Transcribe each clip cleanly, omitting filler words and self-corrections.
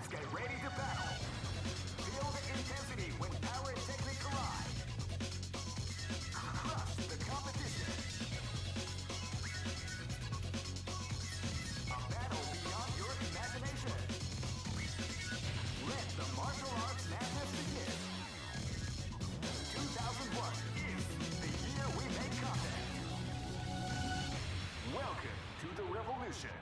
Let's get ready to battle. Feel the intensity when power and technique collide. Crush the competition. A battle beyond your imagination. Let the martial arts madness begin. 2001 is the year we make contact. Welcome to the revolution.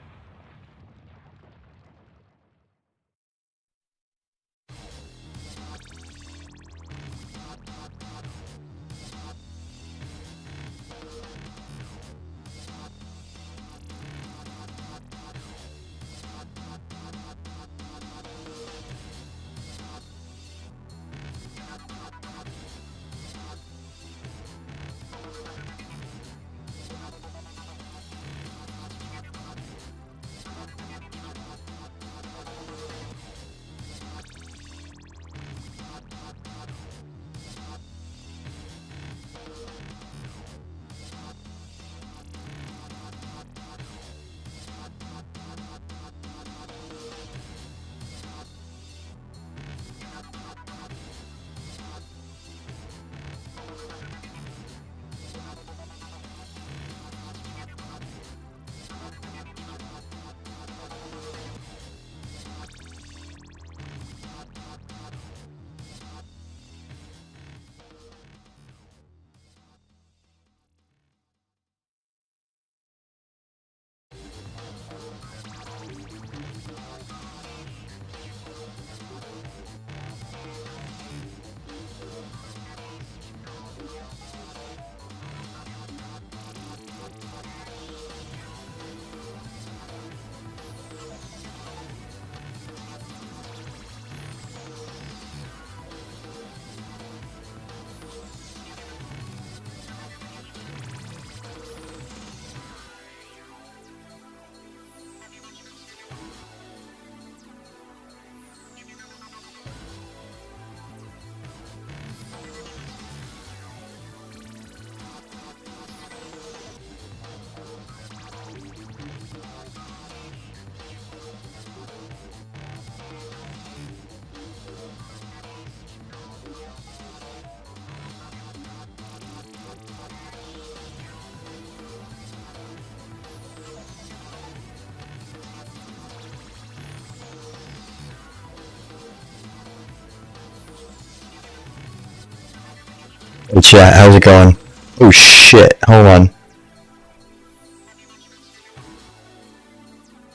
Hey chat, how's it going? Oh shit, hold on.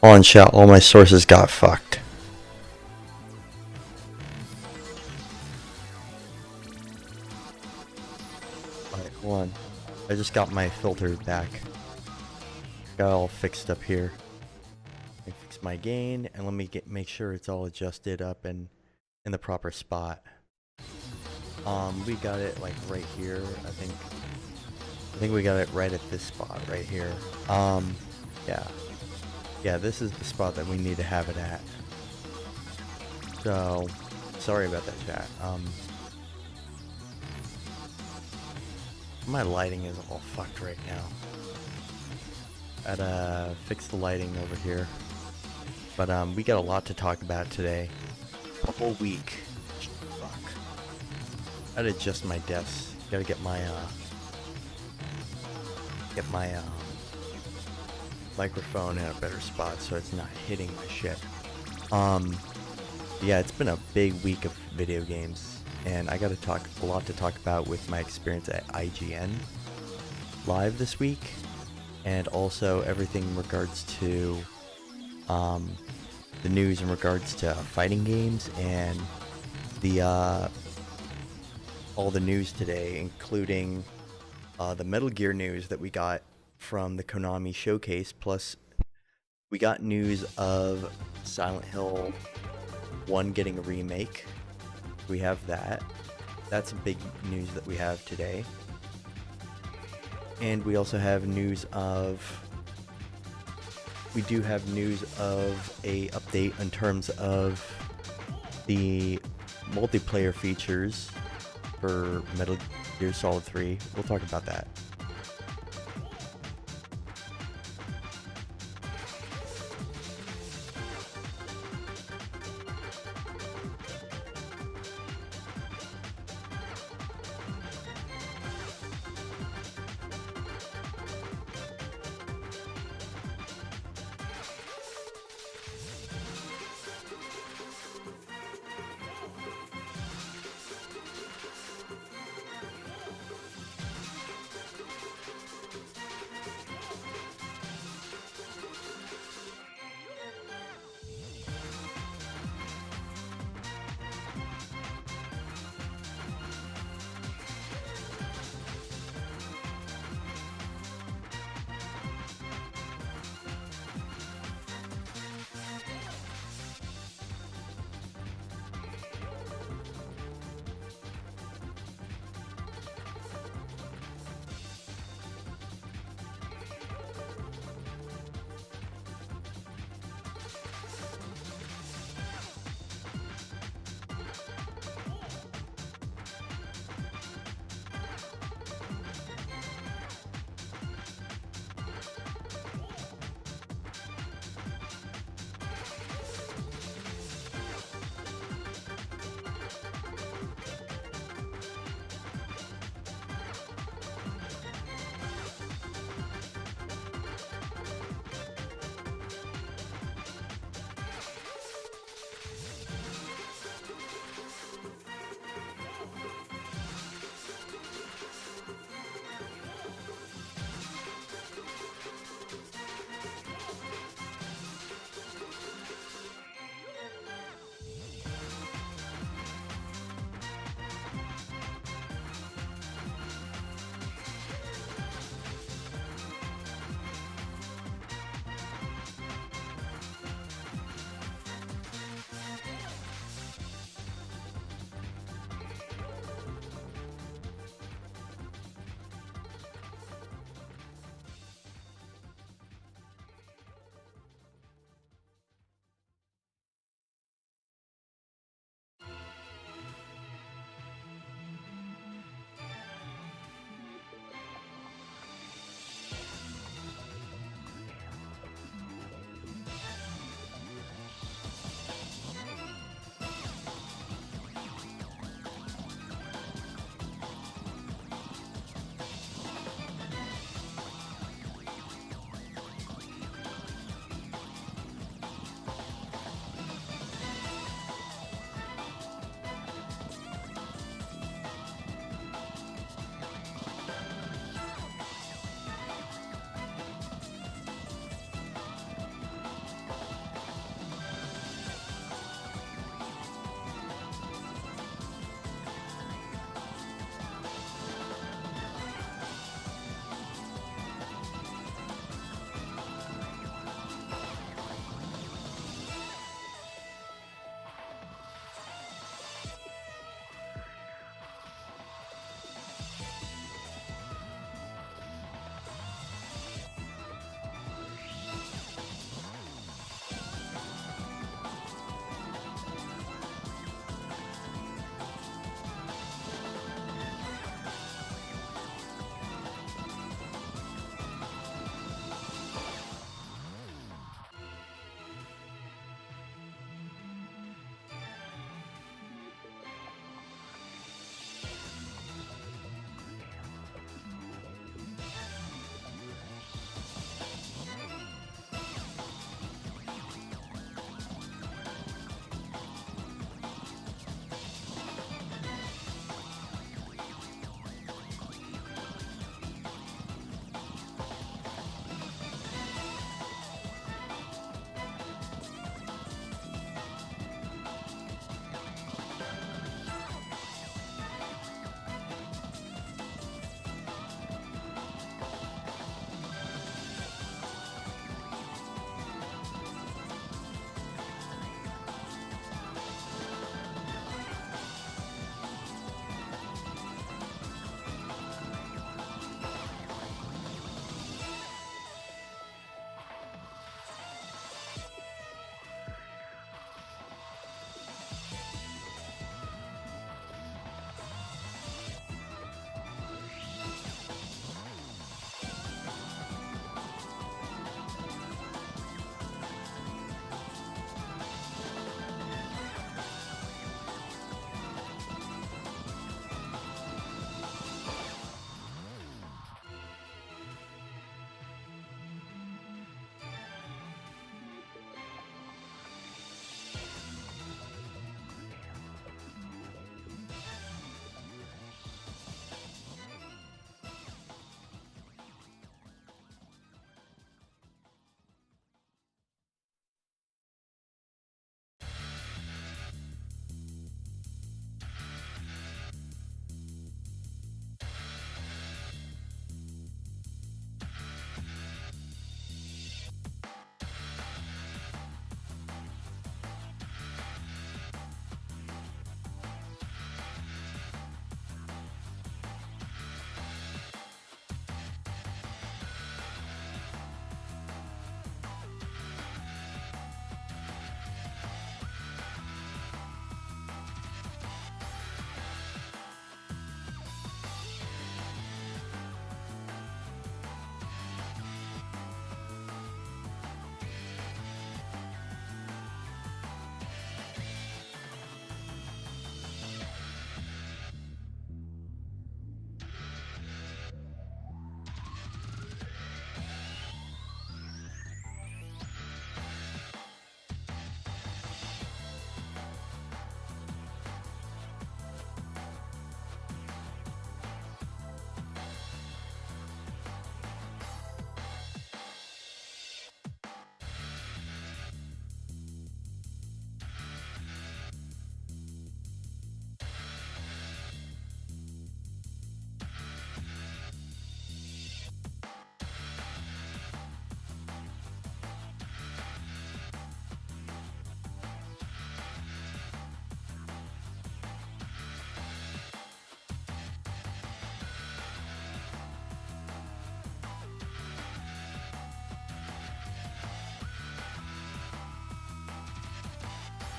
Hold on chat, all my sources got fucked. Alright, hold on. I just got my filter back. Got all fixed up here. Let me fix my gain and let me make sure it's all adjusted up and in the proper spot. We got it like right here, I think we got it right at this spot right here. Yeah, this is the spot that we need to have it at. So, sorry about that chat. My lighting is all fucked right now. I'd fix the lighting over here. But we got a lot to talk about today. A whole week. I'd adjust my desk. Gotta get my microphone in a better spot so it's not hitting my shit. Yeah, it's been a big week of video games, and I got a lot to talk about with my experience at IGN Live this week, and also everything in regards to the news in regards to fighting games and the all the news today, including the Metal Gear news that we got from the Konami showcase, plus we got news of Silent Hill 1 getting a remake. We have that. That's a big news that we have today. And we also have news of... We do have news of a update in terms of the multiplayer features for Metal Gear Solid 3. We'll talk about that.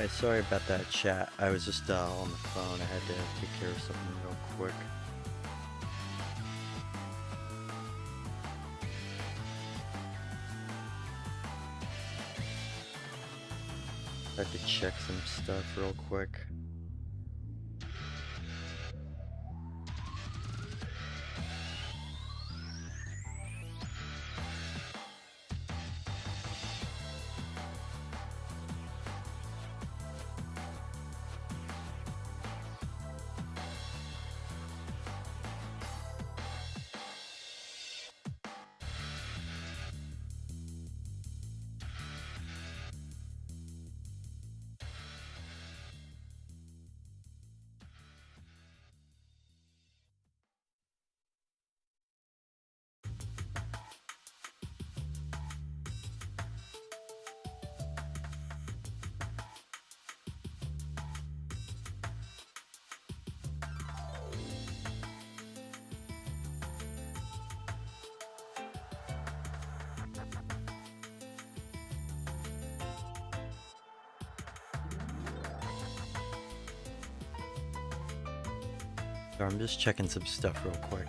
Hey, sorry about that, chat. I was just on the phone. I had to take care of something real quick. I had to check some stuff real quick. So I'm just checking some stuff real quick.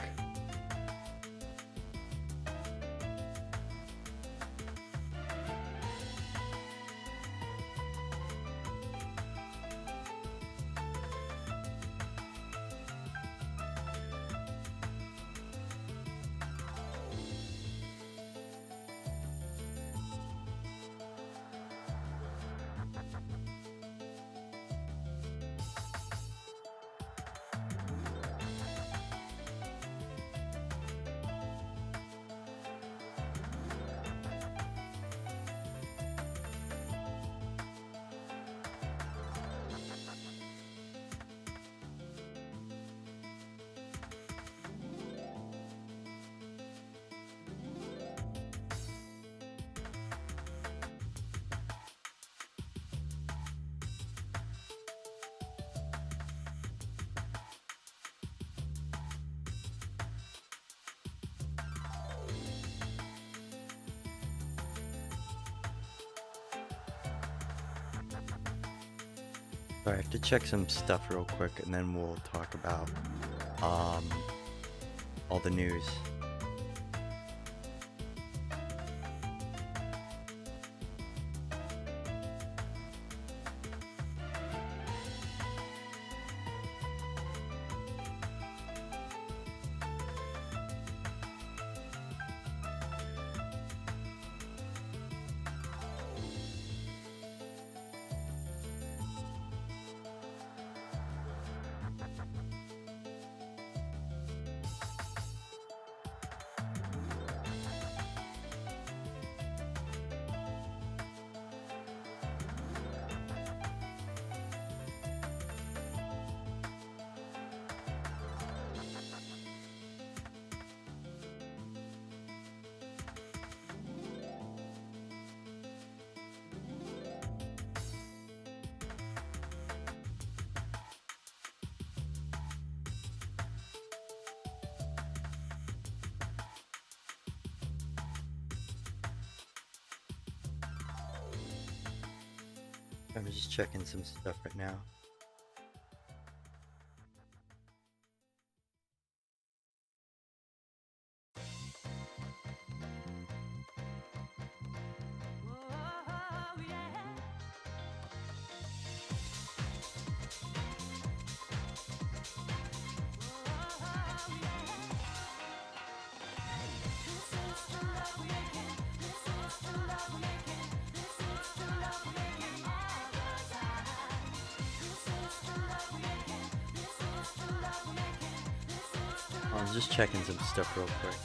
Sorry, I have to check some stuff real quick, and then we'll talk about all the news. I'm just checking some stuff right now. I'm just checking some stuff real quick.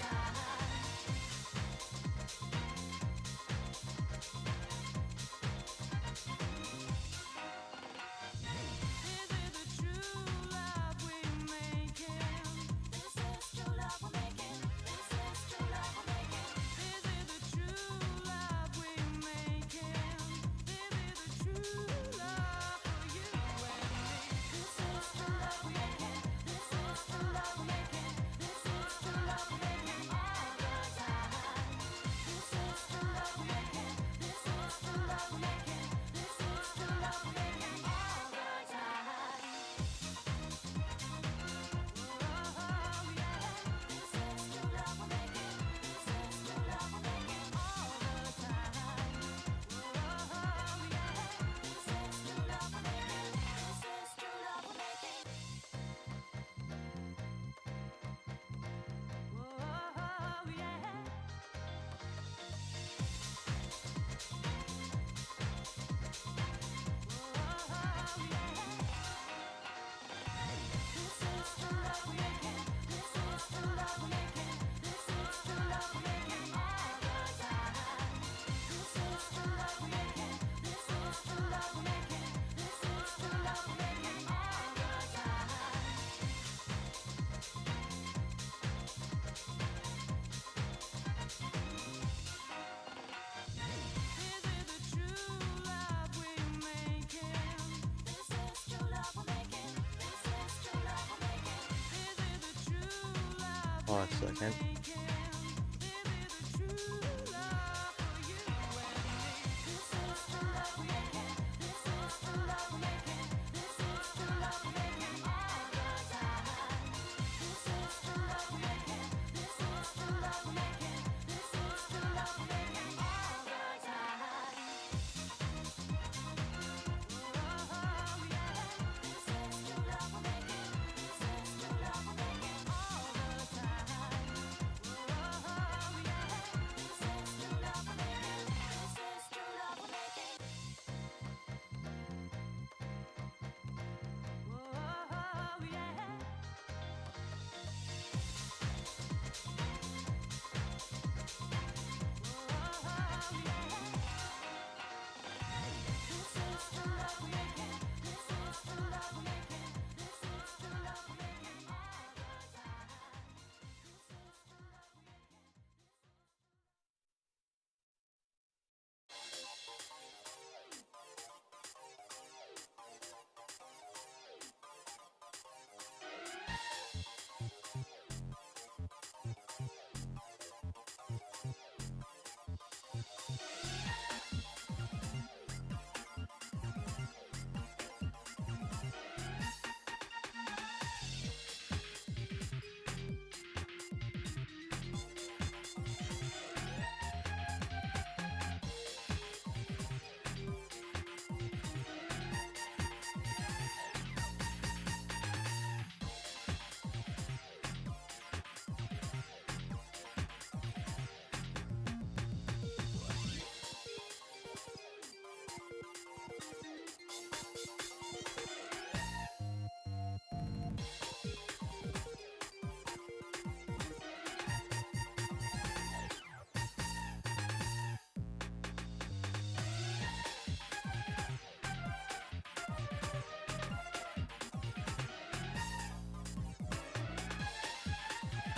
Pause a second.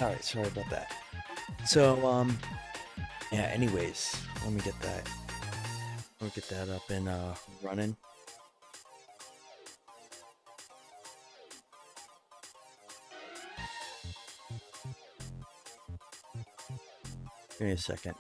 All right, sorry about that. So, yeah. Anyways, let me get that. Let me get that up and running. Give me a second.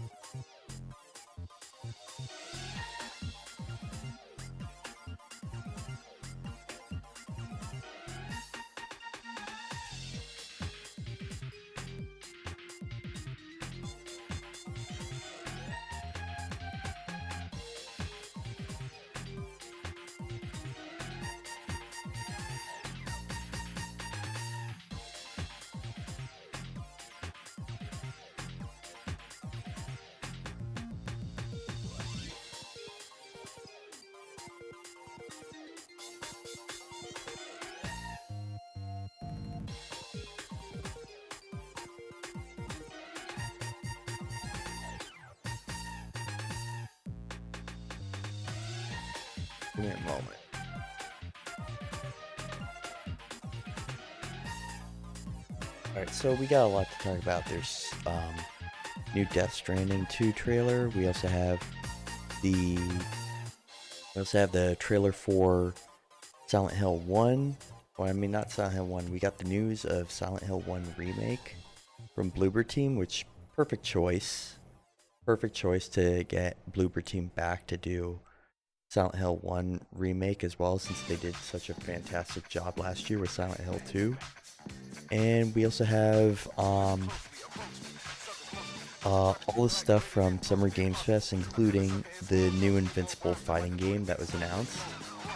Give me a moment. Alright, so we got a lot to talk about. There's new Death Stranding 2 trailer. We also have the trailer for Silent Hill 1. Well, I mean, not Silent Hill 1. We got the news of Silent Hill 1 remake from Bloober Team, which perfect choice. Perfect choice to get Bloober Team back to do Silent Hill 1 remake as well, since they did such a fantastic job last year with Silent Hill 2. And we also have all the stuff from Summer Games Fest, including the new Invincible fighting game that was announced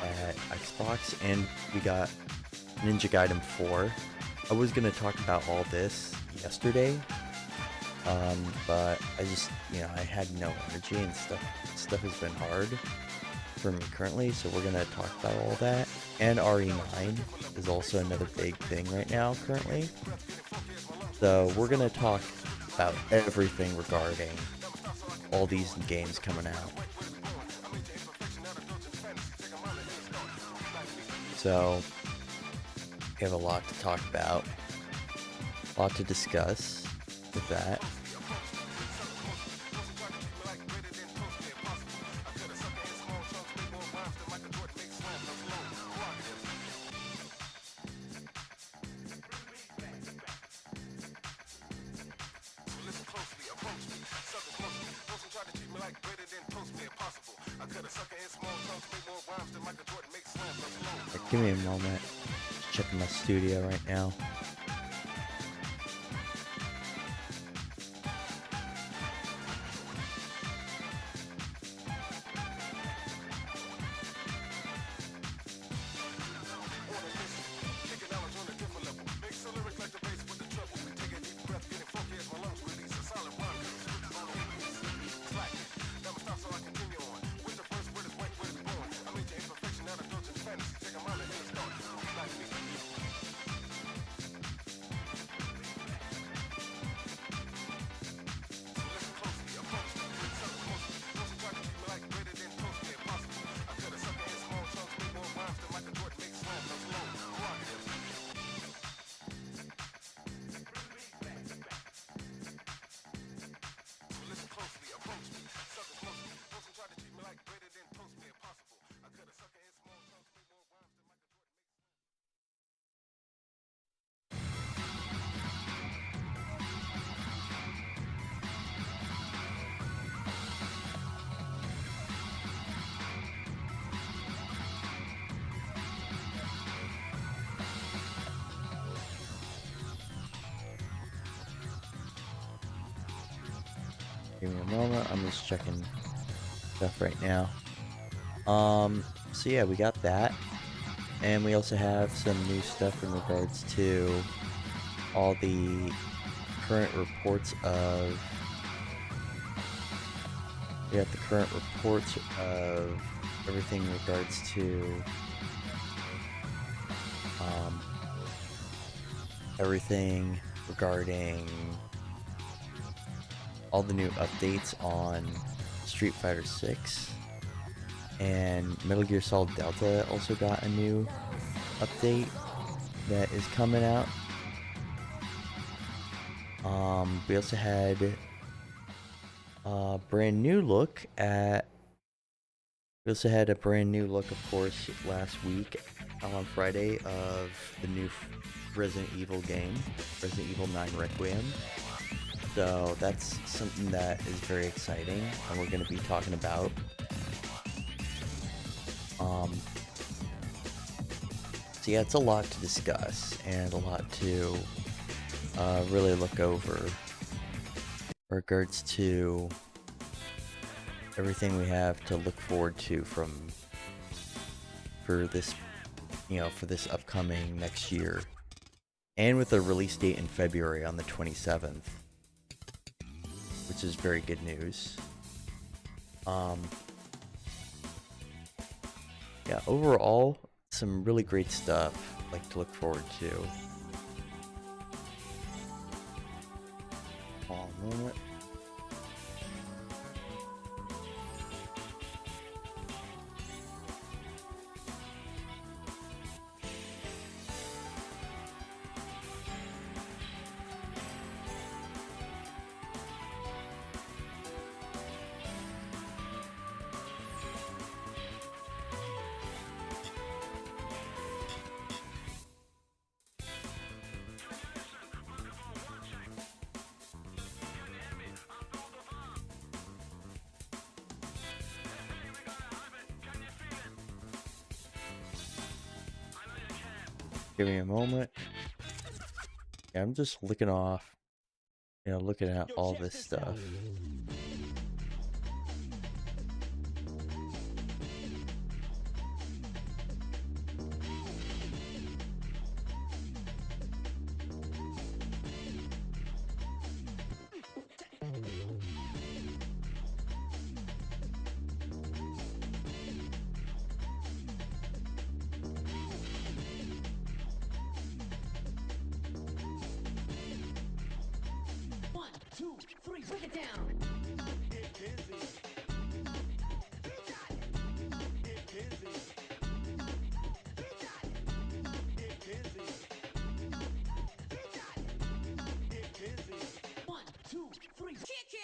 at Xbox, and we got Ninja Gaiden 4. I was going to talk about all this yesterday, but I just, I had no energy, and stuff has been hard for me currently, so we're going to talk about all that. And RE9 is also another big thing right now currently. So we're going to talk about everything regarding all these games coming out. So we have a lot to talk about, a lot to discuss with that. Give me a moment. Just checking my studio right now. Give me a moment. I'm just checking stuff right now. So yeah, we got that. And we also have some new stuff in regards to all the current reports of... We got the current reports of everything in regards to everything regarding all the new updates on Street Fighter 6, and Metal Gear Solid Delta also got a new update that is coming out. We also had a brand new look at... We also had a brand new look, of course, last week on Friday of the new Resident Evil game, Resident Evil 9 Requiem. So that's something that is very exciting, and we're going to be talking about. So yeah, it's a lot to discuss and a lot to really look over in regards to everything we have to look forward to for this, for this upcoming next year, and with a release date in February on the 27th. Which is very good news. Yeah, overall, some really great stuff like to look forward to. Hold on a minute. Give me a moment. Yeah, I'm just looking off, looking at all this stuff. Break it down. One, two, three, kick it.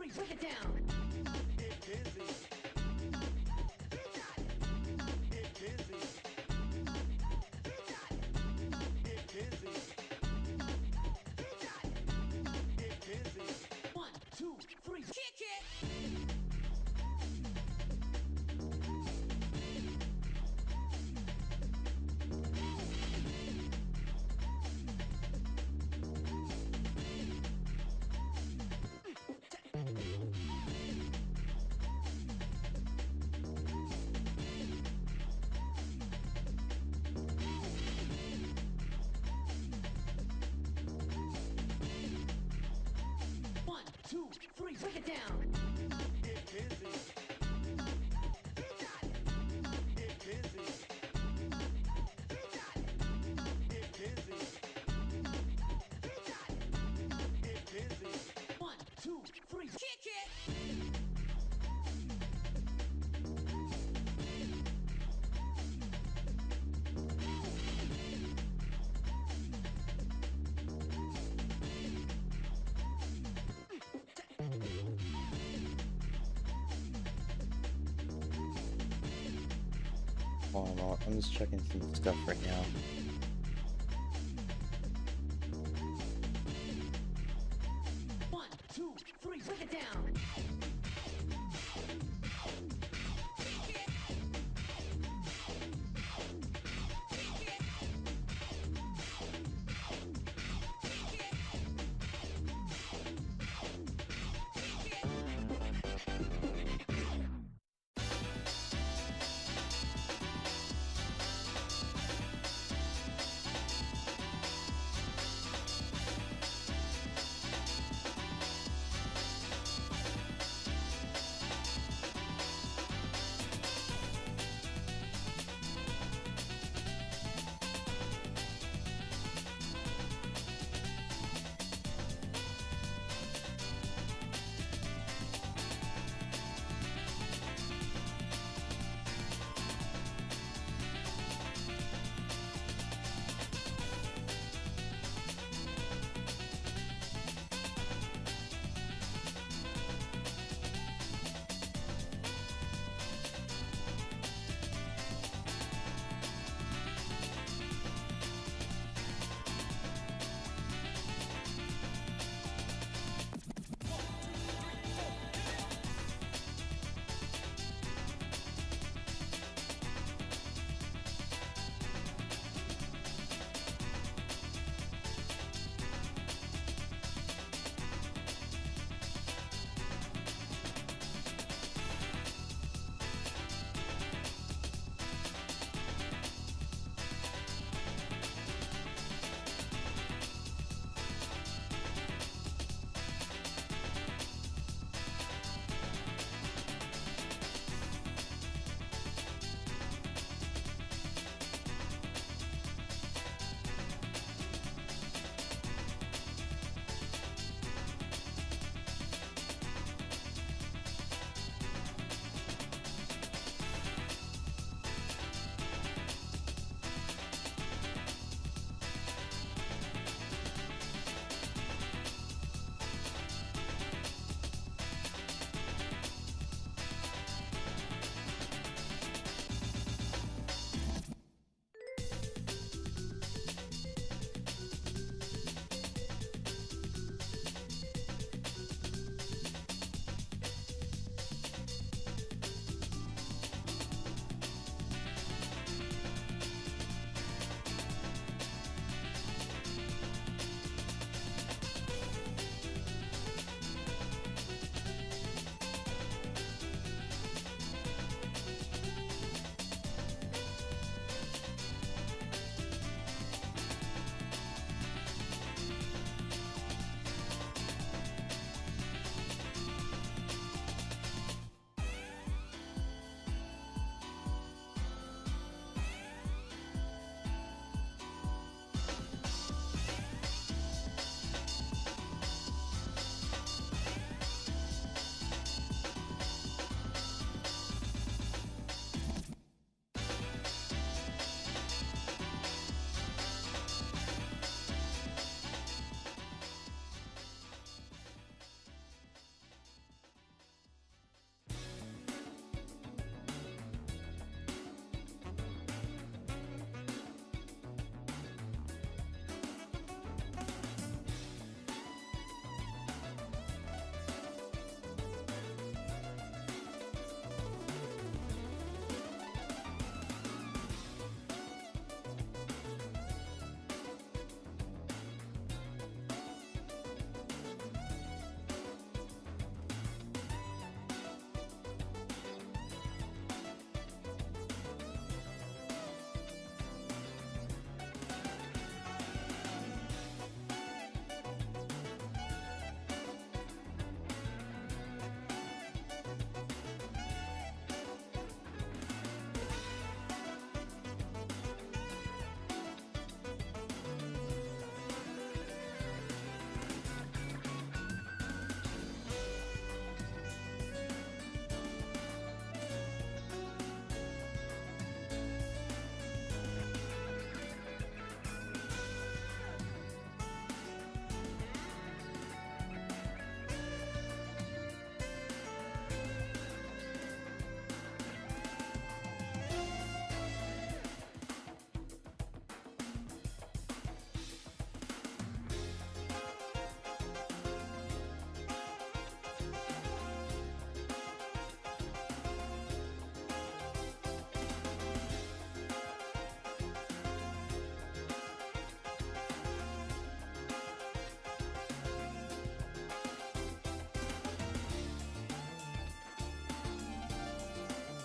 three, break it down. Get busy. Get busy. Get busy. Get busy. 1, 2, 3, kick it. One, two, three, break it down. Get busy. Get busy. Get busy. Get busy. 1, 2, 3, kick it. Hold on, I'm just checking some stuff right now. One, two, three, break it down. Kick it. Kick it. Kick it. Kick it. 1, 2, 3,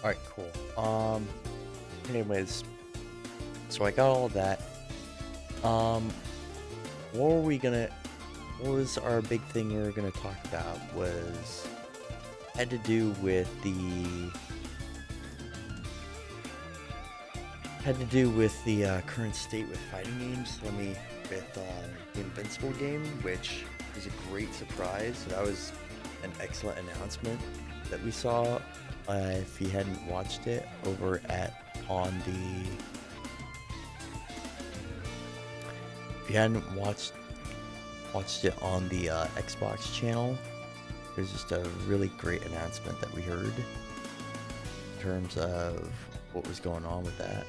Alright, cool. Anyways, so I got all of that. What were we gonna, what was our big thing we were gonna talk about was, had to do with the current state with fighting games. With the Invincible game, which is a great surprise. That was an excellent announcement that we saw. If you hadn't watched it over if you hadn't watched it on the Xbox channel, there's just a really great announcement that we heard in terms of what was going on with that.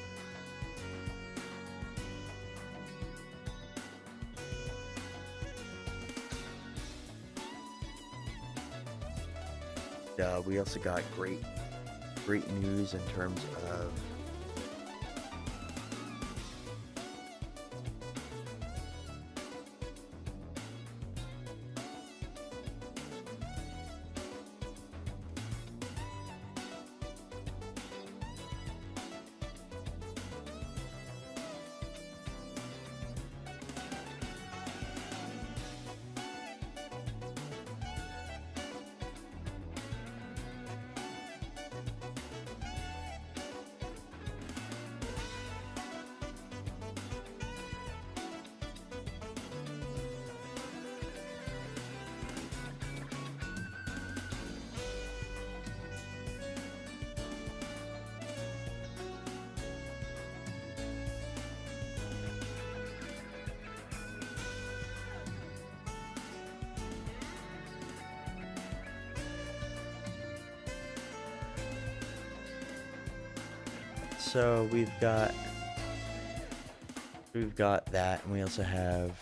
We also got great news in terms of so we've got that, and we also have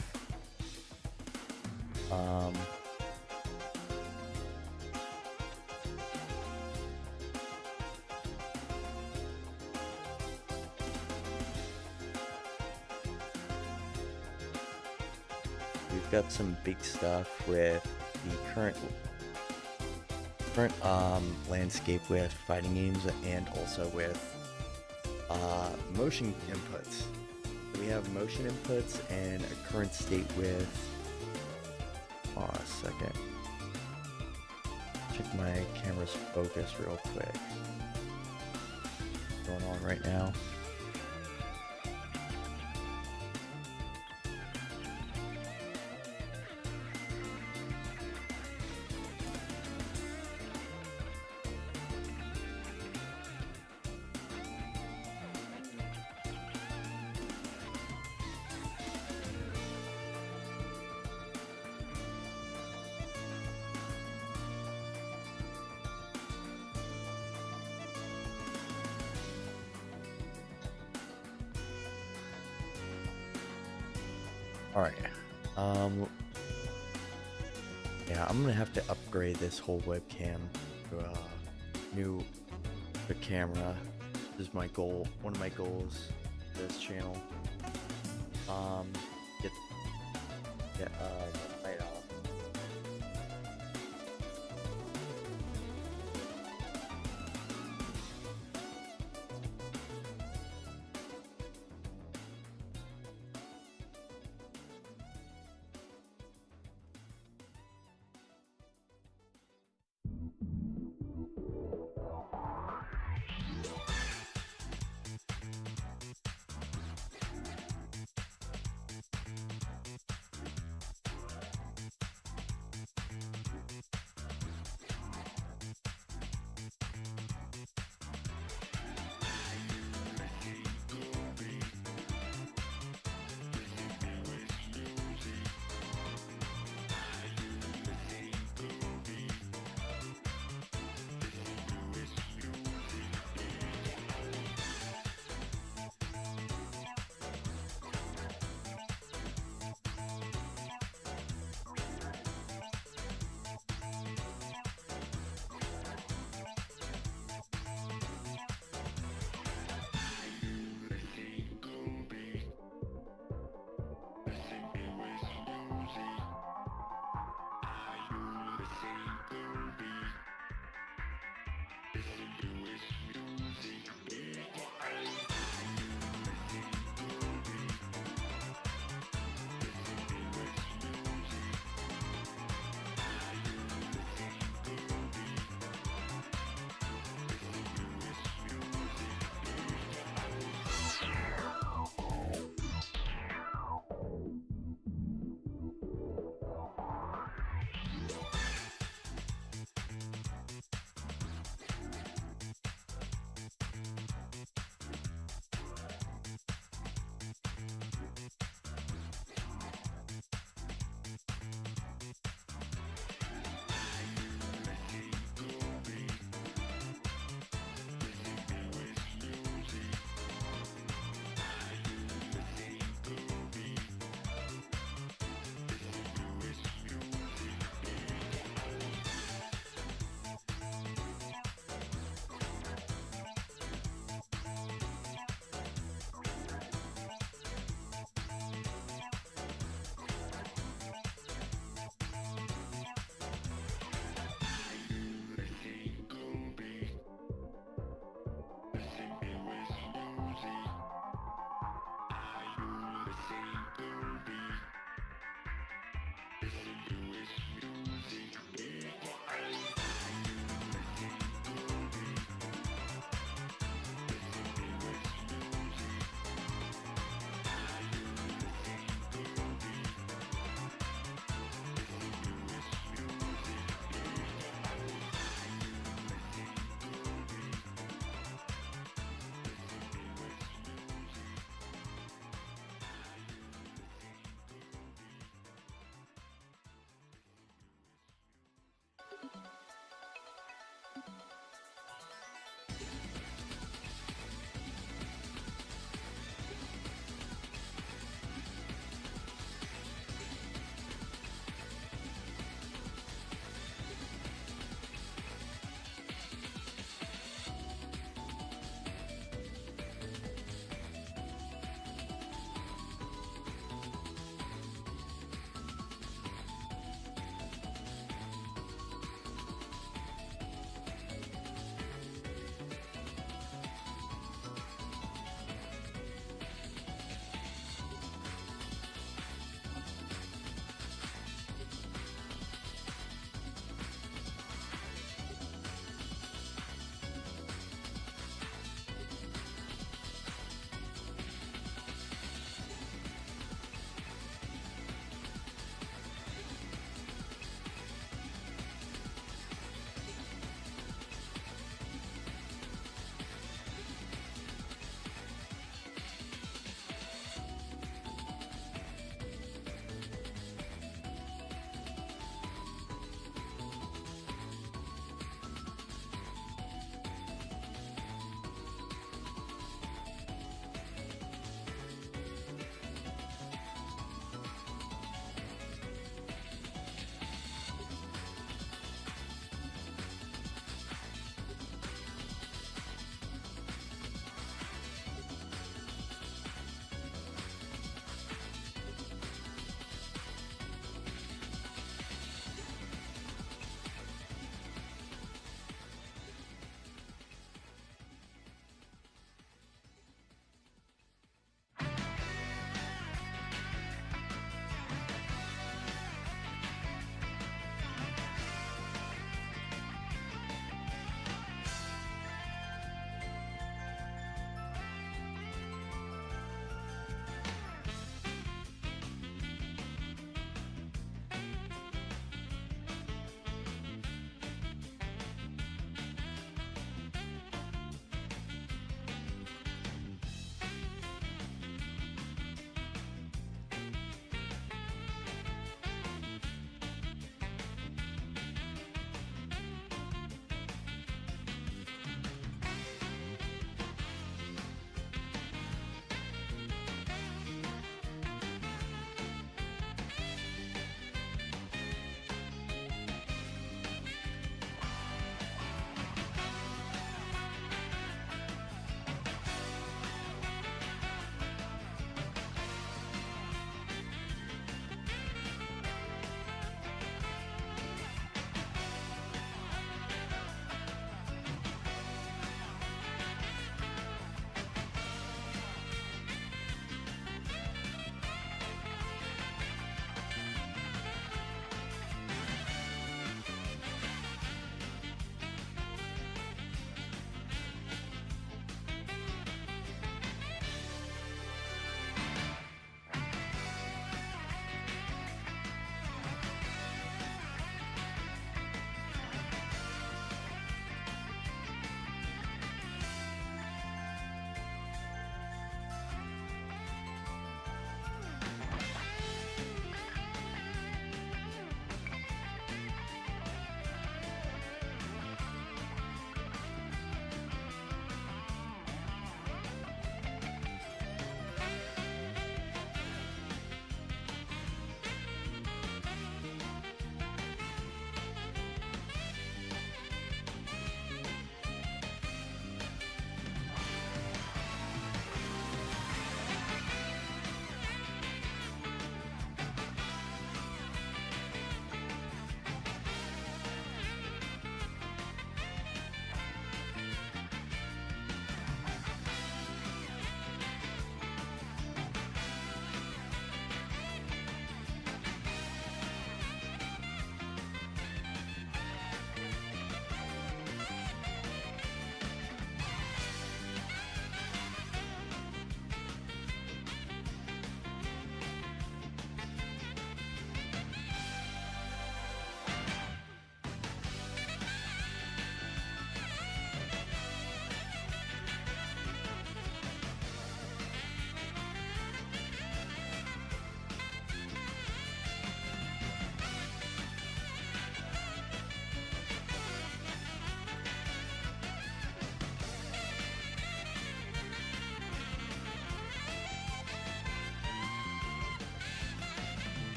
we've got some big stuff with the current landscape with fighting games, and also with motion inputs. We have motion inputs and a current state with, hold on a second, check my camera's focus real quick. What's going on right now? Alright, yeah, I'm gonna have to upgrade this whole webcam to a new camera. This is my goal, one of my goals for this channel. Get the light off.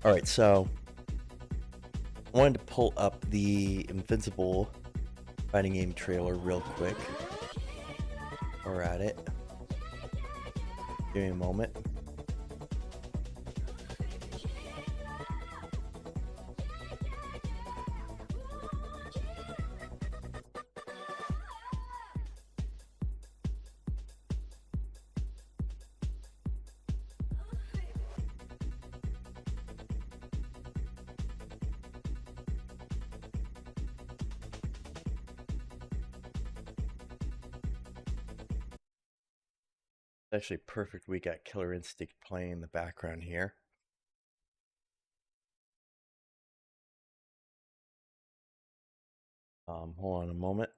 All right, so I wanted to pull up the Invincible fighting game trailer real quick. We're at it. Give me a moment. Actually perfect. We got Killer Instinct playing in the background here. Hold on a moment.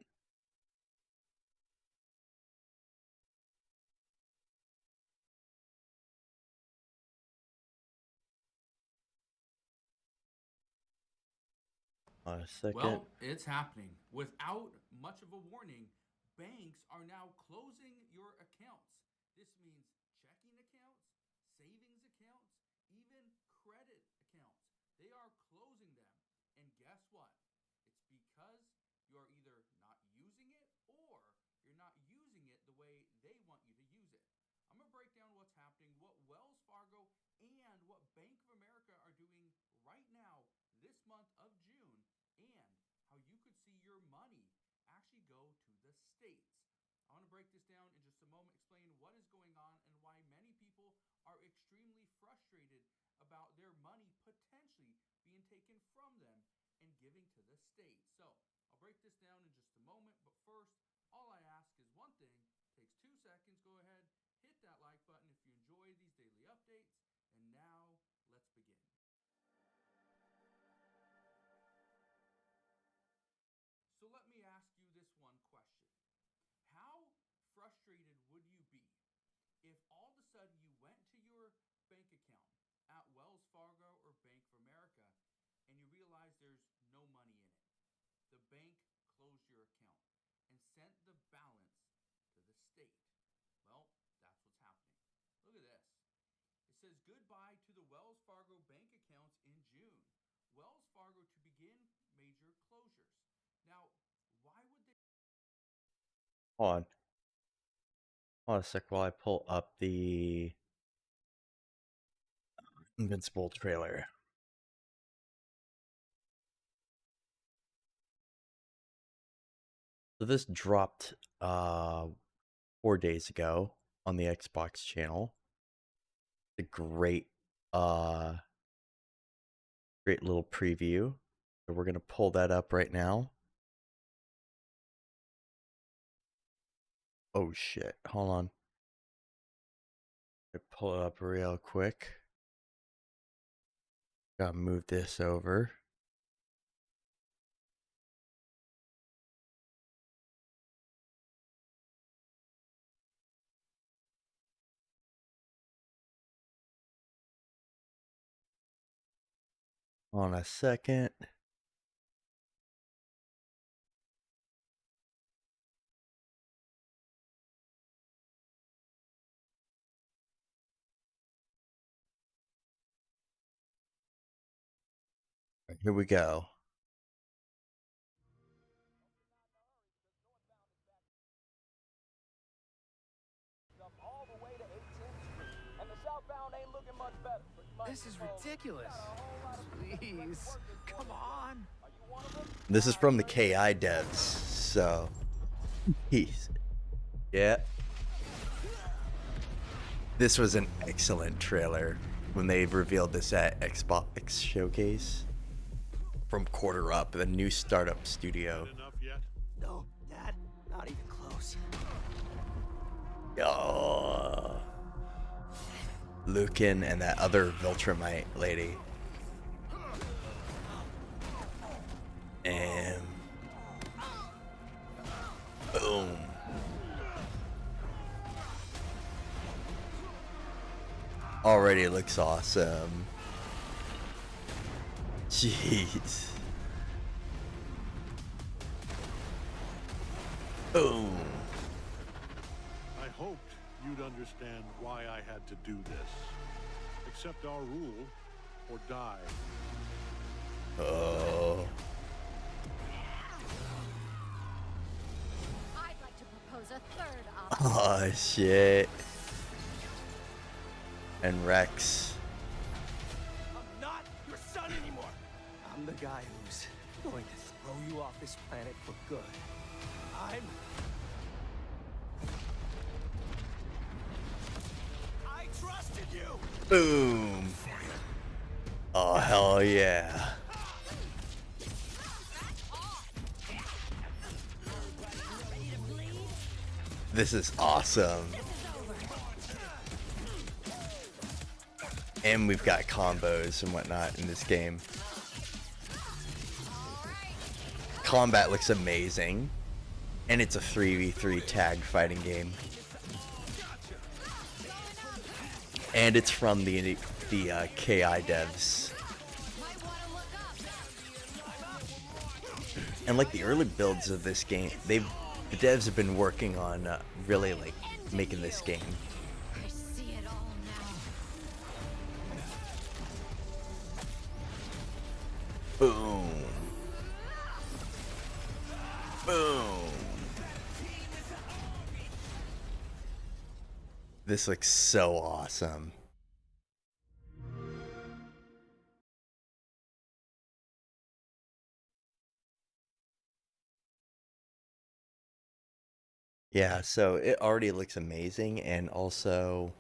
A second. Well, it's happening. Without much of a warning, banks are now closing your accounts. This means checking accounts, savings accounts, even credit accounts. They are closing them. And guess what? It's because you're either not using it or you're not using it the way they want you to use it. I'm going to break down what's happening, what Wells Fargo and what Bank of America are doing right now this month of June, and how you could see your money actually go to the states. I want to break this down in just a moment, explain what is going on and why many people are extremely frustrated about their money potentially being taken from them and giving to the state. So I'll break this down in just a moment, but first, all I ask is one thing. Takes 2 seconds. Go ahead, hit that like button if you enjoy these daily updates. And now, let's begin. So let me ask you this one question. How frustrated would you be if all of a sudden you went to your bank account at Wells Fargo or Bank of America and you realize there's no money in it? The bank closed your account and sent the balance to the state. Well, that's what's happening. Look at this. It says goodbye to the Wells Fargo bank accounts in June. Wells Fargo to begin major closures. Now, why would they? Hold on. Hold on a sec while I pull up the Invincible trailer. So this dropped 4 days ago on the Xbox channel. A great great little preview. So we're gonna pull that up right now. Oh shit, hold on. Pull it up real quick. Gotta move this over. On a second. Here we go. All the way to 18th Street, and the southbound ain't looking much better. This is ridiculous. Please, come on. This is from the KI devs, so yeah. This was an excellent trailer when they revealed this at Xbox Showcase. From Quarter Up, the new startup studio. Enough yet? No, Dad, not even close. Oh, Lucan and that other Viltrumite lady. And boom. Already looks awesome. Jeez. Boom. I hoped you'd understand why I had to do this. Accept our rule, or die. Oh. I'd like to propose a third option. Oh shit. And Rex. I'm not your son anymore. I'm the guy who's going to throw you off this planet for good. I trusted you. Boom. Oh hell yeah. This is awesome. And we've got combos and whatnot in this game. Combat looks amazing. And it's a 3v3 tag fighting game. And it's from the KI devs. And like the early builds of this game, the devs have been working on really like making this game. I see it all now. Boom. Boom. This looks so awesome. Yeah, so it already looks amazing, and also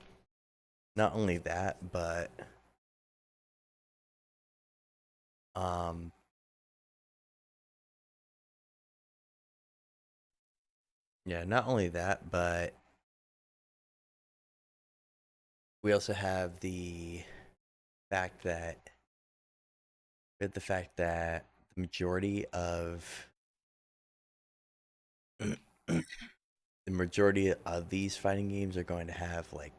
not only that, but yeah, not only that, but we also have the fact that the majority of the majority of these fighting games are going to have like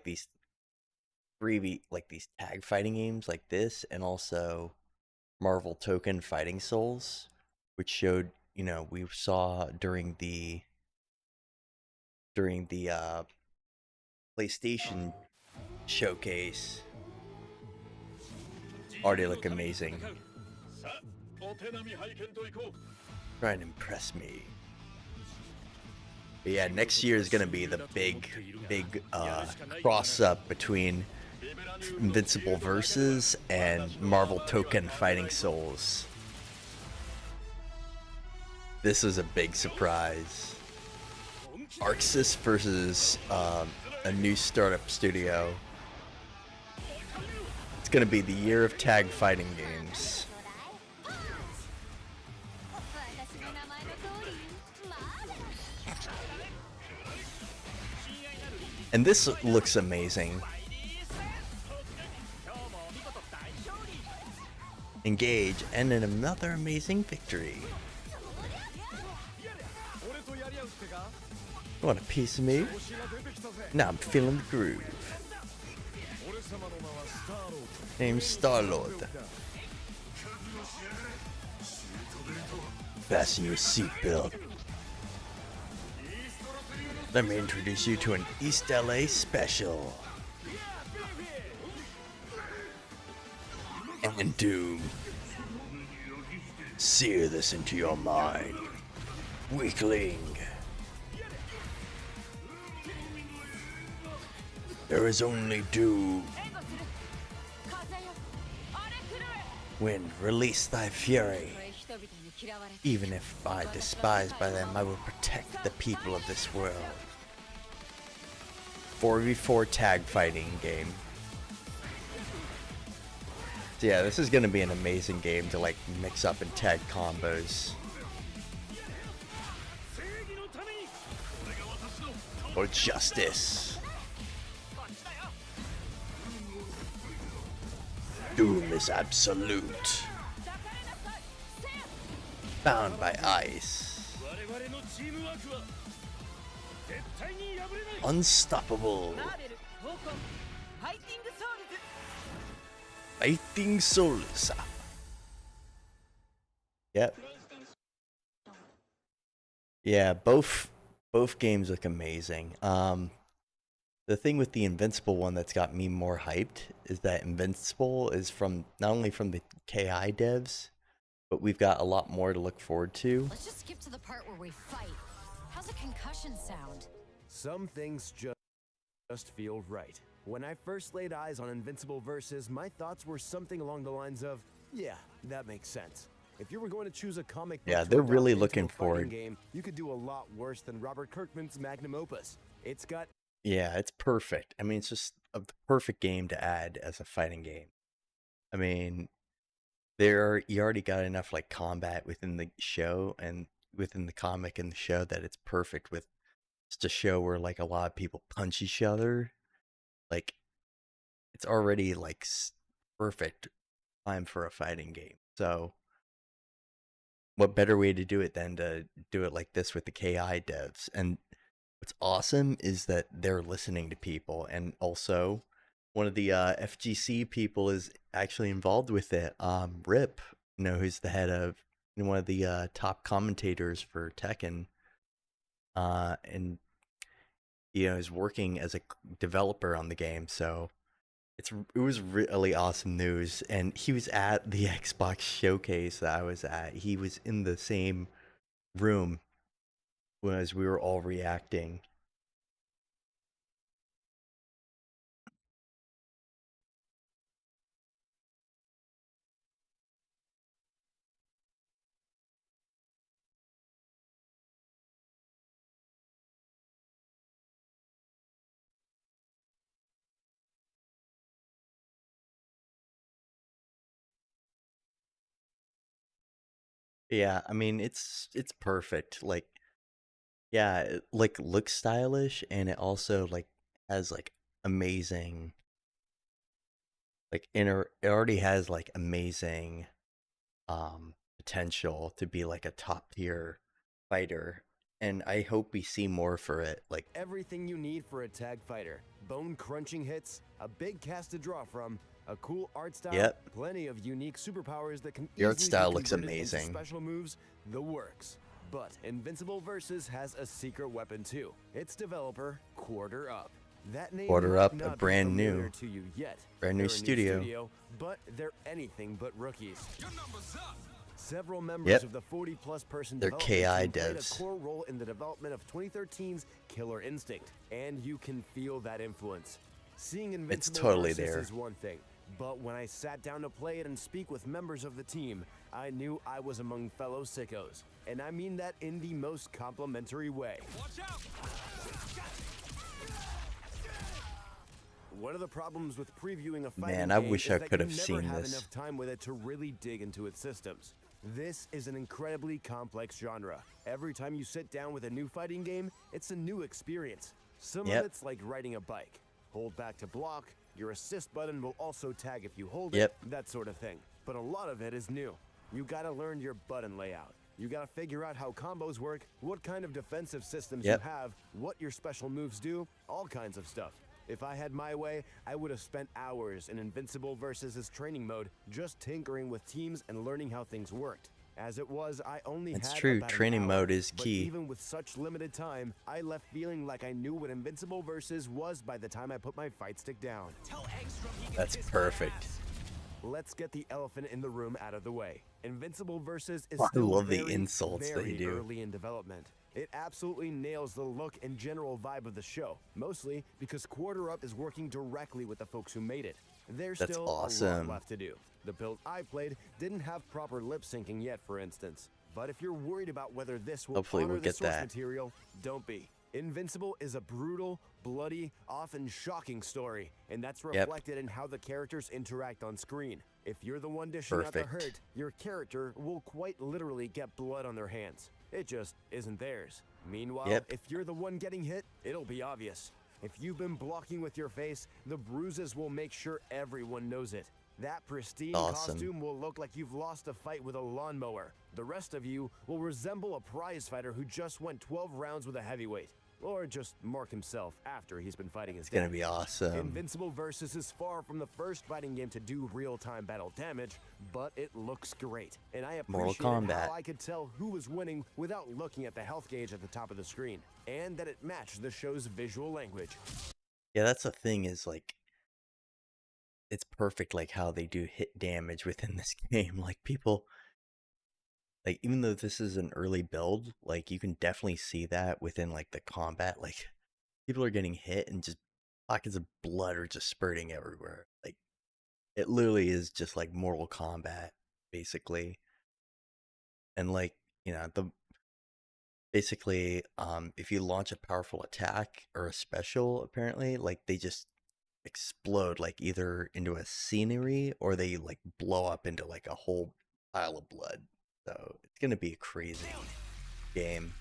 these 3v like these tag fighting games like this, and also Marvel Token Fighting Souls, which showed, you know, we saw during the PlayStation showcase. Already look amazing. Try and impress me. But yeah, next year is gonna be the big cross up between Invincible Versus and Marvel Token Fighting Souls. This is a big surprise. Arxis versus a new startup studio. It's gonna be the year of tag fighting games. And this looks amazing. Engage, and in another amazing victory. You want a piece of me? Now I'm feeling the groove. Name's Star-Lord. Fasten your seatbelt. Let me introduce you to an East LA special. And Doom. Sear this into your mind, weakling. There is only doom. Wind, release thy fury. Even if I despised by them, I will protect the people of this world. 4v4 tag fighting game. So yeah, this is gonna be an amazing game to like mix up and tag combos. For justice. Doom is absolute. Bound by ice. Unstoppable. Fighting Souls. Yep. Yeah, both games look amazing. the thing with the Invincible one that's got me more hyped is that Invincible is from not only from the KI devs, but we've got a lot more to look forward to. Let's just skip to the part where we fight. How's a concussion sound? Some things just feel right. When I first laid eyes on Invincible Versus, my thoughts were something along the lines of, yeah, that makes sense. If you were going to choose a comic book Yeah, to they're adopt really into looking a fighting forward. game, you could do a lot worse than Robert Kirkman's magnum opus. It's got Yeah, it's perfect. I mean, it's just the perfect game to add as a fighting game. I mean, you already got enough like combat within the show and within the comic and the show that it's perfect with just a show where like a lot of people punch each other. Like it's already like perfect time for a fighting game. So what better way to do it than to do it like this with the KI devs? And what's awesome is that they're listening to people, and also one of the FGC people is actually involved with it. Rip, who's the head of one of the top commentators for Tekken, and is working as a developer on the game. So it was really awesome news, and he was at the Xbox showcase that I was at. He was in the same room as we were all reacting. Yeah, I mean it's perfect. Like, yeah, it like looks stylish, and it also like has like amazing it already has like amazing potential to be like a top tier fighter, and I hope we see more for it. Like everything you need for a tag fighter. Bone-crunching hits, a big cast to draw from, a cool art style, Yep. plenty of unique superpowers that can The art easily style be looks converted into amazing. special moves, the works. But Invincible Versus has a secret weapon too. Its developer, Quarter Up. That name Quarter might Up, a not be brand familiar new- to you yet. brand new They're a studio. but they're anything but rookies. Several members Yep. of the 40-plus person They're development KI team played a devs. core role in the development of 2013's Killer Instinct, and you can feel that influence. Seeing Invincible totally Versus there. is one thing, but when I sat down to play it and speak with members of the team, I knew I was among fellow sickos, and I mean that in the most complimentary way. One of the problems with previewing a fighting Man, I game wish is I that could you have never seen have this. enough time with it to really dig into its systems. This is an incredibly complex genre. Every time you sit down with a new fighting game, it's a new experience. Some Yep. of it's like riding a bike. Hold back to block, your assist button will also tag if you hold Yep. it, that sort of thing. But a lot of it is new. You gotta learn your button layout. You gotta figure out how combos work, what kind of defensive systems Yep. you have, what your special moves do, all kinds of stuff. If I had my way, I would have spent hours in Invincible Versus' training mode just tinkering with teams and learning how things worked. As it was, I only That's had true, about an training hour, mode is but key. even with such limited time, I left feeling like I knew what Invincible Versus was by the time I put my fight stick down. That's perfect. Let's get the elephant in the room out of the way. Invincible Versus is I still love the very, insults that very you do. early in development. It absolutely nails the look and general vibe of the show, mostly because Quarter Up is working directly with the folks who made it. There's That's still a awesome. lot left to do. The build I played didn't have proper lip syncing yet, for instance. But if you're worried about whether this will Hopefully honor we'll the get source that. material, don't be. Invincible is a brutal, bloody, often shocking story, and that's Yep. reflected in how the characters interact on screen. If you're the one dishing out the Perfect. hurt, your character will quite literally get blood on their hands. It just isn't theirs. Meanwhile, Yep. if you're the one getting hit, it'll be obvious. If you've been blocking with your face, the bruises will make sure everyone knows it. That pristine Awesome. costume will look like you've lost a fight with a lawnmower. The rest of you will resemble a prize fighter who just went 12 rounds with a heavyweight. Or just Mark himself after he's been fighting his It's gonna death. be awesome. Invincible Versus is far from the first fighting game to do real-time battle damage, but it looks great. And I Mortal appreciated Kombat. how I could tell who was winning without looking at the health gauge at the top of the screen, and that it matched the show's visual language. Yeah, that's the thing is like it's perfect like how they do hit damage within this game. Like people like even though this is an early build, like you can definitely see that within like the combat. Like people are getting hit and just pockets of blood are just spurting everywhere. Like it literally is just like Mortal Kombat, basically. And like, the basically, if you launch a powerful attack or a special, apparently, like they just explode like either into a scenery or they like blow up into like a whole pile of blood. So it's gonna be a crazy game.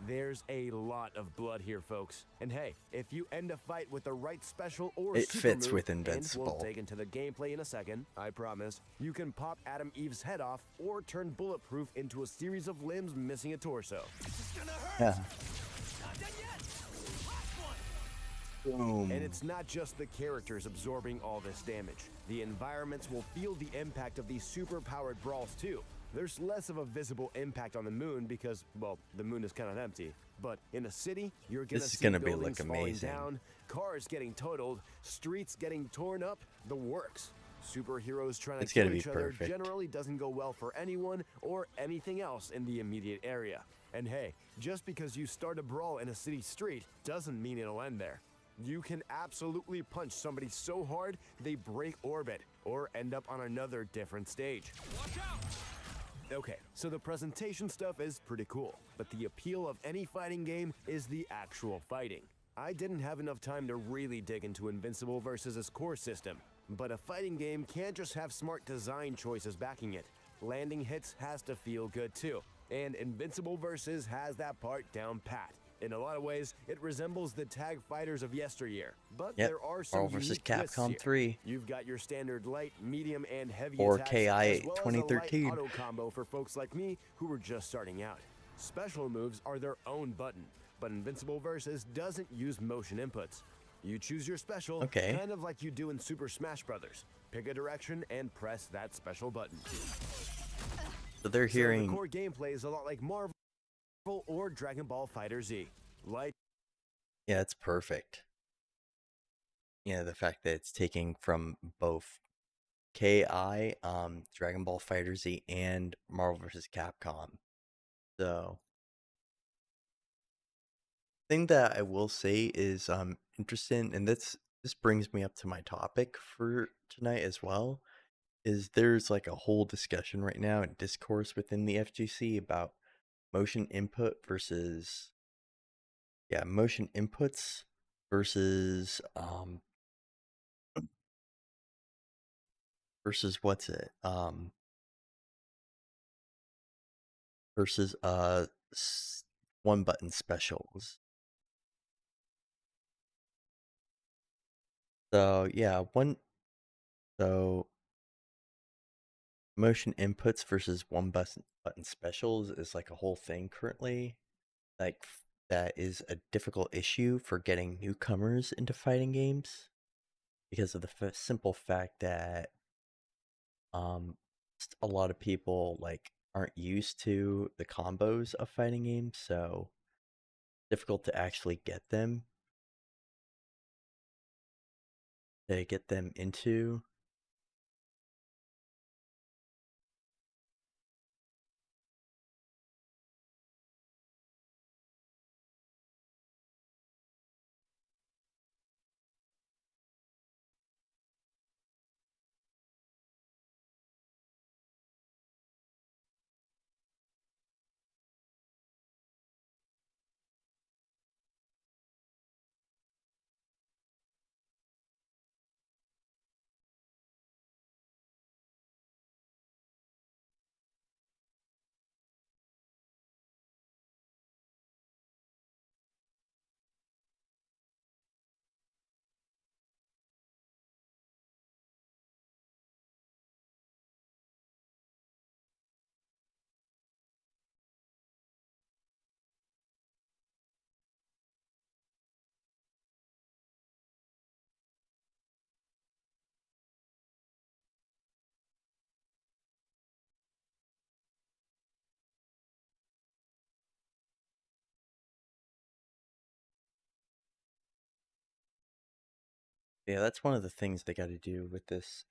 There's a lot of blood here, folks. And hey, if you end a fight with the right special or It super fits move, with and we'll Invincible. dig into the gameplay in a second, I promise, you can pop Adam Eve's head off or turn bulletproof into a series of limbs missing a torso. Yeah. Boom. And it's not just the characters absorbing all this damage. The environments will feel the impact of these super-powered brawls too. There's less of a visible impact on the moon because, well, the moon is kind of empty. But in a city, you're gonna This is see gonna be, buildings like, falling amazing. down, cars getting totaled, streets getting torn up, the works. Superheroes trying to It's gonna kill be each other perfect. generally doesn't go well for anyone or anything else in the immediate area. And hey, just because you start a brawl in a city street doesn't mean it'll end there. You can absolutely punch somebody so hard they break orbit or end up on another different stage. Okay, so the presentation stuff is pretty cool, but the appeal of any fighting game is the actual fighting. I didn't have enough time to really dig into Invincible versus its core system, but a fighting game can't just have smart design choices backing it. Landing hits has to feel good too, and Invincible versus has that part down pat. In a lot of ways, it resembles the tag fighters of yesteryear, but Yep, there are some Marvel vs. unique twists Capcom here. 3. You've got your standard light, medium, and heavy Or attacks, KI as well as a light 2013. auto combo for folks like me who were just starting out. Special moves are their own button, but Invincible Versus doesn't use motion inputs. You choose your special, Okay. kind of like you do in Super Smash Bros. Pick a direction and press that special button. So they're So hearing the core gameplay is a lot like Marvel or Dragon Ball FighterZ. Light. yeah, it's perfect. Yeah, the fact that it's taking from both KI, Dragon Ball FighterZ, and Marvel vs. Capcom. So, thing that I will say is interesting, and this brings me up to my topic for tonight as well. Is there's like a whole discussion right now and discourse within the FGC about motion input versus motion inputs versus versus what's it versus one button specials. So yeah, so motion inputs versus one button specials is like a whole thing currently. Like that is a difficult issue for getting newcomers into fighting games because of the simple fact that a lot of people like aren't used to the combos of fighting games, so difficult to actually get them into. Yeah, that's one of the things they got to do with this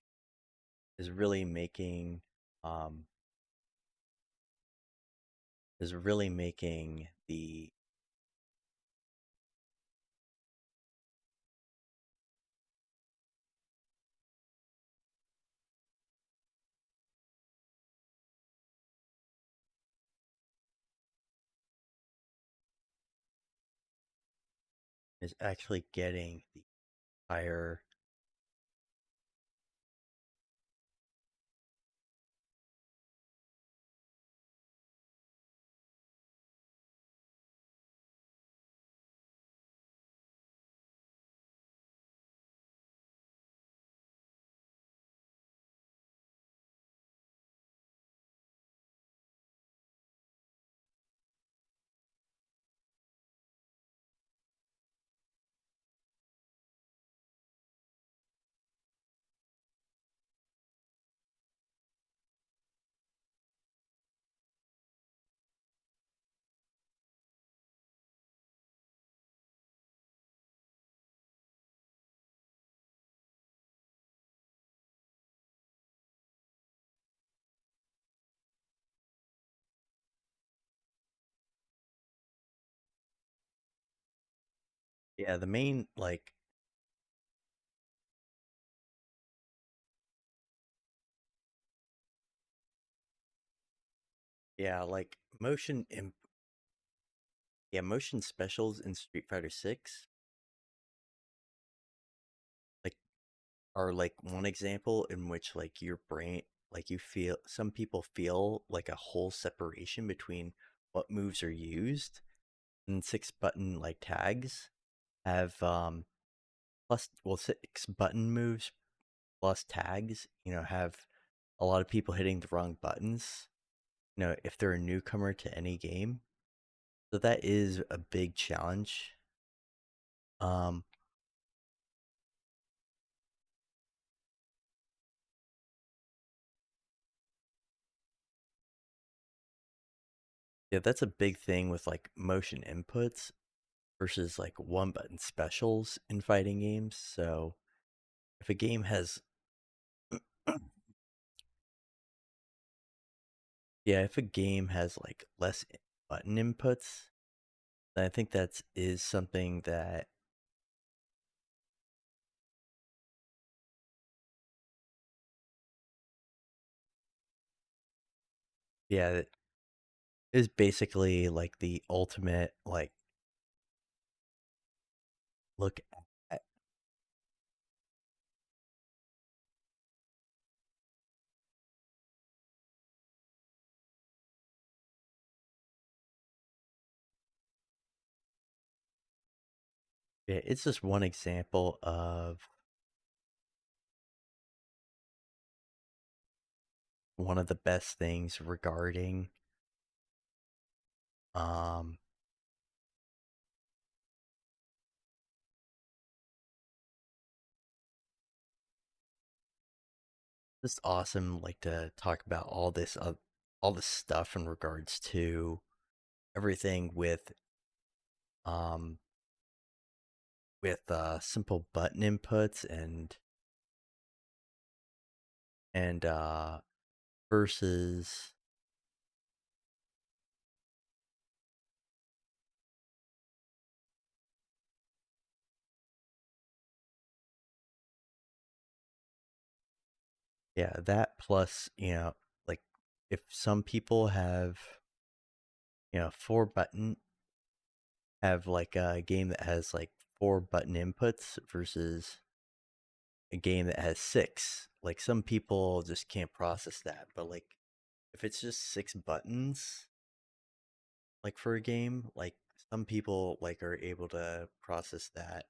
is really making um the is actually getting the entire yeah, the main like yeah, like motion specials in Street Fighter 6 like are like one example in which like your brain like you feel some people feel like a whole separation between what moves are used, and six button like tags have plus well six button moves plus tags, have a lot of people hitting the wrong buttons, if they're a newcomer to any game. So that is a big challenge. Um yeah, that's a big thing with like motion inputs versus like one button specials in fighting games. So if a game has yeah, if a game has like less button inputs, then I think that is something that yeah, that is basically like the ultimate like look at yeah, it's just one example of one of the best things regarding um just awesome like to talk about all this stuff in regards to everything um with simple button inputs and versus yeah, that plus, like if some people have, four button have like a game that has like four button inputs versus a game that has six. Like some people just can't process that, but like if it's just six buttons, like for a game, like some people like are able to process that.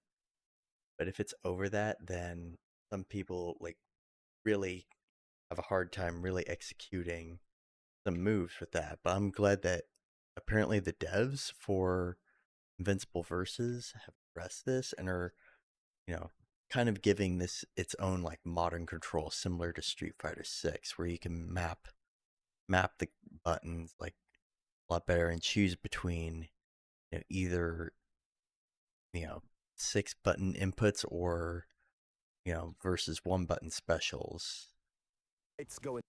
But if it's over that, then some people like really have a hard time really executing some moves with that. But I'm glad that apparently the devs for Invincible Versus have addressed this and are, you know, kind of giving this its own like modern control similar to Street Fighter 6 where you can map the buttons like a lot better and choose between, either, six button inputs or versus one button specials. Lights go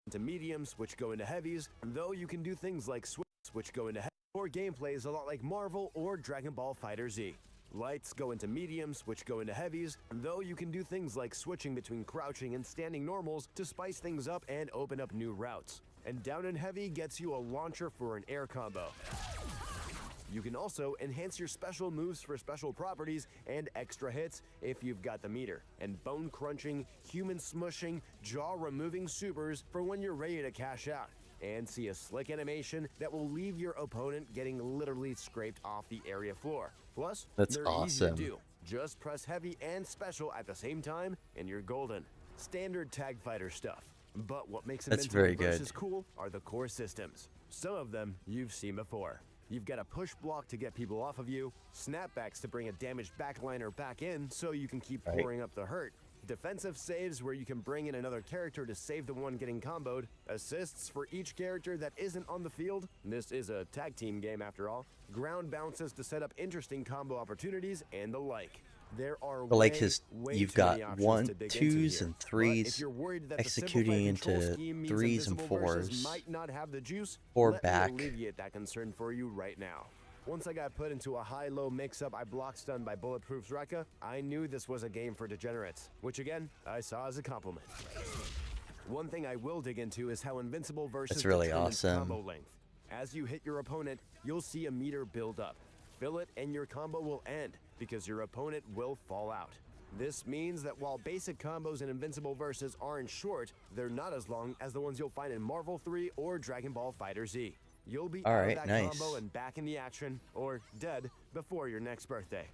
into mediums, which go into heavies, though you can do things like switch go into heavies. Core gameplay is a lot like Marvel or Dragon Ball FighterZ. Lights go into mediums, which go into heavies, though you can do things like switching between crouching and standing normals to spice things up and open up new routes. And down in heavy gets you a launcher for an air combo. You can also enhance your special moves for special properties and extra hits if you've got the meter, and bone-crunching, human-smushing, jaw-removing supers for when you're ready to cash out. And see a slick animation that will leave your opponent getting literally scraped off the area floor. Plus, That's they're awesome. easy to do. Just press heavy and special at the same time, and you're golden. Standard tag fighter stuff. But what makes That's Invincible very versus good. cool are the core systems. Some of them you've seen before. You've got a push block to get people off of you, snapbacks to bring a damaged backliner back in so you can keep Right. pouring up the hurt, defensive saves where you can bring in another character to save the one getting comboed, assists for each character that isn't on the field, this is a tag team game after all, ground bounces to set up interesting combo opportunities, and the like. There are But like way, his, way you've too many got options one, to dig into twos, here. and But if threes, you're worried that the executing simplified control into scheme means threes and Invincible versus fours, might not have the juice, or let back. me alleviate that concern for you right now. Once I got put into a high-low mix-up I block stun by Bulletproof's Rekka, I knew this was a game for degenerates, which again, I saw as a compliment. One thing I will dig into is how Invincible versus That's really determines awesome. combo length. As you hit your opponent, you'll see a meter build up. Fill it and your combo will end, because your opponent will fall out. This means that while basic combos in Invincible versus aren't short, they're not as long as the ones you'll find in Marvel 3 or Dragon Ball FighterZ. You'll be out Alright, of that nice. combo and back in the action, or dead, before your next birthday.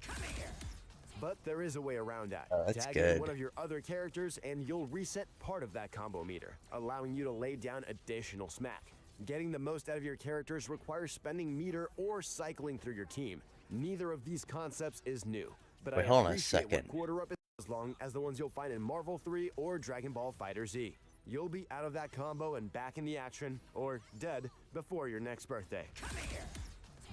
But there is a way around that. Oh, that's Tag good. in one of your other characters and you'll reset part of that combo meter, allowing you to lay down additional smack. Getting the most out of your characters requires spending meter or cycling through your team. Neither of these concepts is new, but Wait, I hold on a appreciate what second. quarter up is as long as the ones you'll find in Marvel 3 or Dragon Ball FighterZ. You'll be out of that combo and back in the action, or dead, before your next birthday.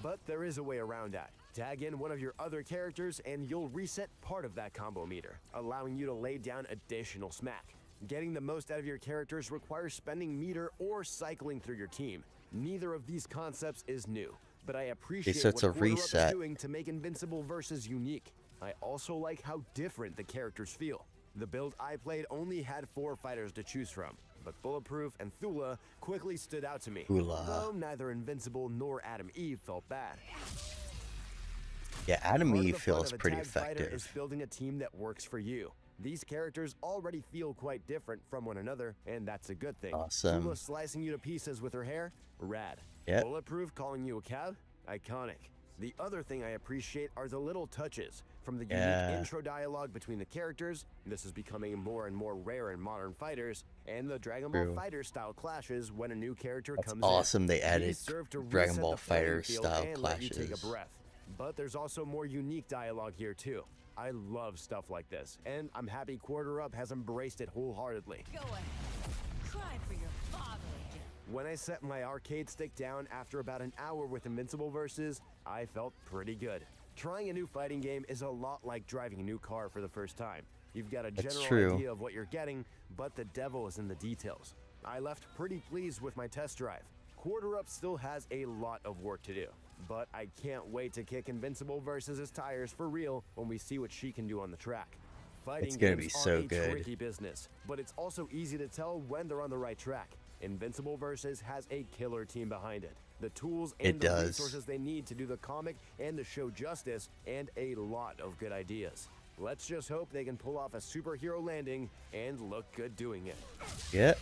But there is a way around that. Tag in one of your other characters and you'll reset part of that combo meter, allowing you to lay down additional smack. Getting the most out of your characters requires spending meter or cycling through your team. Neither of these concepts is new, but I appreciate so it's what a Quarter Up reset. is doing to make Invincible versus unique. I also like how different the characters feel. The build I played only had 4 fighters to choose from, but Bulletproof and Thula quickly stood out to me. Thula. Though neither Invincible nor Adam Eve felt bad. Yeah, Adam Part of Eve the fun feels of a pretty tag fighter is effective. building a team that works for you. These characters already feel quite different from one another, and that's a good thing. Awesome. Thula slicing you to pieces with her hair, rad. Yep. Bulletproof calling you a cab, iconic. The other thing I appreciate are the little touches, from the Yeah. unique intro dialogue between the characters, this is becoming more and more rare in modern fighters, and the Dragon Ball True. Fighter style clashes when a new character That's comes awesome in. they added These serve to Dragon reset Ball the playing Fighter field style and let you take a clashes. breath. But there's also more unique dialogue here too. I love stuff like this, and I'm happy Quarter Up has embraced it wholeheartedly. Go ahead. Cry for your father again. When I set my arcade stick down after about an hour with Invincible versus, I felt pretty good. Trying a new fighting game is a lot like driving a new car for the first time. You've got a That's general true. idea of what you're getting, but the devil is in the details. I left pretty pleased with my test drive. Quarter Up still has a lot of work to do, but I can't wait to kick Invincible versus his tires for real when we see what she can do on the track. Fighting It's gonna games be are so a good. tricky business, but it's also easy to tell when they're on the right track. Invincible versus has a killer team behind it. The tools and It the does. resources they need to do the comic and the show justice, and a lot of good ideas. Let's just hope they can pull off a superhero landing and look good doing it. Yeah.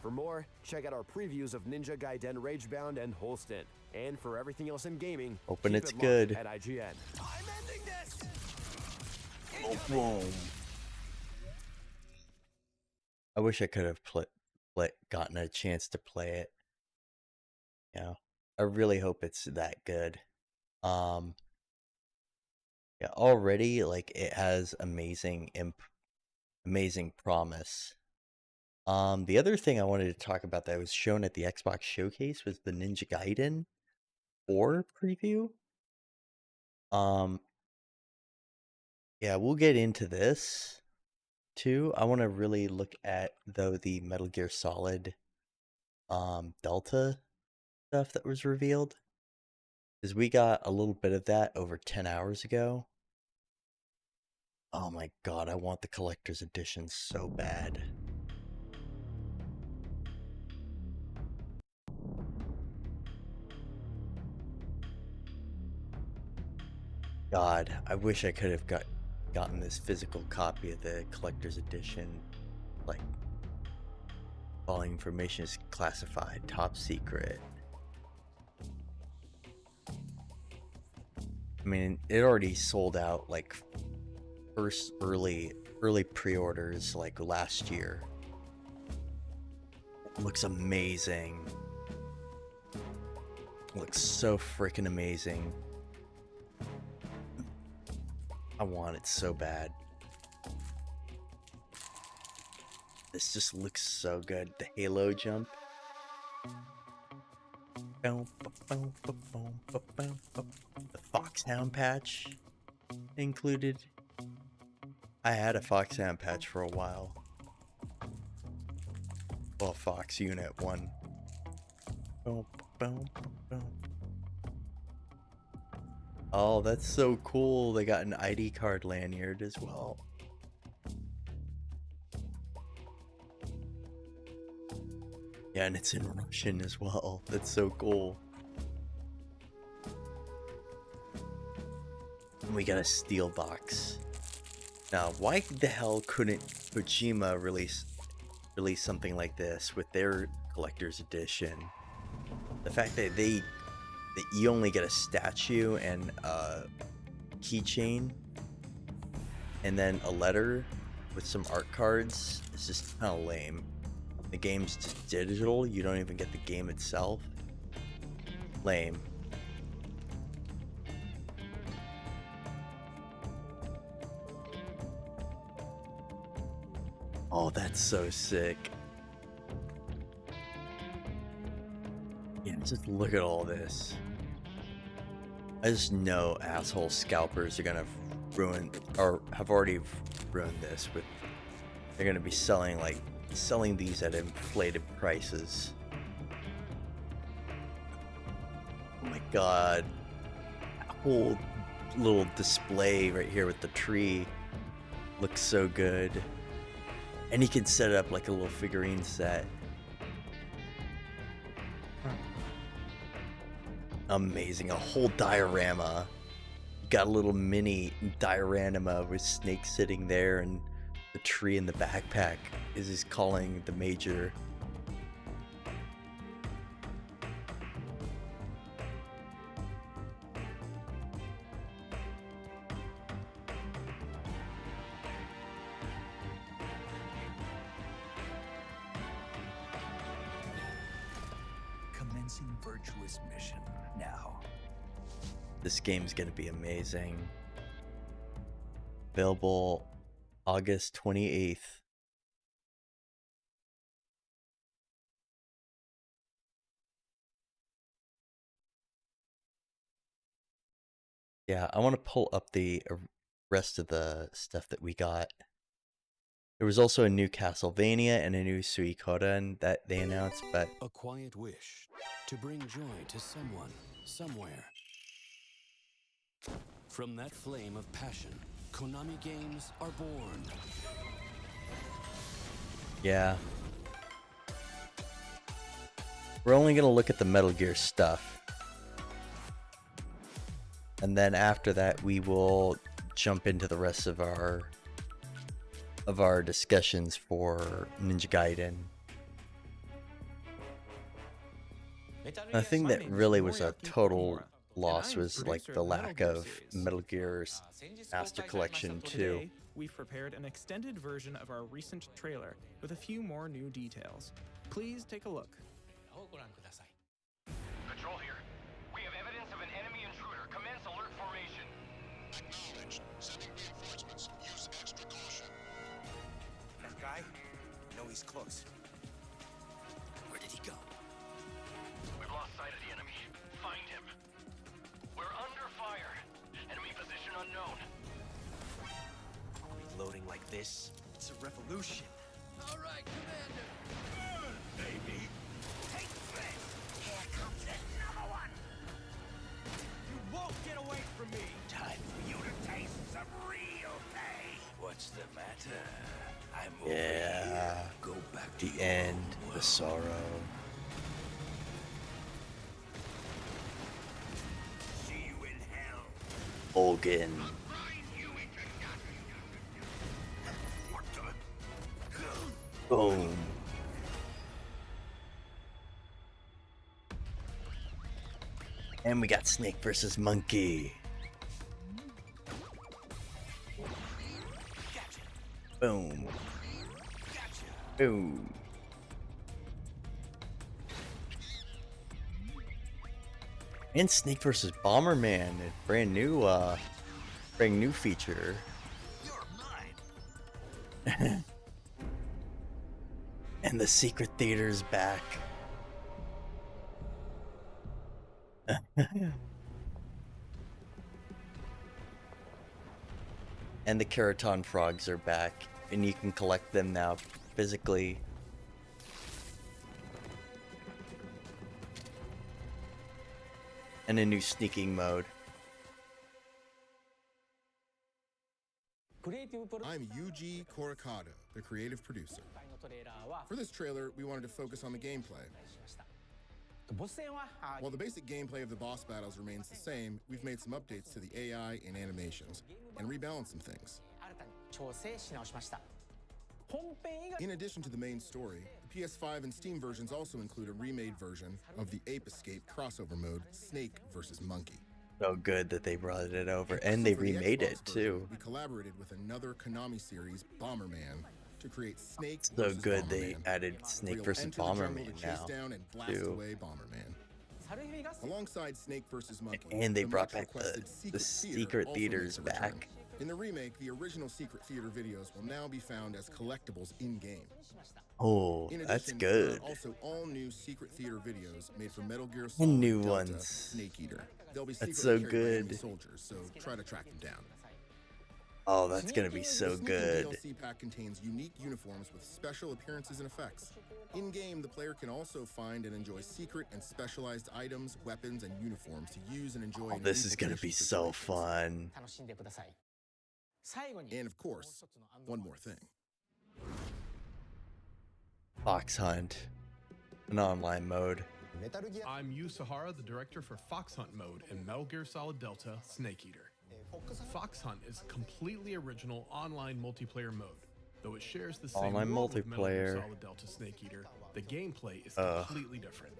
For more, check out our previews of Ninja Gaiden Ragebound and Holston. And for everything else in gaming, Hoping keep it's it locked good. at IGN. I'm ending this! Boom. I wish I could have gotten a chance to play it. Yeah. I really hope it's that good. Yeah, already like it has amazing promise. The other thing I wanted to talk about that was shown at the Xbox showcase was the Ninja Gaiden 4 preview. Yeah, we'll get into this. too. I want to really look at, though, the Metal Gear Solid Delta stuff that was revealed. Because we got a little bit of that over 10 hours ago. Oh my god, I want the collector's edition so bad. God, I wish I could have gotten this physical copy of the collector's edition. Like, following information is classified, top secret. I mean, it already sold out like first early pre-orders like last year. It looks amazing. It looks so freaking amazing. I want it so bad. This just looks so good. The Halo jump. The Foxhound patch included. I had a Foxhound patch for a while. Well, Fox Unit 1. Oh, that's so cool. They got an ID card lanyard as well. Yeah, and it's in Russian as well. That's so cool. And we got a steel box. Now, why the hell couldn't Kojima release something like this with their collector's edition? The fact that you only get a statue and a keychain and then a letter with some art cards is just kind of lame. The game's just digital, you don't even get the game itself. Lame. Oh, that's so sick. Yeah, just look at all this. I just know asshole scalpers are gonna ruin, or have already ruined this with, they're gonna be selling these at inflated prices. Oh my god. That whole little display right here with the tree looks so good. And you can set it up like a little figurine set. Amazing, a whole diorama. You got a little mini diorama with Snake sitting there, and the tree in the backpack is calling the major. Commencing virtuous mission now. This game's gonna be amazing. Available August 28th. Yeah, I want to pull up the rest of the stuff that we got. There was also a new Castlevania and a new Suikoden that they announced, but A quiet wish to bring joy to someone, somewhere. From that flame of passion, Konami games are born. yeah. We're only going to look at the Metal Gear stuff. And then after that, we will jump into the rest of our discussions for Ninja Gaiden. The thing that really was a total loss was like the lack of Metal Gear Master Collection 2. Today, we've prepared an extended version of our recent trailer with a few more new details. Please take a look. Patrol here. We have evidence of an enemy intruder. Commence alert formation. Acknowledged. Sending reinforcements. Use extra caution. That guy? No, he's close. Where did he go? We've lost sight of the enemy. Find him. We're under fire. Enemy position unknown. Reloading like this? It's It's a revolution. All right, Commander. Baby. Take this! Here comes another one! You won't get away from me! Time for you to taste some real pain. What's the matter? I'm over Yeah. here. Go back to The your end, home the sorrow. See you in hell. Olgin. Grind you into nothing. What the? Boom. And we got Snake versus Monkey. Gotcha! Boom. Gotcha! Boom. And Snake versus Bomberman, a brand new feature. You're mine! And the secret theater's back. And the Keraton frogs are back, and you can collect them now physically. And a new sneaking mode. I'm Yuji Korakado, the creative producer. For this trailer, we wanted to focus on the gameplay. While the basic gameplay of the boss battles remains the same, we've made some updates to the AI and animations, and rebalanced some things. In addition to the main story, the PS5 and Steam versions also include a remade version of the Ape Escape crossover mode, Snake vs. Monkey. So good that they brought it over, and they For the remade Xbox it version, too. We collaborated with another Konami series, Bomberman, to create Snake So versus good Bomberman, they added where Snake you'll versus enter the jungle Bomberman to chase now down and blast too. away Bomberman. Alongside Snake vs. Monkey, And they the brought much back requested the secret also theaters makes a return. back. In the remake, the original Secret Theater videos will now be found as collectibles in-game. Oh, In that's addition, good. there are also all new Secret Theater videos made for Metal Gear And Solid new Delta ones. Snake Eater. They'll be That's secretly so carried by enemy good. soldiers, so try to track them down. Oh, that's gonna be so The Sneaking good. DLC pack contains unique uniforms with special appearances and effects. In-game, the player can also find and enjoy secret and specialized items, weapons, and uniforms to use and enjoy. Oh, in this is gonna be infiltration so situations. fun. And of course, one more thing. Fox Hunt, an online mode. I'm Yu Sahara, the director for Fox Hunt mode in Metal Gear Solid Delta Snake Eater. Fox Hunt is a completely original online multiplayer mode. Though it shares the same Online world with Metal Gear multiplayer. Solid Delta Snake Eater, the gameplay is Ugh. completely different.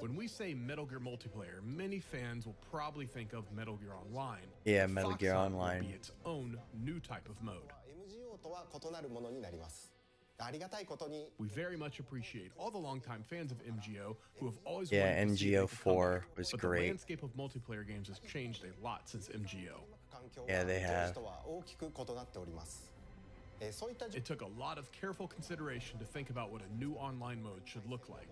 When we say Metal Gear multiplayer, many fans will probably think of Metal Gear Online. Yeah, but Metal Fox Gear Hunt will Online. be its own new type of mode. We very much appreciate all the longtime fans of MGO who have always Yeah, wanted to see it make a MGO4 comeback, was but great. The landscape of multiplayer games has changed a lot since MGO. Yeah, they have. It took a lot of careful consideration to think about what a new online mode should look like.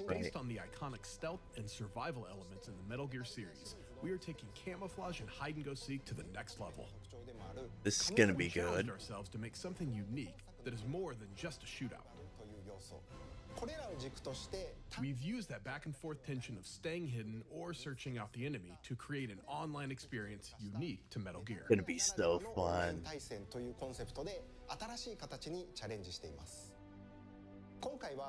Based on the iconic stealth and survival elements in the Metal Gear series, we are taking camouflage and hide-and-go-seek to the next level. This is gonna be We challenged good. ourselves to make something unique that is more than just a shootout. We've used that back and forth tension of staying hidden or searching out the enemy to create an online experience unique to Metal Gear. Gonna be so fun.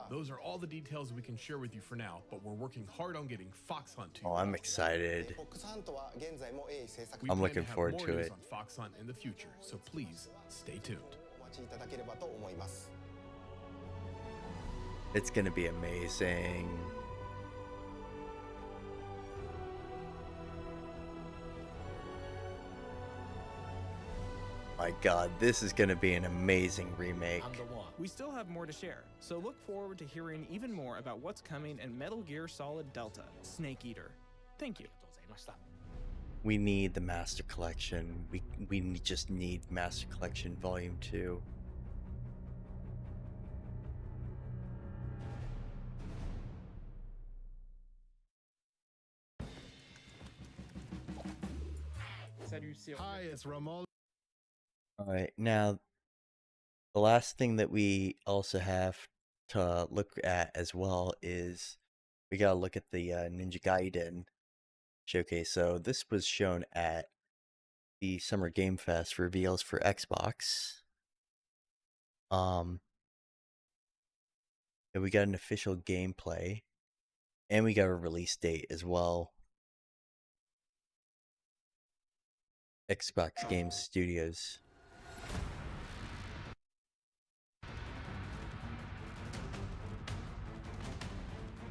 Those are all the details we can share with you for now, but we're working hard on getting Fox Hunt to you. Oh, I'm excited. We I'm plan looking to have forward more to news it. on Fox Hunt in the future, so please stay tuned. It's gonna be amazing. My God, this is gonna be an amazing remake. We still have more to share, so look forward to hearing even more about what's coming in Metal Gear Solid Delta Snake Eater. Thank you. We need the Master Collection. Just need Master Collection Volume 2. Hi, it's Ramon. Alright, now the last thing that we also have to look at as well is we gotta look at the Ninja Gaiden showcase. So this was shown at the Summer Game Fest reveals for Xbox. And we got an official gameplay, and we got a release date as well. Xbox Game Studios.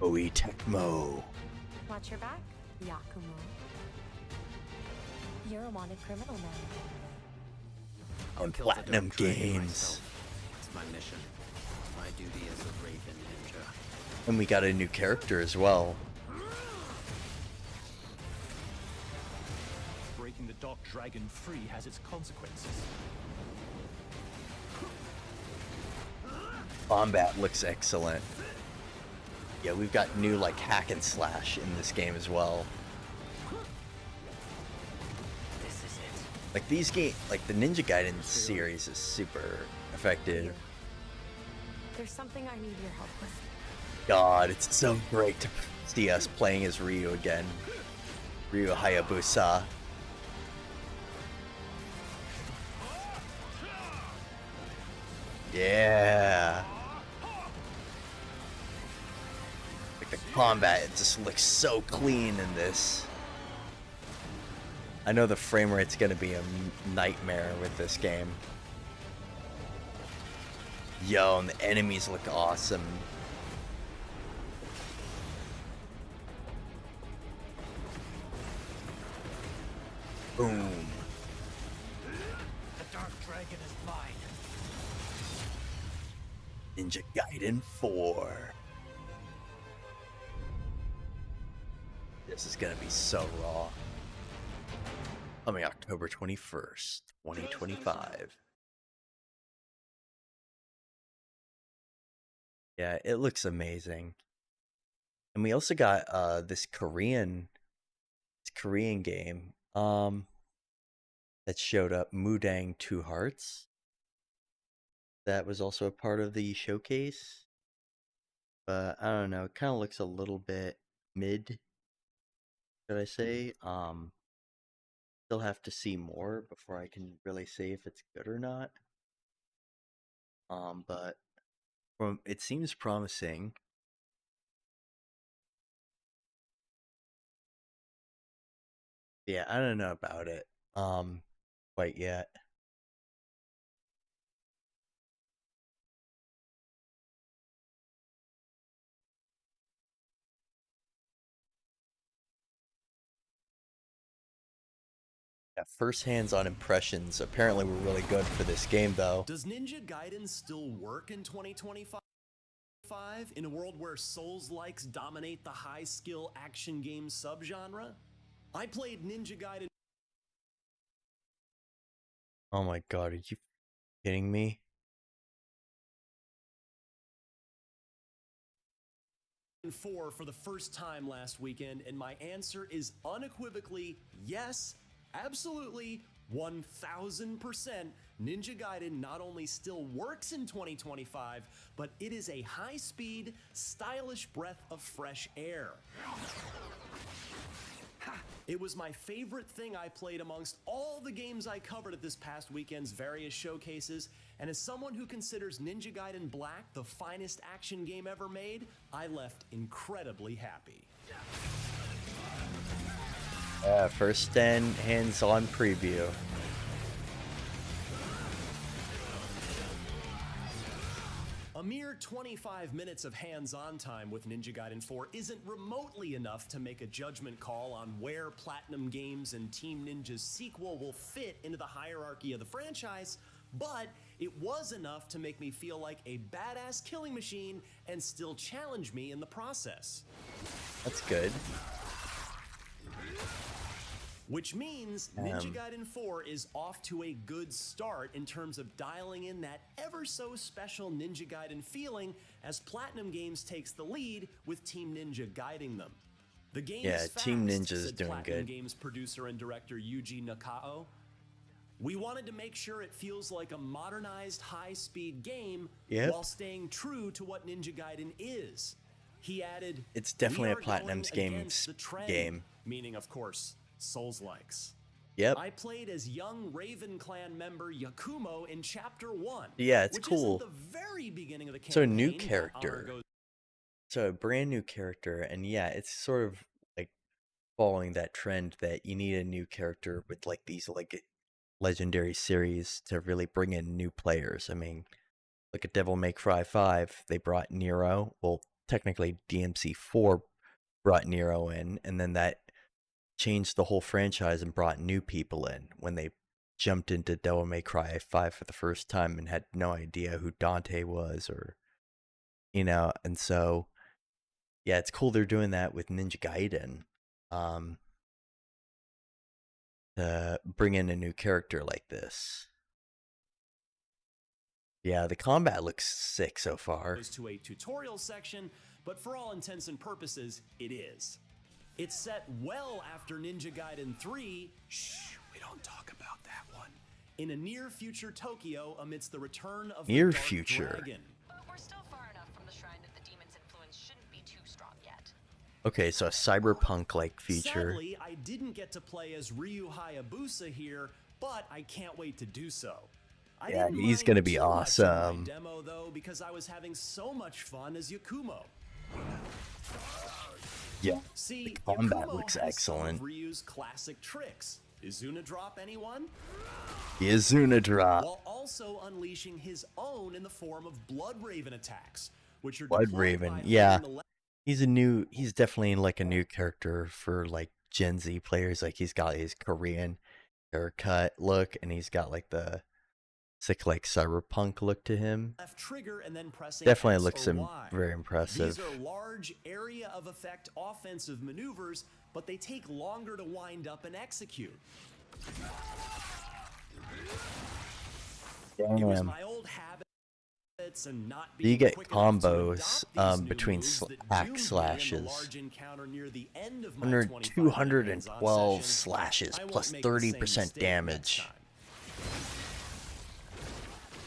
OE Tecmo. Watch your back, Yakumo. You're a wanted criminal now. On Platinum Games. It's my mission. My duty as a Raven Ninja. And we got a new character as well. Breaking the Dark Dragon free has its consequences. Combat looks excellent. Yeah, we've got new like hack and slash in this game as well. This is it. Like these like the Ninja Gaiden series is super effective. There's something I need your help with. God, it's so great to see us playing as Ryu again. Ryu Hayabusa. Yeah. Like the combat, it just looks so clean in this. I know the frame rate's gonna be a nightmare with this game. Yo, and the enemies look awesome. Boom. The Dark Dragon is mine. Ninja Gaiden 4. This is gonna be so raw. Coming October 21st, 2025. Yeah, it looks amazing. And we also got this Korean game that showed up, Mudang Two Hearts. That was also a part of the showcase. But I don't know, it kind of looks a little bit mid, should I say? Still have to see more before I can really say if it's good or not. But it seems promising. Yeah, I don't know about it quite yet. Yeah, first hands-on impressions apparently were really good for this game, though. Does Ninja Gaiden still work in 2025? In a world where Souls-likes dominate the high-skill action game subgenre? I played Ninja Gaiden. Oh my god, are you kidding me? For the first time last weekend, and my answer is unequivocally yes, absolutely, 1000%. Ninja Gaiden not only still works in 2025, but it is a high-speed, stylish breath of fresh air. It was my favorite thing I played amongst all the games I covered at this past weekend's various showcases, and as someone who considers Ninja Gaiden Black the finest action game ever made, I left incredibly happy. First hands-on preview. A mere 25 minutes of hands-on time with Ninja Gaiden 4 isn't remotely enough to make a judgment call on where Platinum Games and Team Ninja's sequel will fit into the hierarchy of the franchise, but it was enough to make me feel like a badass killing machine and still challenge me in the process. That's good. Which means Ninja Gaiden 4 is off to a good start in terms of dialing in that ever so special Ninja Gaiden feeling as Platinum Games takes the lead with Team Ninja guiding them. The game Yeah, is fast, Team Ninja's said doing Platinum good. Games producer and director Yuji Nakao. We wanted to make sure it feels like a modernized high-speed game while staying true to what Ninja Gaiden is. He added, It's definitely "We a are Platinum's going Games against the trend," game. meaning, of course, Souls-likes. Yep. I played as young Raven Clan member Yakumo in Chapter 1. Yeah, it's which cool. Isn't the very beginning of the campaign. So a new That honor character. goes So a brand new character, and yeah, it's sort of like following that trend that you need a new character with like these like legendary series to really bring in new players. I mean, look at Devil May Cry 5. They brought Nero. Well, technically DMC 4 brought Nero in, and then that changed the whole franchise and brought new people in when they jumped into Devil May Cry 5 for the first time and had no idea who Dante was, or and so yeah, it's cool they're doing that with Ninja Gaiden, to bring in a new character like this. Yeah, the combat looks sick so far. to a tutorial section, but for all intents and purposes, it is. It's set well after Ninja Gaiden 3. Shh, we don't talk about that one. In a near future Tokyo amidst the return of Near the Dark future. Dragon. But we're still far enough from the shrine that the demon's influence shouldn't be too strong yet. Okay, so a cyberpunk-like future. Sadly, I didn't get to play as Ryu Hayabusa here, but I can't wait to do so. I Yeah, didn't he's mind gonna be too much in my awesome. demo though, because I was having so much fun as Yakumo. Yeah, See, the combat Yakumo looks has excellent. Some of Ryu's classic tricks. Izuna drop anyone? The Izuna drop. While also unleashing his own in the form of Blood Raven attacks, which are Blood deployed Raven, by yeah. holding the He's definitely like a new character for like Gen Z players. Like he's got his Korean haircut look, and he's got like the sick like cyberpunk look to him. left trigger and then pressing Definitely X looks or Y. very impressive. These are large area of effect offensive maneuvers, but they take longer to wind up and execute. It was Damn. my old habits and not You being get quick enough to combos adopt these new between moves that hack doomed me in the slashes. large encounter near the end of my 25 212 hands-on slashes session. I plus won't make the same 30% mistake damage. next time.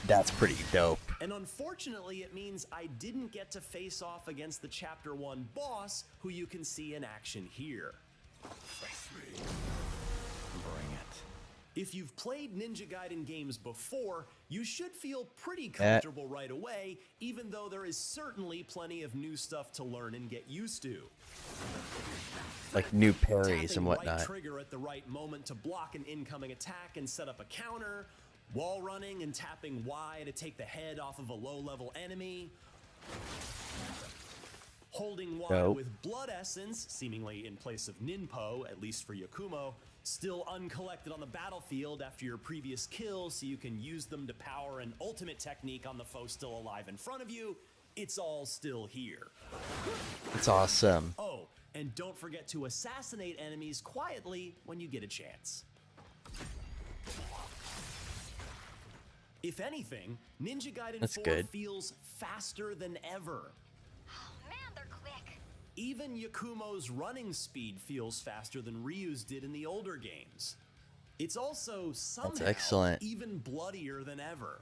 That's pretty dope. And unfortunately, it means I didn't get to face off against the Chapter 1 boss, who you can see in action here. Bring it. If you've played Ninja Gaiden games before, you should feel pretty comfortable right away, even though there is certainly plenty of new stuff to learn and get used to. Like new parries Tapping and whatnot. right trigger at the right moment to block an incoming attack and set up a counter, wall running and tapping Y to take the head off of a low-level enemy, holding Y Nope. with Blood Essence, seemingly in place of Ninpo, at least for Yakumo, still uncollected on the battlefield after your previous kill so you can use them to power an ultimate technique on the foe still alive in front of you. It's all still here. It's awesome. Oh, and don't forget to assassinate enemies quietly when you get a chance. If anything, Ninja Gaiden That's 4 good. feels faster than ever. Oh man, they're quick. Even Yakumo's running speed feels faster than Ryu's did in the older games. It's also somehow excellent. even bloodier than ever.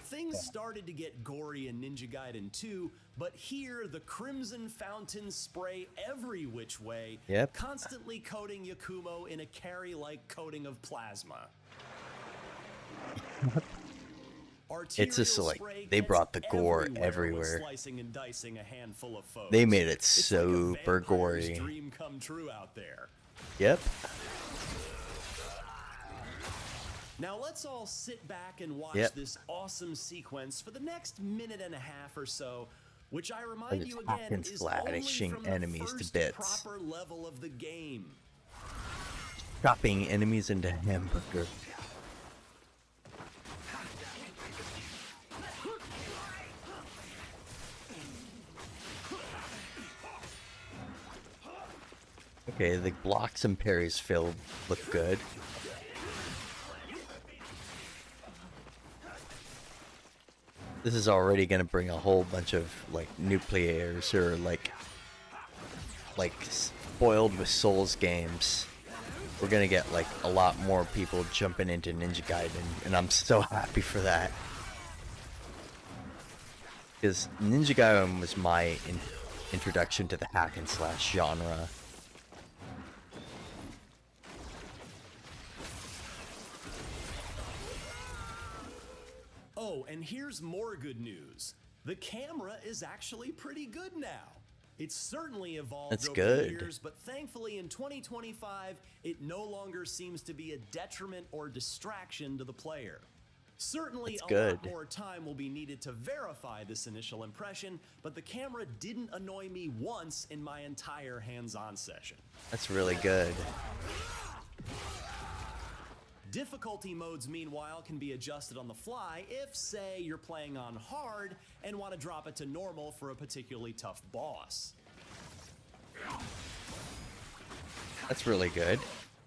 Things started to get gory in Ninja Gaiden 2, but here the Crimson Fountains spray every which way, Yep. constantly coating Yakumo in a carry-like coating of plasma. It's just like they brought the gore everywhere. Slicing and dicing a handful of foes. They made it It's like a super vampire's gory. dream come true out there. Yep. Now let's all sit back and watch Yep. this awesome sequence for the next minute and a half or so, which I Like remind it's you hack again and is slashing only from enemies the to first bits. proper level of the game. Chopping enemies into hamburger. Okay, the blocks and parries feel look good. This is already gonna bring a whole bunch of like new players or like spoiled with Souls games. We're gonna get like a lot more people jumping into Ninja Gaiden, and I'm so happy for that. Because Ninja Gaiden was my introduction to the hack and slash genre. Oh, and here's more good news. The camera is actually pretty good now. It's certainly evolved That's over good. the years, but thankfully in 2025, it no longer seems to be a detriment or distraction to the player. Certainly That's a good. lot more time will be needed to verify this initial impression, but the camera didn't annoy me once in my entire hands-on session. That's really good. Difficulty modes, meanwhile, can be adjusted on the fly if, say, you're playing on hard and want to drop it to normal for a particularly tough boss. That's really good.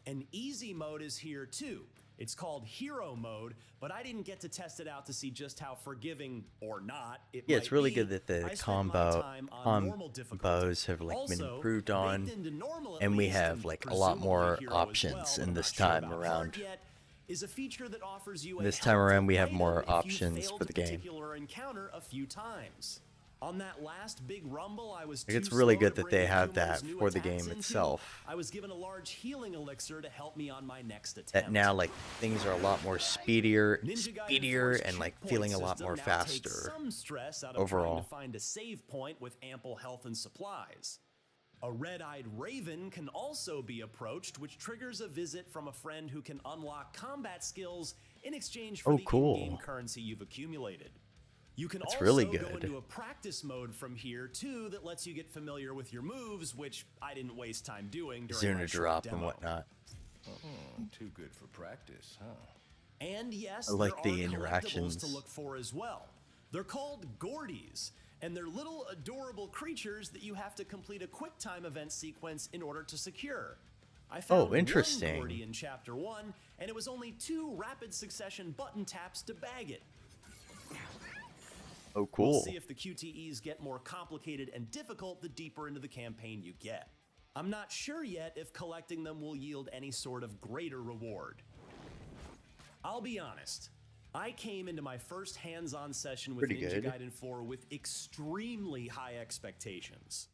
An easy mode is here too. It's called Hero Mode, but I didn't get to test it out to see just how forgiving or not it Yeah, might it's really be. good that the I spent my time on normal difficulty. combos have like been Also, improved on, baked into normal at and we least, have and like a lot presumably more Hero as options well, in I'm this not sure time about around. hard yet, is a feature that offers you a This time around, we have helpful more item if you options failed for the a game. particular encounter a few times. On that last big rumble, I was Like, it's too really slow good to that bring they have Akuma's that new for the attacks game into. itself. I was given a large healing elixir to help me on my next attempt. That now like things are a lot more speedier Ninja Gaiden 4's and like checkpoint feeling a lot system more now faster takes some stress out of overall. trying to find a save point with ample health and supplies. A red-eyed raven can also be approached, which triggers a visit from a friend who can unlock combat skills in exchange for the cool. in-game currency you've accumulated. You can That's also really go good. into a practice mode from here too that lets you get familiar with your moves, which I didn't waste time doing during my Zuna short drop and demo. whatnot. Too good for practice, huh? And yes, I like there the are interactions. collectibles to look for as well. They're called Gordies, and they're little adorable creatures that you have to complete a quick time event sequence in order to secure. I found interesting. one Gordy in Chapter 1, and it was only 2 rapid succession button taps to bag it. Oh, cool. We'll see if the QTEs get more complicated and difficult the deeper into the campaign you get. I'm not sure yet if collecting them will yield any sort of greater reward. I'll be honest, I came into my first hands-on session with Pretty Ninja good. Gaiden 4 with extremely high expectations.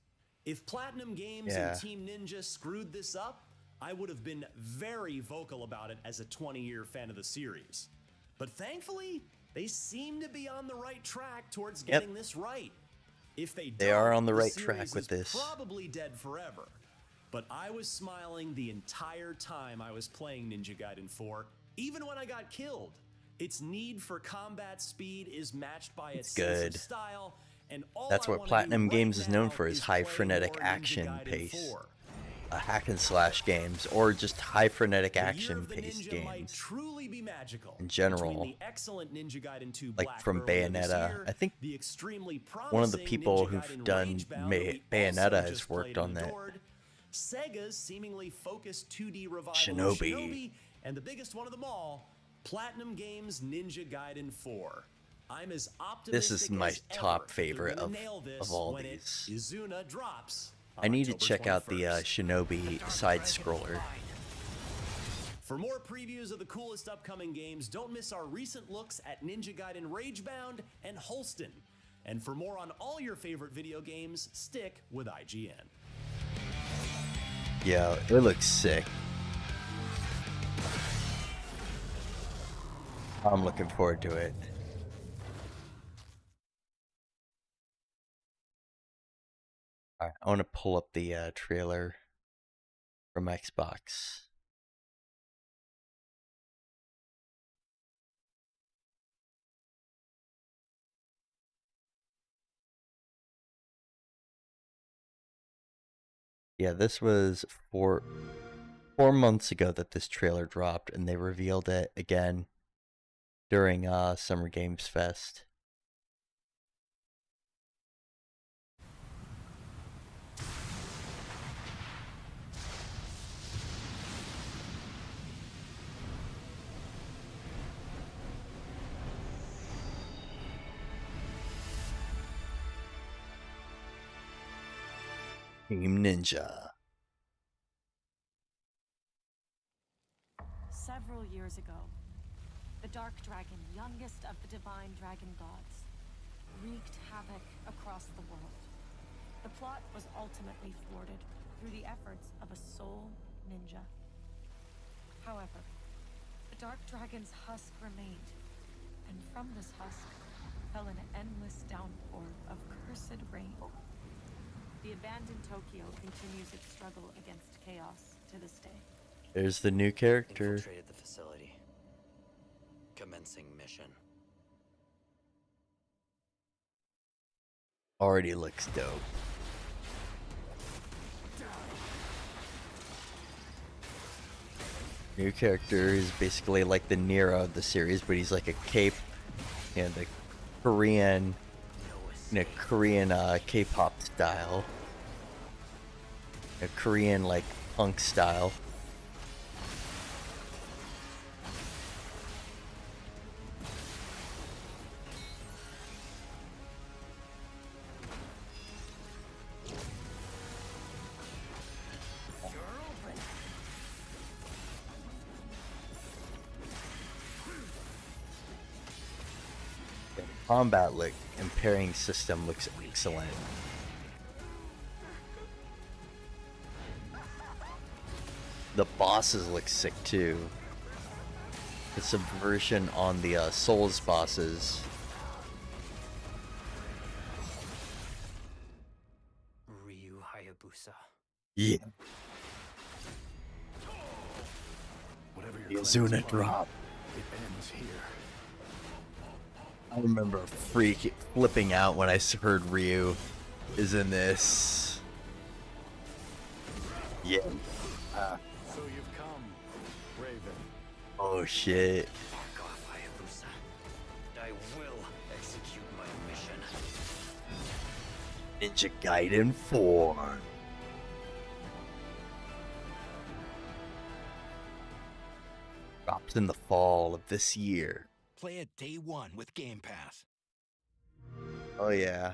If Platinum Games Yeah. and Team Ninja screwed this up, I would have been very vocal about it as a 20-year fan of the series. But thankfully, they seem to be on the right track towards getting this right. If they They are don't, on the right series track with is this. Probably dead forever. But I was smiling the entire time I was playing Ninja Gaiden 4, even when I got killed. Its need for combat speed is matched by its sense good. of style, and all That's I what wanna Platinum do right Games is known now for, is is high play frenetic more Ninja action Gaiden pace. 4. Hack and slash games, or just high frenetic The Year action of the paced Ninja might games truly be magical. in general. Between the excellent Ninja Gaiden 2 Like Black from earlier this Bayonetta. year, I think the extremely one of the promising people Ninja who've Gaiden done Ragebound that we Bayonetta also has just worked played on and that. adored, Sega's seemingly focused 2D revival Shinobi. of Shinobi, and the biggest one of them all, Platinum Games Ninja Gaiden 4. I'm as optimistic This is my as top ever that favorite they're of, gonna nail this of all when these. it Izuna drops. I need to October check out the 21st. Shinobi side scroller. For more previews of the coolest upcoming games, don't miss our recent looks at Ninja Gaiden Ragebound and Holston. And for more on all your favorite video games, stick with IGN. Yeah, it looks sick. I'm looking forward to it. Alright, I want to pull up the trailer from Xbox. Yeah, this was 4 months ago that this trailer dropped, and they revealed it again during Summer Games Fest. Team Ninja. Several years ago, the Dark Dragon, youngest of the divine dragon gods, wreaked havoc across the world. The plot was ultimately thwarted through the efforts of a sole ninja. However, the Dark Dragon's husk remained, and from this husk fell an endless downpour of cursed rain. The abandoned Tokyo continues its struggle against chaos to this day. There's the new character. Infiltrated the facility. Commencing mission. Already looks dope. New character is basically like the Nero of the series, but he's like a cape and a Korean, K-pop style, a Korean like punk style. Combat look and pairing system looks excellent. The bosses look sick too. The subversion on the Souls bosses. Ryu Hayabusa. Yeah. Whatever your Yuzuna plans are, drop. it ends here. I remember flipping out when I heard Ryu is in this. Yeah. So you've come, Raven. Oh shit. Back off, Hayabusa. I will execute my mission. Ninja Gaiden 4. Drops in the fall of this year. Play it day one with Game Pass. Oh yeah.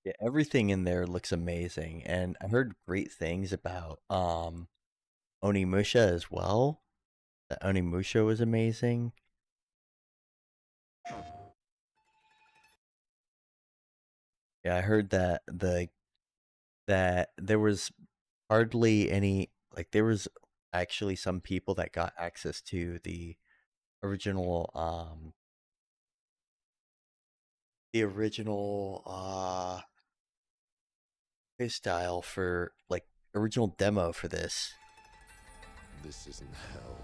Yeah, everything in there looks amazing, and I heard great things about ONIMUSHA as well. That ONIMUSHA was amazing. Yeah, I heard that that there was hardly any, like there was actually some people that got access to the original play style for like original demo for this. This isn't hell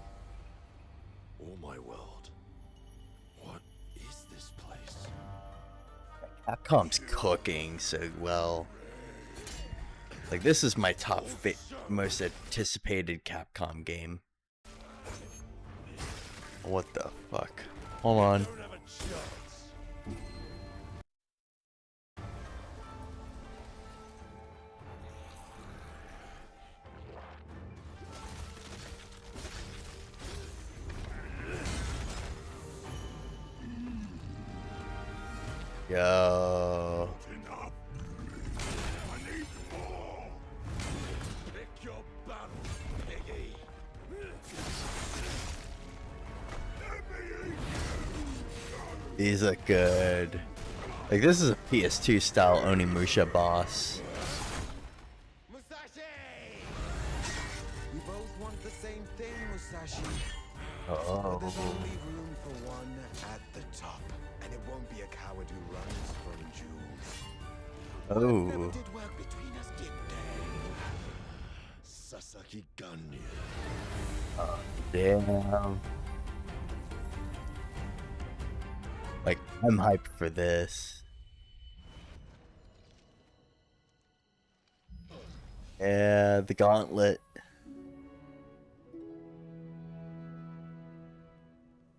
or my world. What is this place? Capcom's cooking so well. Like this is my top most anticipated Capcom game. What the fuck? Hold on. Yo. Pick your battle, piggy. These look good. Like this is a PS2 style ONIMUSHA boss. We both want the same thing, Musashi. Oh. But there's only room for one at the top. And it won't be a coward who runs from jewels. Oh. Never did work between us, did they? Sasaki Ganyu. Oh, damn. Like, I'm hyped for this. Yeah, the gauntlet.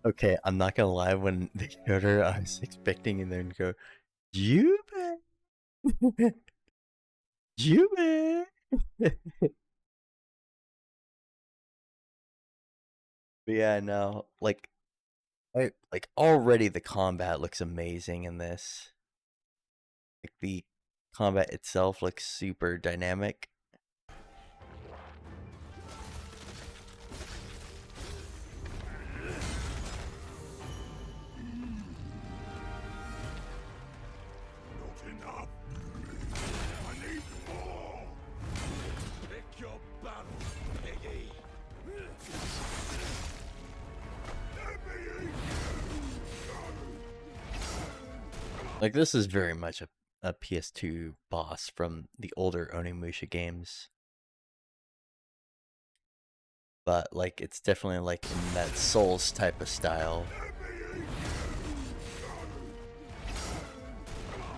Okay, I'm not gonna lie. When they showed her, I was expecting and then go, Jube, Jube. But yeah, no, like already the combat looks amazing in this. Like the combat itself looks super dynamic. Not enough. I need more. Pick your battle, piggy. Like this is very much a PS2 boss from the older ONIMUSHA games. But like it's definitely like in that Souls type of style.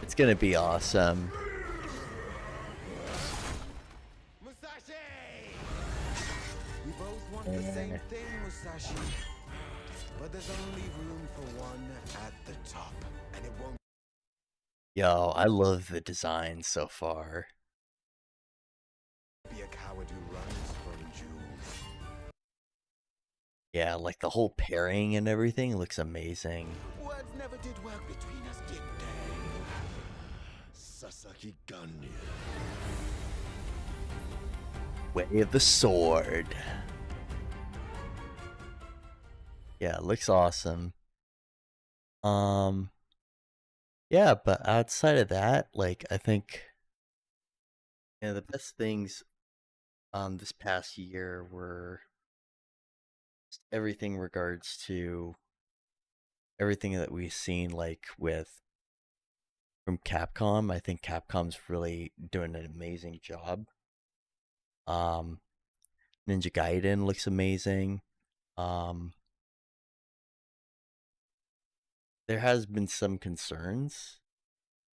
It's gonna be awesome. We both want the same thing, Musashi. But there's only room for one at the top, and it won't. Yo, I love the design so far. Be a coward who runs from jewels. Yeah, like the whole pairing and everything looks amazing. Words never did work between us, did they? Sasaki Ganyu. Way of the Sword. Yeah, it looks awesome. Yeah, but outside of that, like I think the best things this past year were just everything regards to everything that we've seen like with from Capcom. I think Capcom's really doing an amazing job. Ninja Gaiden looks amazing. There has been some concerns.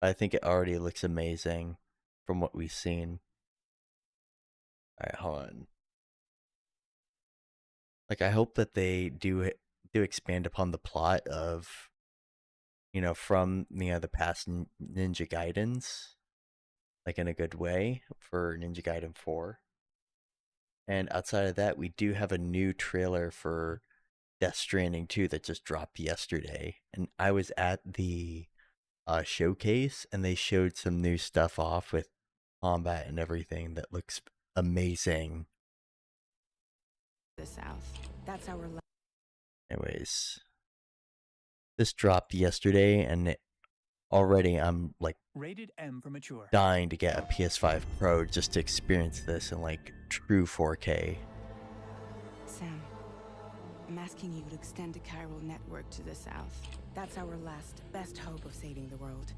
I think it already looks amazing from what we've seen. Alright, hold on. Like, I hope that they do expand upon the plot of, from, the past Ninja Gaidens. Like, in a good way for Ninja Gaiden 4. And outside of that, we do have a new trailer for Death Stranding 2 that just dropped yesterday, and I was at the showcase and they showed some new stuff off with combat and everything that looks amazing. The South. That's our Anyways, this dropped yesterday and already I'm like Rated M for mature. dying to get a PS5 Pro just to experience this in like true 4K. Sam, I'm asking you to extend the chiral network to the south. That's our last, best hope of saving the world.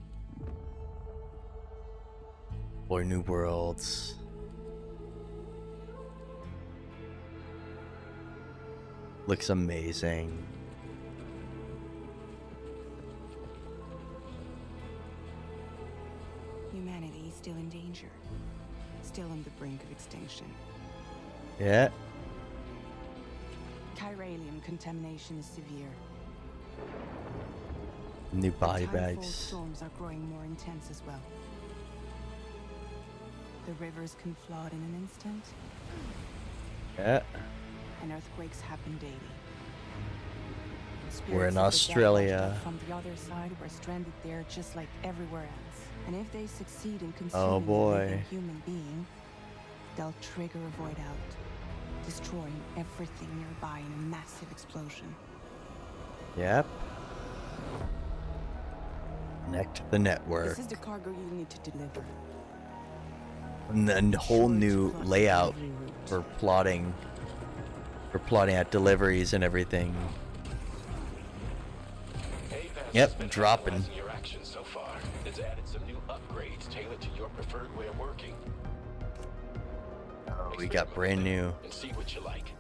Or new worlds. Looks amazing. Humanity is still in danger. Still on the brink of extinction. Yeah. Chiralium contamination is severe. New body The bags. tidefall storms are growing more intense as well. The rivers can flood in an instant. Yeah. And earthquakes happen daily. We're in Spirits of the dead Australia. From the other side were stranded there just like everywhere else. And if they succeed in Oh, consuming a boy. living human being, they'll trigger a void out, destroying everything nearby in a massive explosion. Yep. Connect the network. This is the cargo you need to deliver. And then whole new layout for plotting out deliveries and everything. Yep, dropping. Your actions so far. It's added some new upgrades tailored to your preferred way of working. Oh, we got brand new. And see what you like.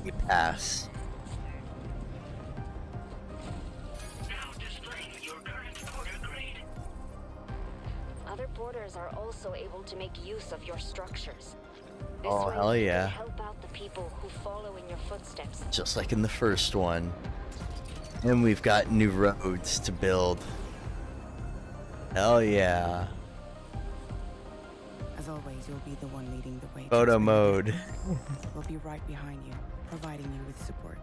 We pass. Other porters are also able to make use of your structures. Oh, hell yeah. Help out the people who follow in your footsteps. Just like in the first one. And we've got new roads to build. Hell yeah. As always, you'll be the one leading the way. Photo mode. We'll be right behind you, providing you with support.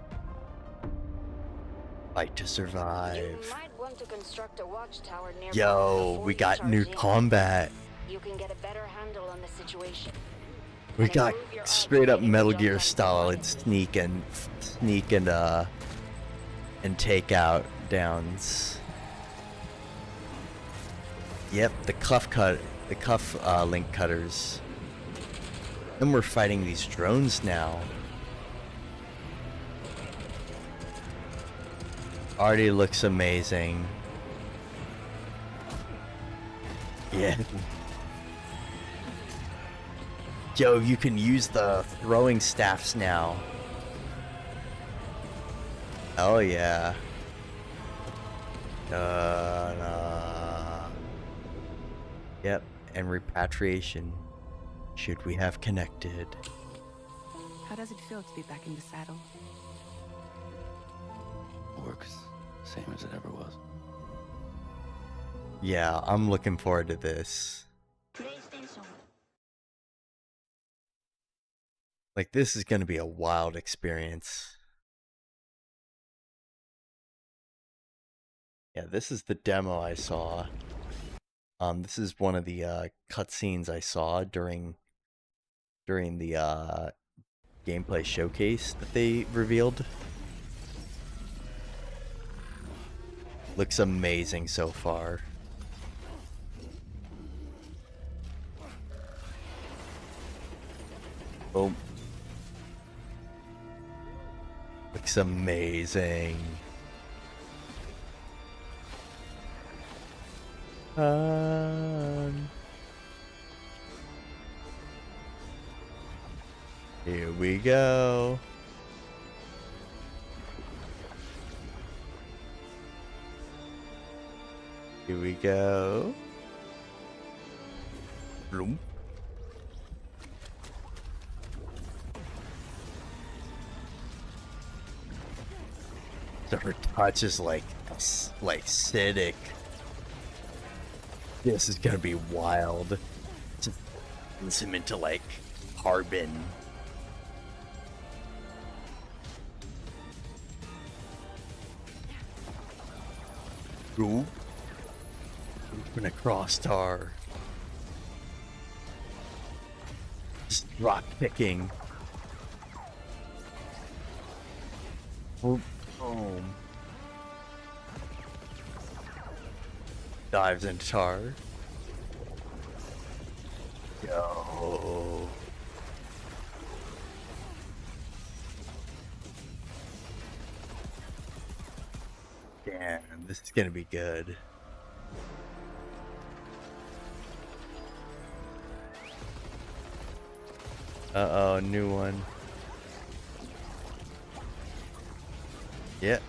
Fight to survive. You might want to construct a watchtower nearby. Yo, we got new combat. You can get a better handle on the situation. We got straight up Metal Gear style and sneak and take out downs. Yep, the cuff link cutters. And we're fighting these drones now. Already looks amazing. Yeah. Yo, you can use the throwing staffs now. Oh yeah. Yep, and repatriation. Should we have connected? How does it feel to be back in the saddle? Works same as it ever was. Yeah, I'm looking forward to this. Like, this is gonna be a wild experience. Yeah, this is the demo I saw. This is one of the cutscenes I saw during the gameplay showcase that they revealed. Looks amazing so far. Boom. Looks amazing. Here we go. Here we go. Bloom. Her touch is like acidic. This is gonna be wild. Just turns him into like carbon. Ooh. Open a cross tar. Just rock picking. Boom. Dives into tar. Yo. Damn, this is gonna be good. Uh-oh, new one. Yep.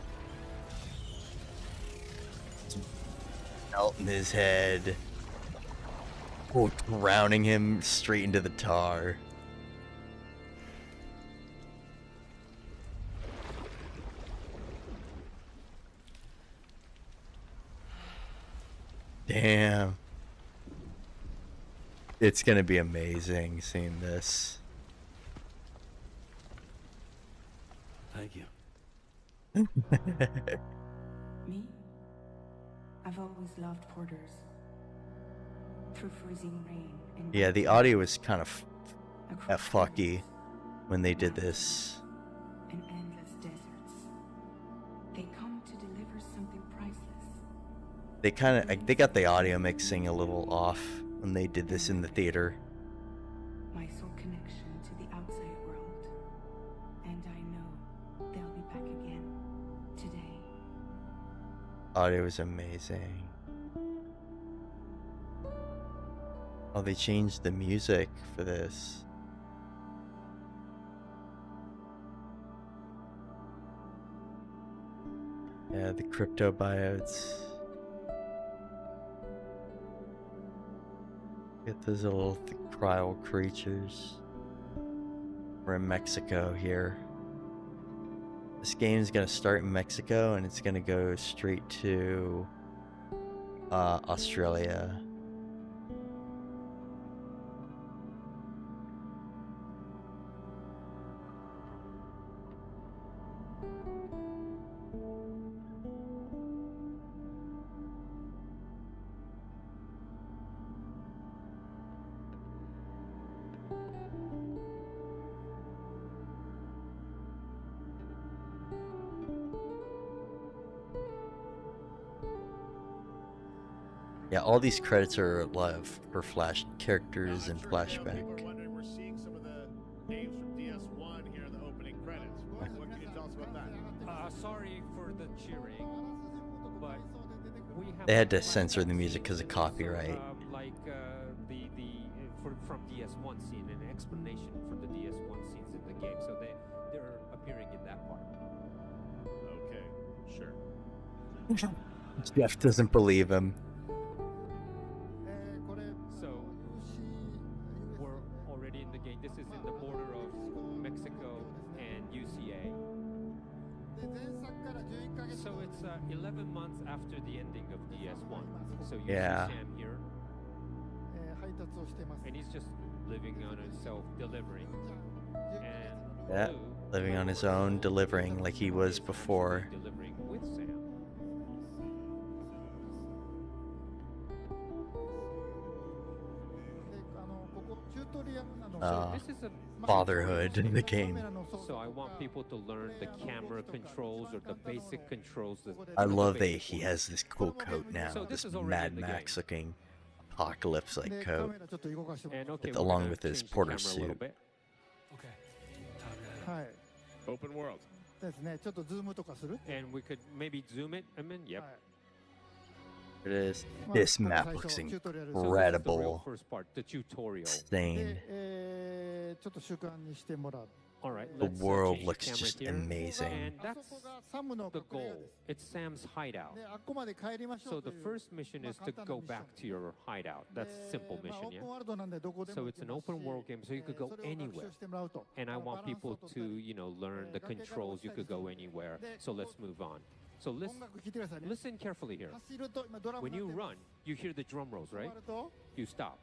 Melt in his head. Oh, drowning him straight into the tar. Damn. It's gonna be amazing seeing this. Thank you. Me? I've always loved porters. Through freezing rain and Yeah, the audio was kind of fucky when they did this. and endless deserts. They come to deliver something priceless. They got the audio mixing a little off when they did this in the theater. My sole connection to the outside world. And I know they'll be back again today. Audio is amazing. Oh, they changed the music for this. Yeah, the crypto biotes. Get those little cryo creatures. We're in Mexico here. This game is gonna start in Mexico and it's gonna go straight to Australia. Yeah, all these credits are live for flash characters and flashback. We're seeing some of the names from DS1 here in the opening credits. What can you tell us about that? Sorry for the cheering, but we have They had to censor the music because of copyright. From DS1 scene, an explanation for the DS1 scenes in the game, so they're appearing in that part. Okay, sure. Jeff doesn't believe him. So we're already in the game. This is in the border of Mexico and UCA. So it's 11 months after the ending of DS1. So you see Sam here. And he's just living on himself, delivering. And Yeah, living on his own, delivering like he was before. delivering with Sam. Fatherhood in the game. So I want people to learn the camera controls or the basic controls. I love that he has this cool coat now, this Mad Max looking apocalypse like coat, along with his porter suit. Open world. And we could maybe zoom it. I mean, yep. It is. This map looks incredible. First part, the tutorial. Insane. All right, The let's world change looks the camera just here. amazing. And that's the goal. It's Sam's hideout. So the first mission is to go back to your hideout. That's simple mission, yeah? So it's an open world game, so you could go anywhere. And I want people to, learn the controls. You could go anywhere. So let's move on. So listen carefully here. When you run, you hear the drum rolls, right? You stop.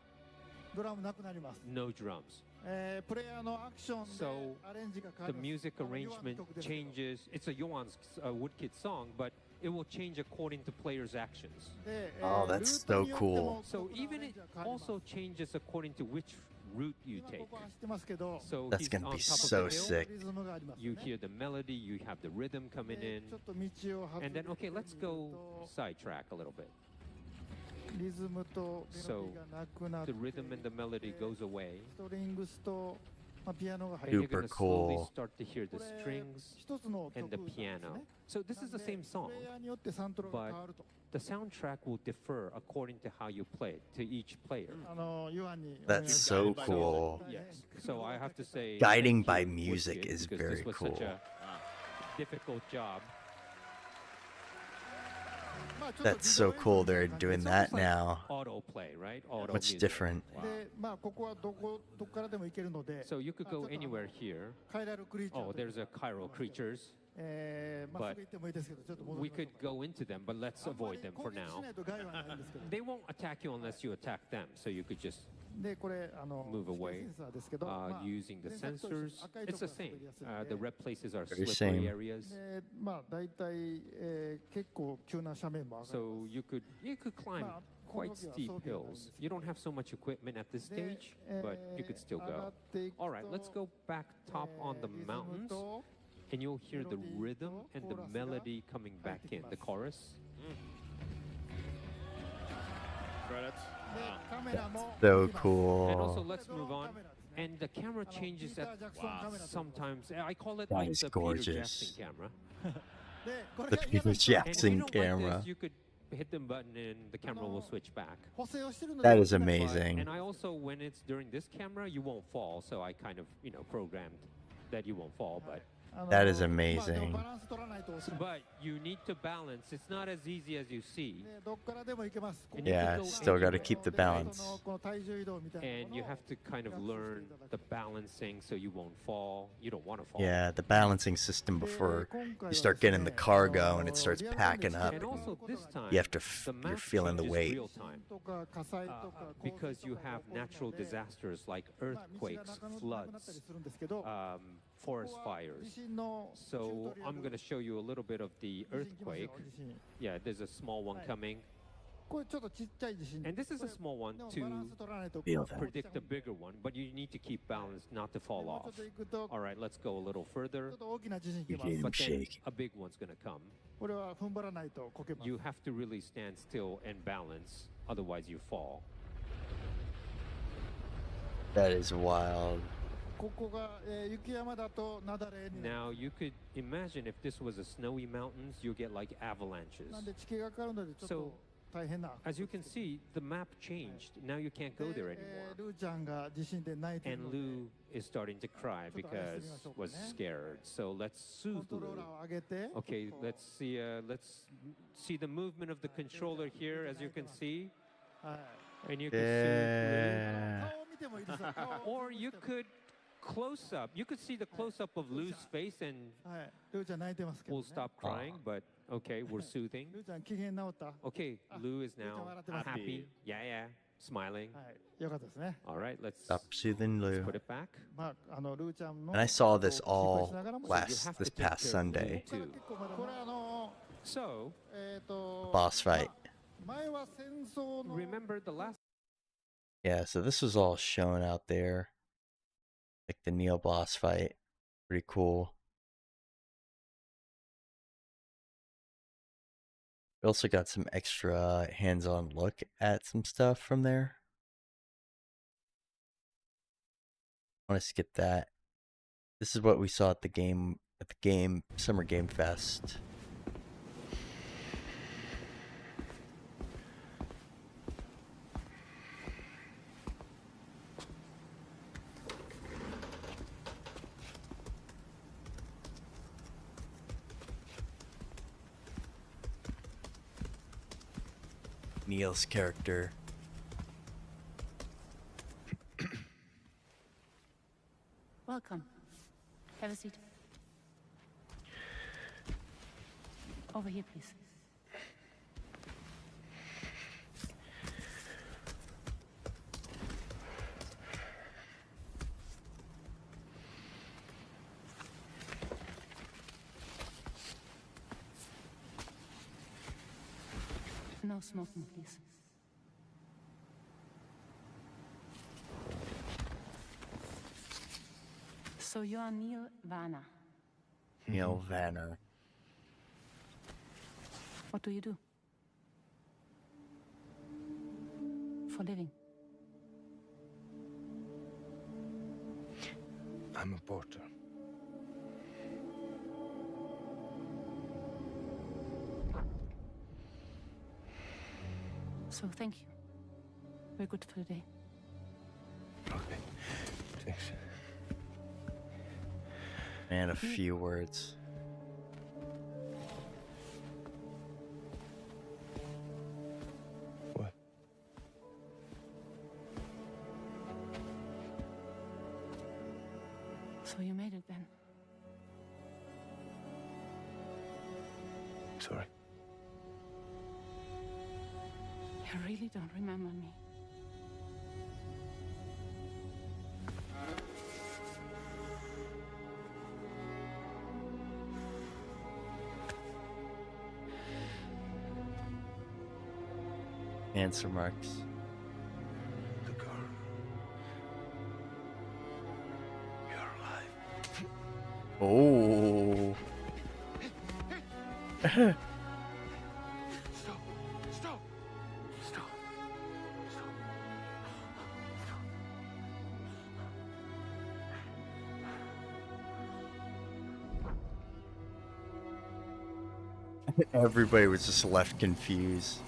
No drums. So the music arrangement changes. It's a Yoan's Woodkid song, but it will change according to players' actions. Oh, that's so cool. So even it also changes according to which route you take. So That's gonna be so sick. You hear the melody, you have the rhythm coming in, and then okay, let's go sidetrack a little bit. So the rhythm and the melody goes away. And you're Super gonna slowly cool. start to hear the strings and the piano. So this is the same song, but the soundtrack will differ according to how you play it, to each player. That's so cool. Yes. So I have to say, Guiding thank by you, music Woodkid, is because very this was cool. Such a difficult job. That's so cool. They're doing that now. Autoplay, right? Auto What's music. different? So you could go anywhere here. Oh, there's a chiral creatures. But we could go into them, but let's avoid them for now. They won't attack you unless you attack them, so you could just move away using the sensors. It's the same. The red places are Very slippery same. areas. So you could climb quite steep hills. You don't have so much equipment at this stage, but you could still go. All right, let's go back top on the mountains. And you'll hear the rhythm and the melody coming back in, the chorus. Credits. So And also, cool. let's move on. And the camera changes at sometimes. I call it That like is the gorgeous. Peter Jackson camera. The Peter And if Jackson you don't camera. Like this, you could hit the button and the camera will switch back. That is amazing. And I also, when it's during this camera, you won't fall. So I kind of, programmed that you won't fall, but. That is amazing. But you need to balance. It's not as easy as you see. And you Yeah, can go still got to anywhere. keep the balance. And you have to kind of learn the balancing so you won't fall. You don't want to fall. Yeah, the balancing system before you start getting the cargo and it starts packing up. And also this time, You have to the you're map feeling the changes weight. real time. Because you have natural disasters like earthquakes, floods, forest fires. So I'm going to show you a little bit of the earthquake. Yeah, there's a small one coming. And this is a small one to predict a bigger one, but you need to keep balance not to fall off. All right, let's go a little further. But then a big one's going to come. You have to really stand still and balance, otherwise you fall. That is wild. Now you could imagine if this was a snowy mountains, you get like avalanches. So as you can see, the map changed. Now you can't go there anymore. And Lu is starting to cry because was scared. So let's soothe Lu. Okay, let's see the movement of the controller here, as you can see. And you can soothe Lu. Or you could close up. You could see the close up of Lu's face and we'll stop crying, but okay, we're soothing. Okay, Lu is now happy. Yeah, smiling. All right, let's Stop soothing Lu. put it back. And I saw this all this past Sunday. So, Boss fight. remember the last Yeah, so this was all shown out there. Like the Neo boss fight. Pretty cool. We also got some extra hands-on look at some stuff from there. I want to skip that. This is what we saw at the Summer Game Fest. Neil's character. Welcome. Have a seat. Over here, please. No smoking, please. So you are Neil Vanner. Neil Vanner. What do you do? For living? I'm a porter. So thank you. We're good for the day. Okay. Thanks. Man, a few words. What? So you made it then? Sorry. You really don't remember me. Answer marks. The girl. You're alive. Oh. Stop. Stop. Stop. Everybody was just left confused.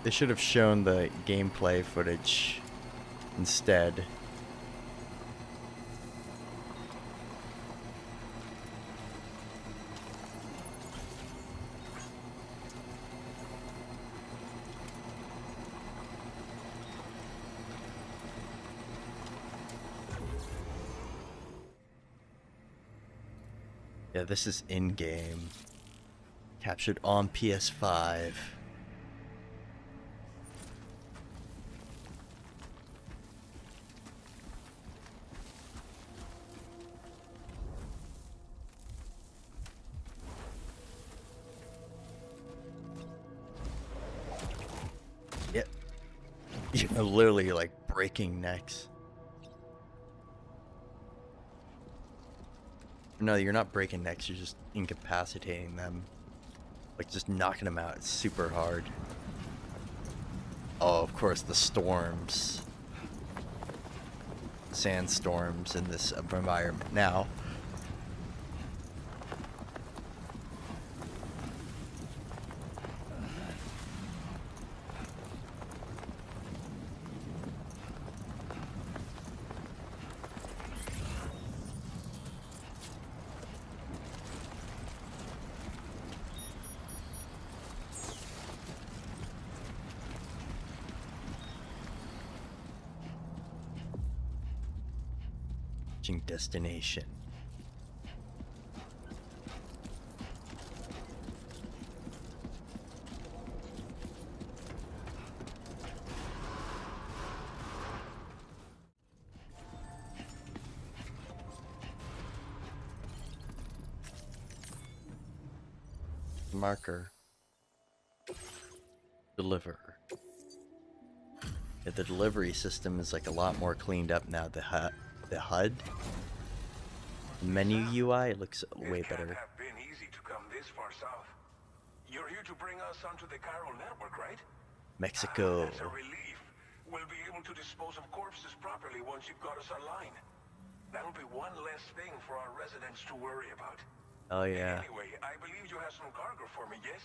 They should have shown the gameplay footage instead. Yeah, this is in-game. Captured on PS5. Yep. You're literally like breaking necks. No, you're not breaking necks, you're just incapacitating them. Like just knocking them out. It's super hard. Oh, of course, the storms. Sandstorms in this environment now. Destination. Marker. Deliver. Yeah, the delivery system is like a lot more cleaned up now. The HUD menu UI looks way better. It can't have been easy to come this far south. You're here to bring us onto the chiral network, right? Mexico. That's a relief. We'll be able to dispose of corpses properly once you've got us online. That'll be one less thing for our residents to worry about. Oh yeah. Anyway, I believe you have some cargo for me, yes?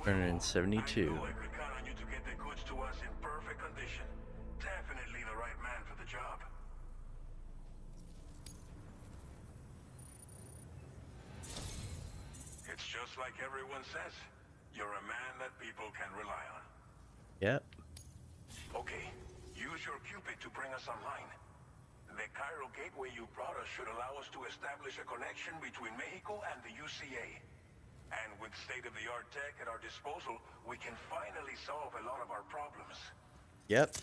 172. I know I could count on you to get the goods to us in perfect condition. Definitely the right man for the job. It's just like everyone says. You're a man that people can rely on. Yep. Okay, use your Cupid to bring us online. The chiral gateway you brought us should allow us to establish a connection between Mexico and the UCA. And with state-of-the-art tech at our disposal, we can finally solve a lot of our problems. Yep.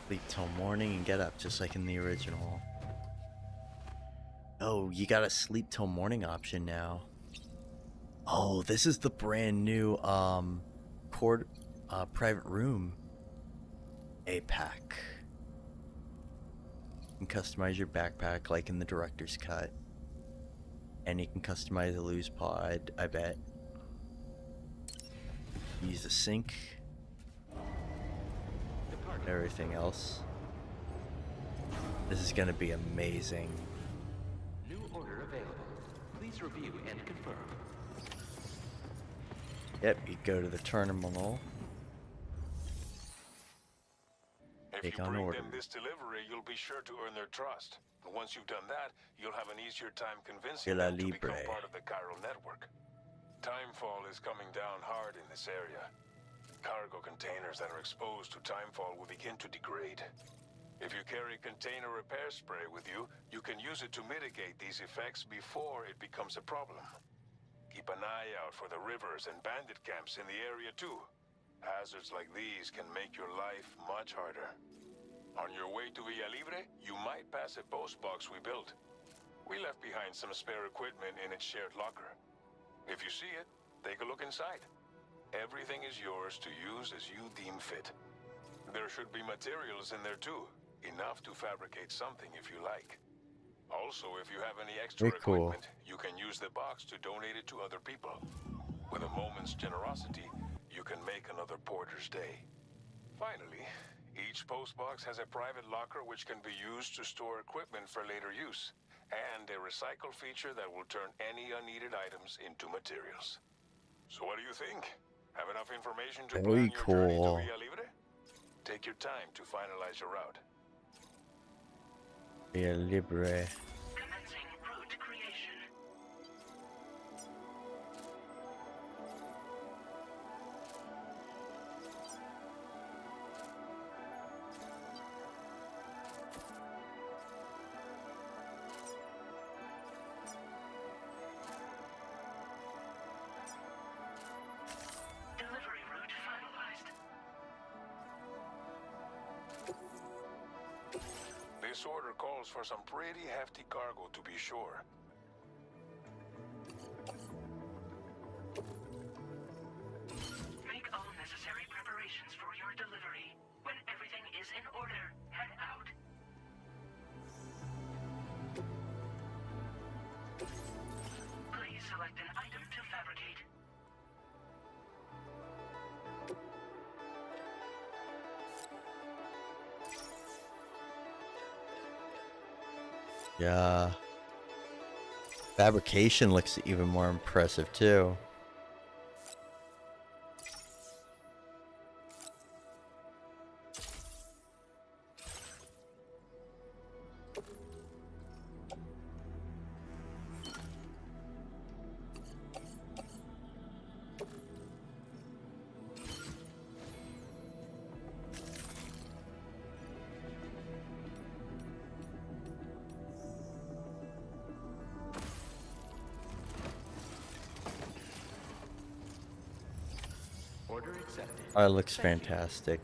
Sleep till morning and get up just like in the original. Oh, you got a sleep till morning option now. Oh, this is the brand new private room A-Pack. You can customize your backpack like in the director's cut. And you can customize the loose pod, I bet. Use the sink. Everything else. This is gonna be amazing. New order available. Please review and confirm. Yep, you go to the terminal. If you bring them this delivery, you'll be sure to earn their trust. And once you've done that, you'll have an easier time convincing them to become part of the chiral network. Timefall is coming down hard in this area. Cargo containers that are exposed to timefall will begin to degrade. If you carry container repair spray with you, you can use it to mitigate these effects before it becomes a problem. Keep an eye out for the rivers and bandit camps in the area too. Hazards like these can make your life much harder. On your way to Villa Libre, you might pass a post box we built. We left behind some spare equipment in its shared locker. If you see it, take a look inside. Everything is yours to use as you deem fit. There should be materials in there too, enough to fabricate something if you like. Also, if you have any extra Very cool. equipment, you can use the box to donate it to other people. With a moment's generosity, you can make another porter's day. Finally, each postbox has a private locker which can be used to store equipment for later use, and a recycle feature that will turn any unneeded items into materials. So what do you think? Have enough information to Very plan your journey to cool. Via Libre? Take your time to finalize your route. Via Libre. Commencing route creation. Delivery route finalized. This order calls for some pretty hefty cargo, to be sure. Make all necessary preparations for your delivery. When everything is in order, head out. Please select an item to fabricate. Yeah. Fabrication looks even more impressive too. Order accepted. Oh, it looks fantastic.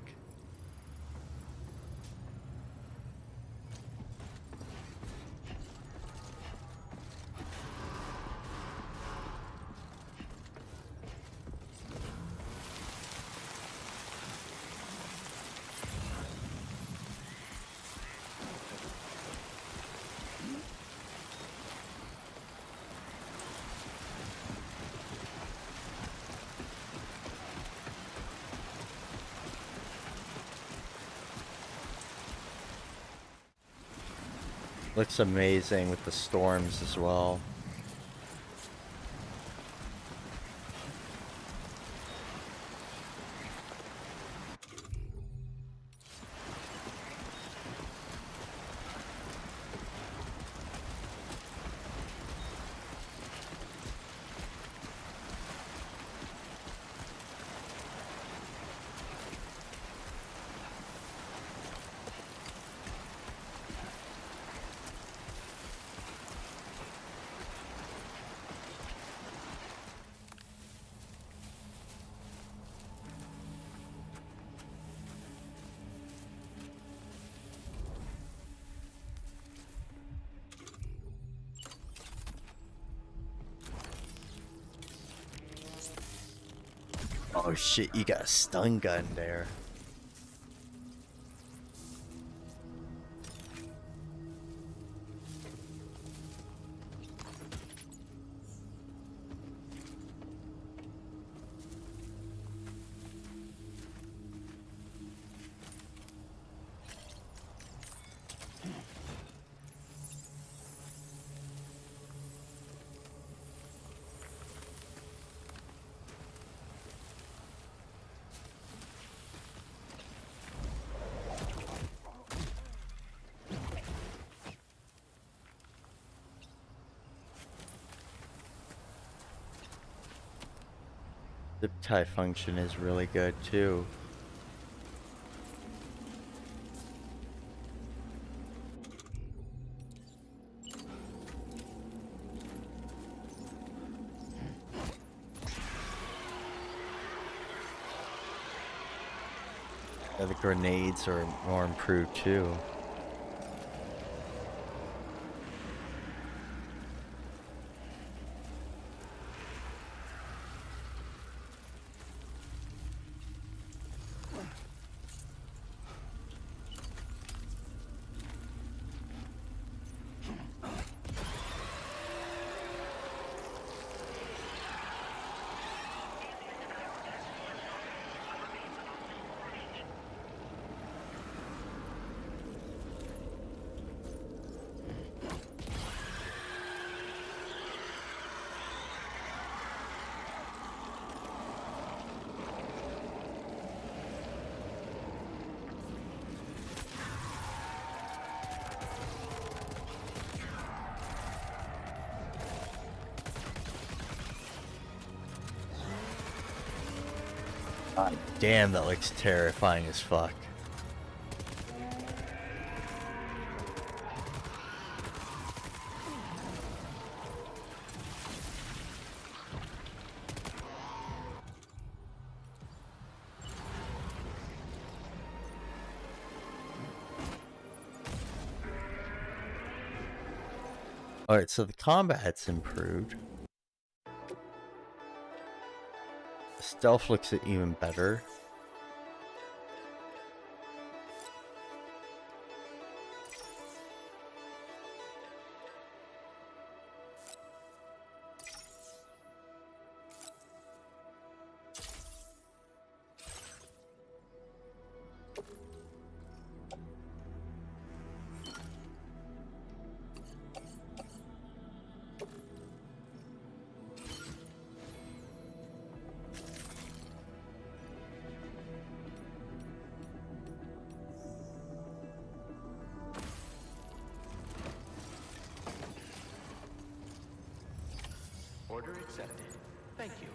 Looks amazing with the storms as well. Oh shit, you got a stun gun there. Zip tie function is really good too. Yeah, the grenades are more improved too. God damn, that looks terrifying as fuck. Alright, so the combat's improved. Stealth looks even better. Order accepted. Thank you.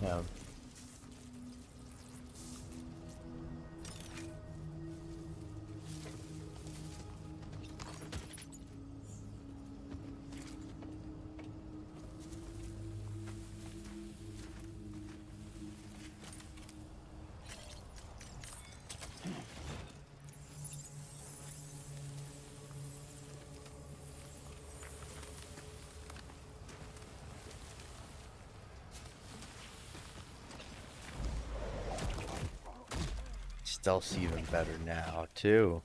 Yeah. Stealth's even better now, too.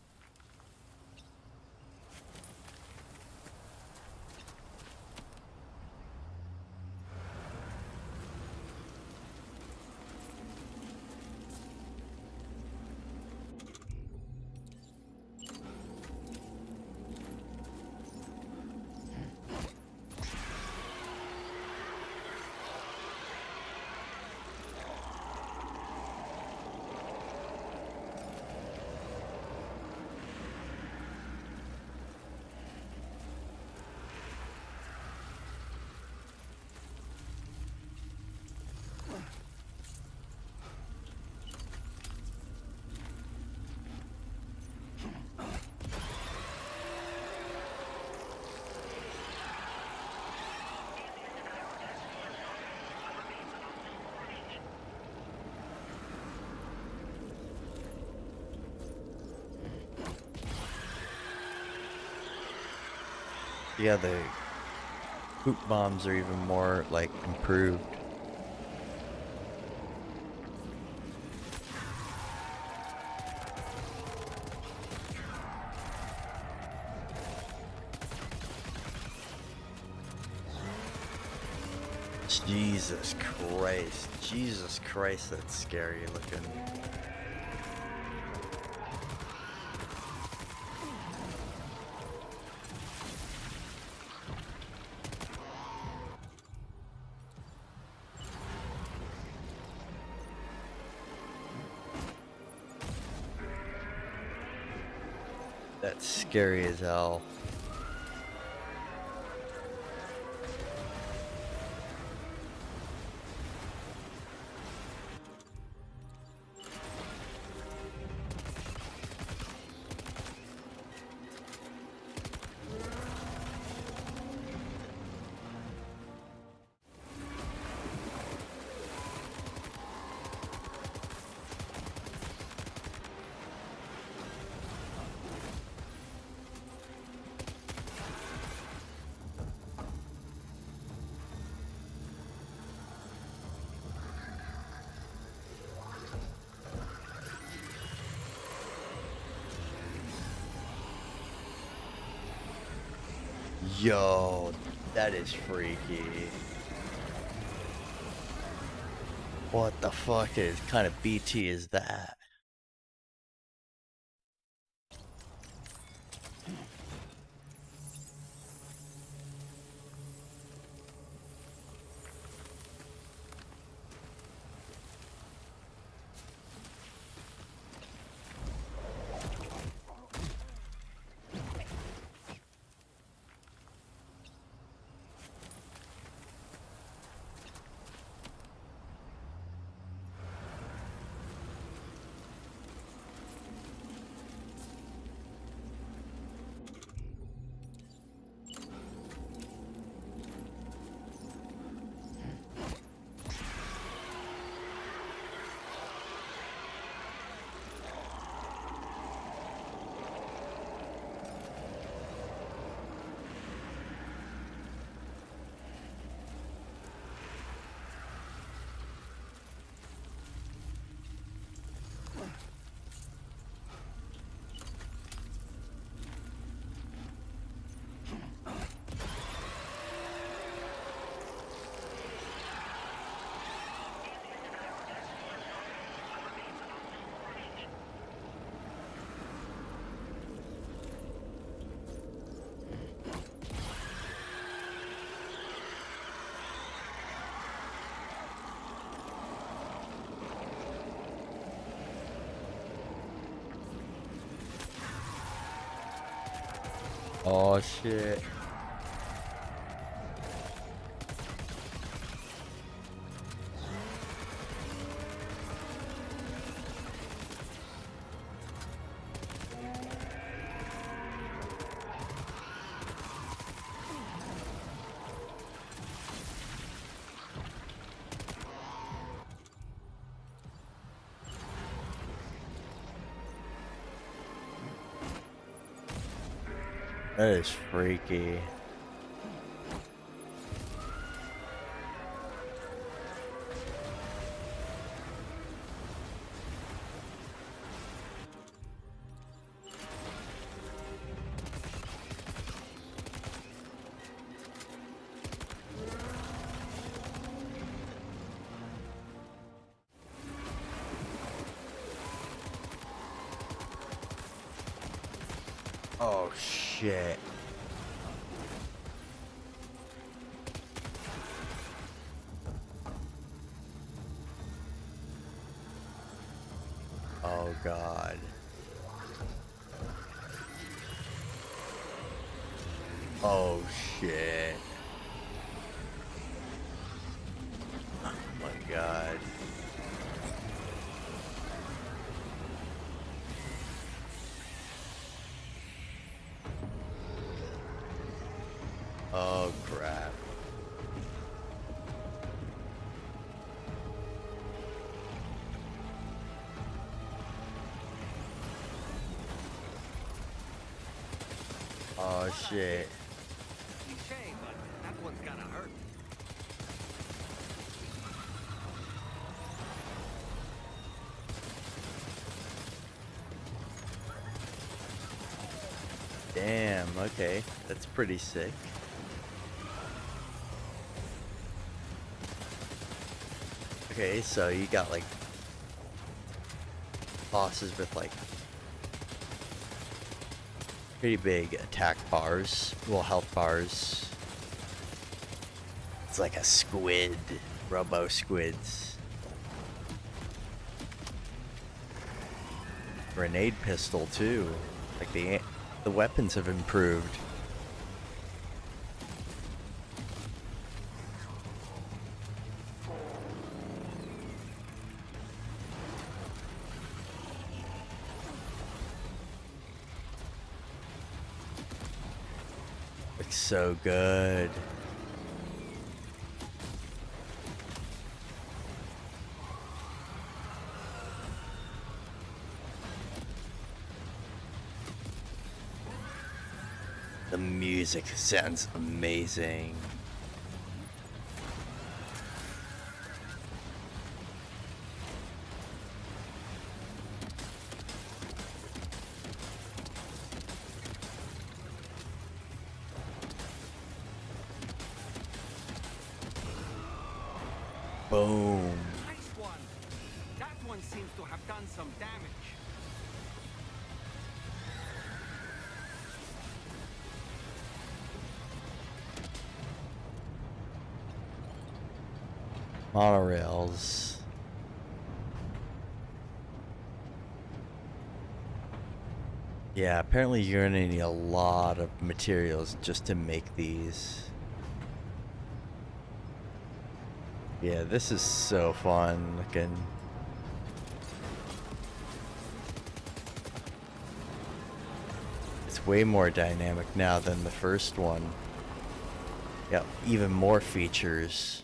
Yeah, the poop bombs are even more, like, improved. Jesus Christ, that's scary looking. That's scary as hell. Yo, that is freaky. What the fuck kind of BT is that? Oh shit. That is freaky. Oh shit. Oh god. Oh shit. Oh my god. Oh crap. Oh shit. Cliche, but that one's gotta hurt. Damn, okay. That's pretty sick. Okay, so you got like bosses with like pretty big attack bars, well, health bars. It's like a squid, robo squids. Grenade pistol too, like the the weapons have improved. Looks so good. The music sounds amazing. Boom. Nice one. That one seems to have done some damage. Monorails. Yeah, apparently you're gonna need a lot of materials just to make these. Yeah, this is so fun looking. It's way more dynamic now than the first one. Yeah, even more features.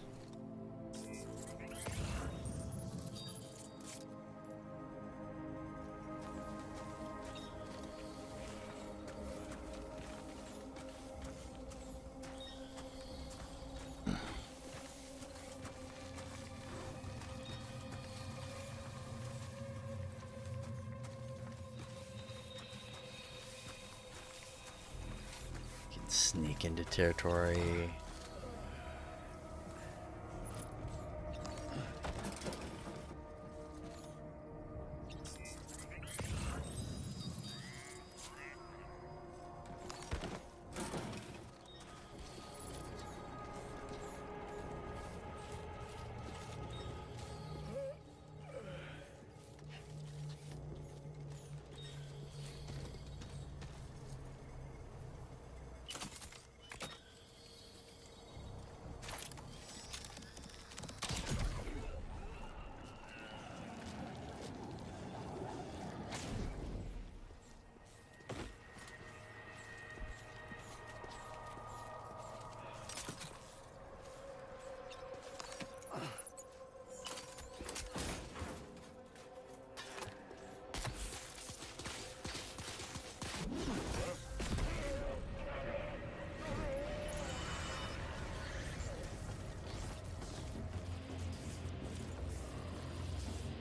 Sneak into territory.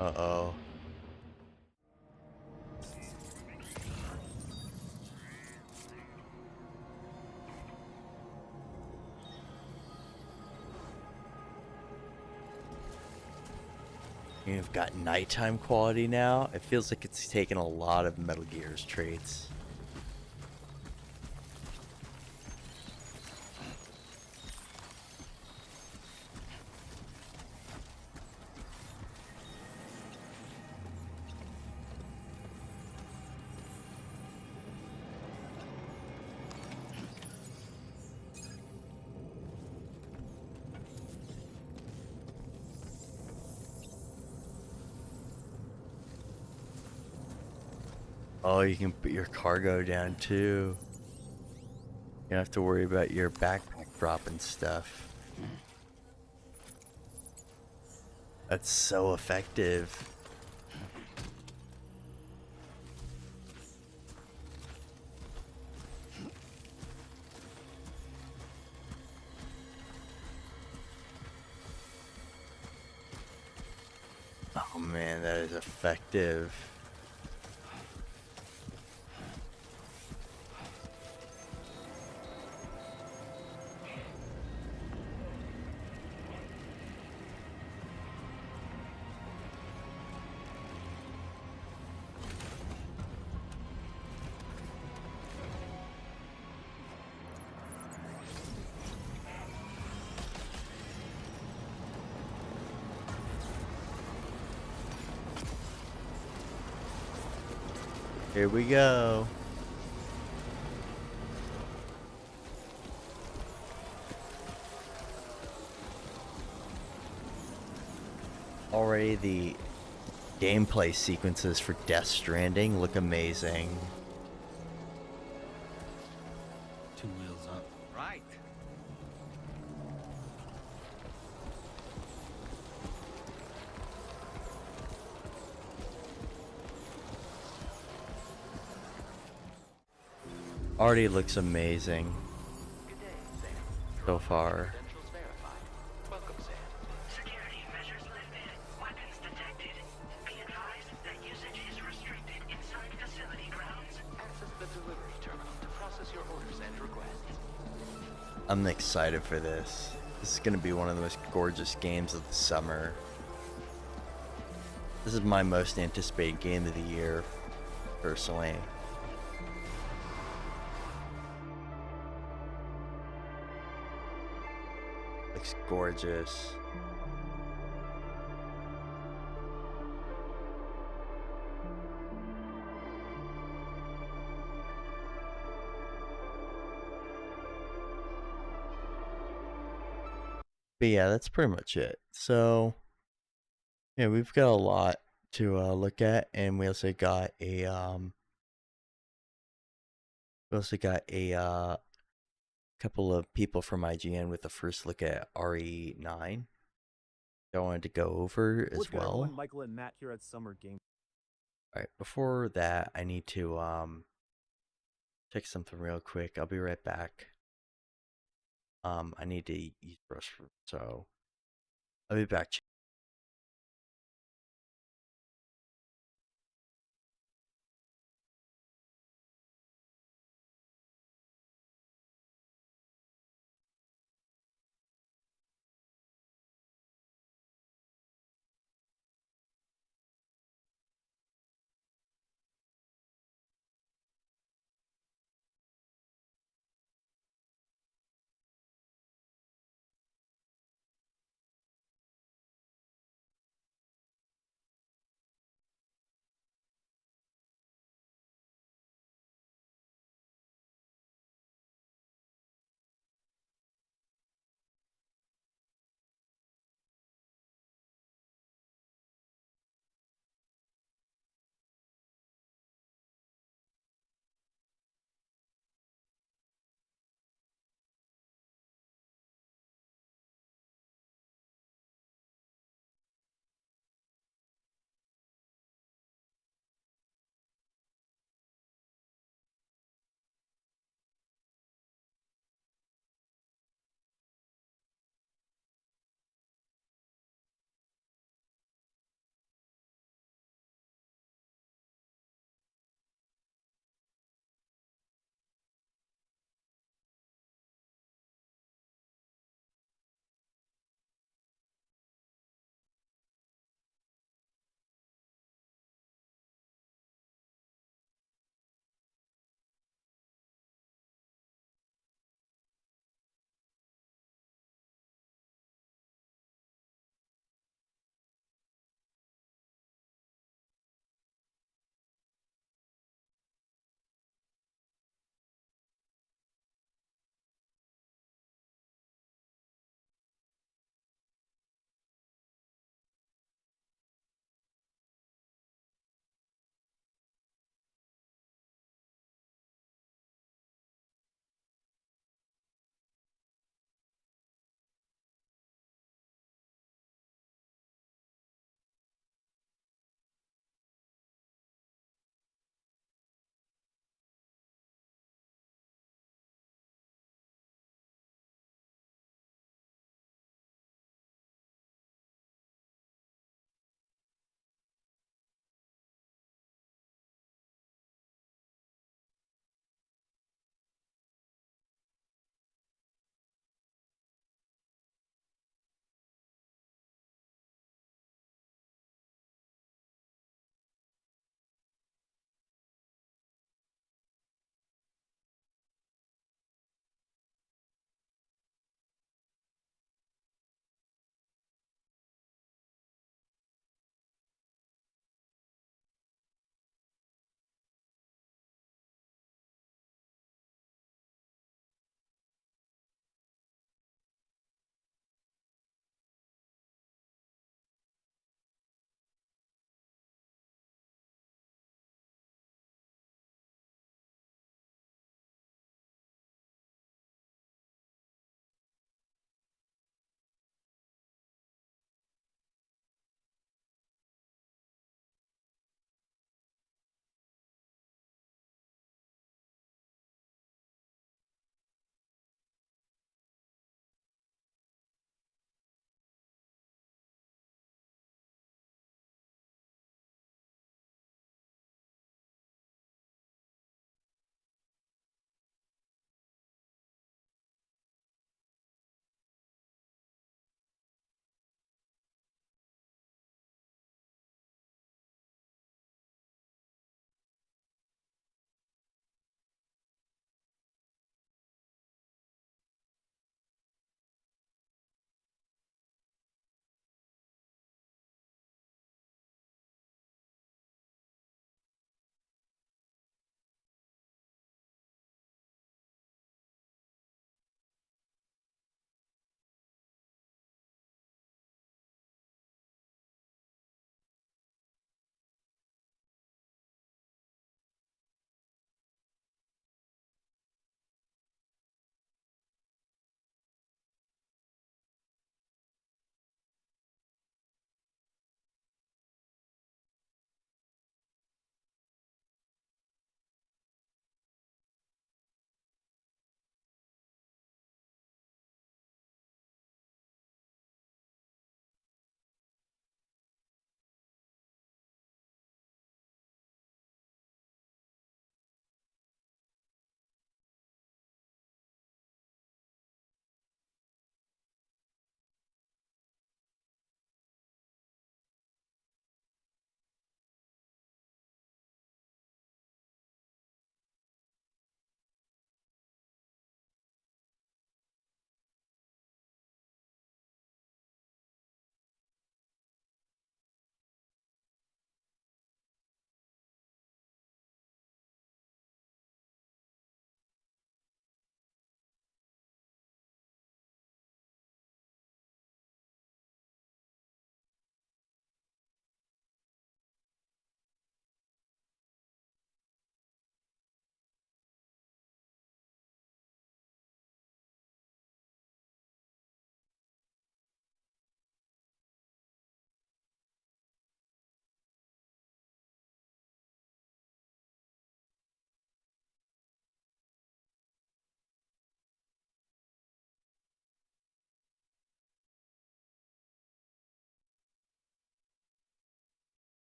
Uh-oh. You've got nighttime quality now. It feels like it's taken a lot of Metal Gear's traits. Oh, you can put your cargo down too. You don't have to worry about your backpack dropping stuff. That's so effective. Oh man, that is effective. Here we go. Already the gameplay sequences for Death Stranding look amazing. Two wheels up. Right. Already looks amazing so far. Welcome, Sam. Security measures lifted. Weapons detected. Be advised that usage is restricted inside facility grounds. Access the delivery terminal to process your orders and requests. I'm excited for this. This is going to be one of the most gorgeous games of the summer. This is my most anticipated game of the year, personally. Looks gorgeous. But yeah, that's pretty much it. So yeah, we've got a lot to look at, and we also got a couple of people from IGN with the first look at RE9 that I wanted to go over as well. Michael and Matt here at Summer Game. Alright, before that, I need to check something real quick. I'll be right back. I need to use the restroom, so I'll be back.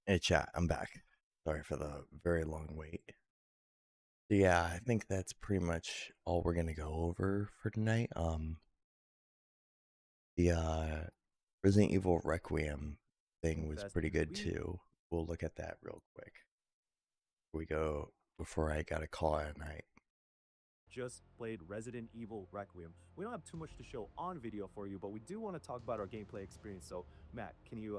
Hey chat, I'm back. Sorry for the very long wait. So yeah, I think that's pretty much all we're gonna go over for tonight. The Resident Evil Requiem thing was pretty good too. We'll look at that real quick. Before I got a call at night. Just played Resident Evil Requiem. We don't have too much to show on video for you, but we do want to talk about our gameplay experience. So, Matt, can you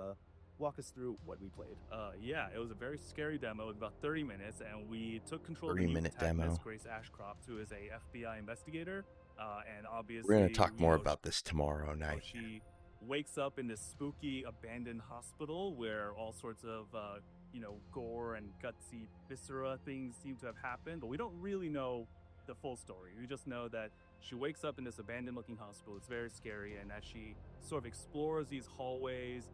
walk us through what we played? Yeah, it was a very scary demo. It was about 30 minutes, and we took control of the 30-minute protagonist, demo. Grace Ashcroft, who is a FBI investigator, and obviously We're gonna talk more about this tomorrow night. She wakes up in this spooky abandoned hospital where all sorts of gore and gutsy viscera things seem to have happened, but we don't really know the full story. We just know that she wakes up in this abandoned looking hospital. It's very scary, and as she sort of explores these hallways,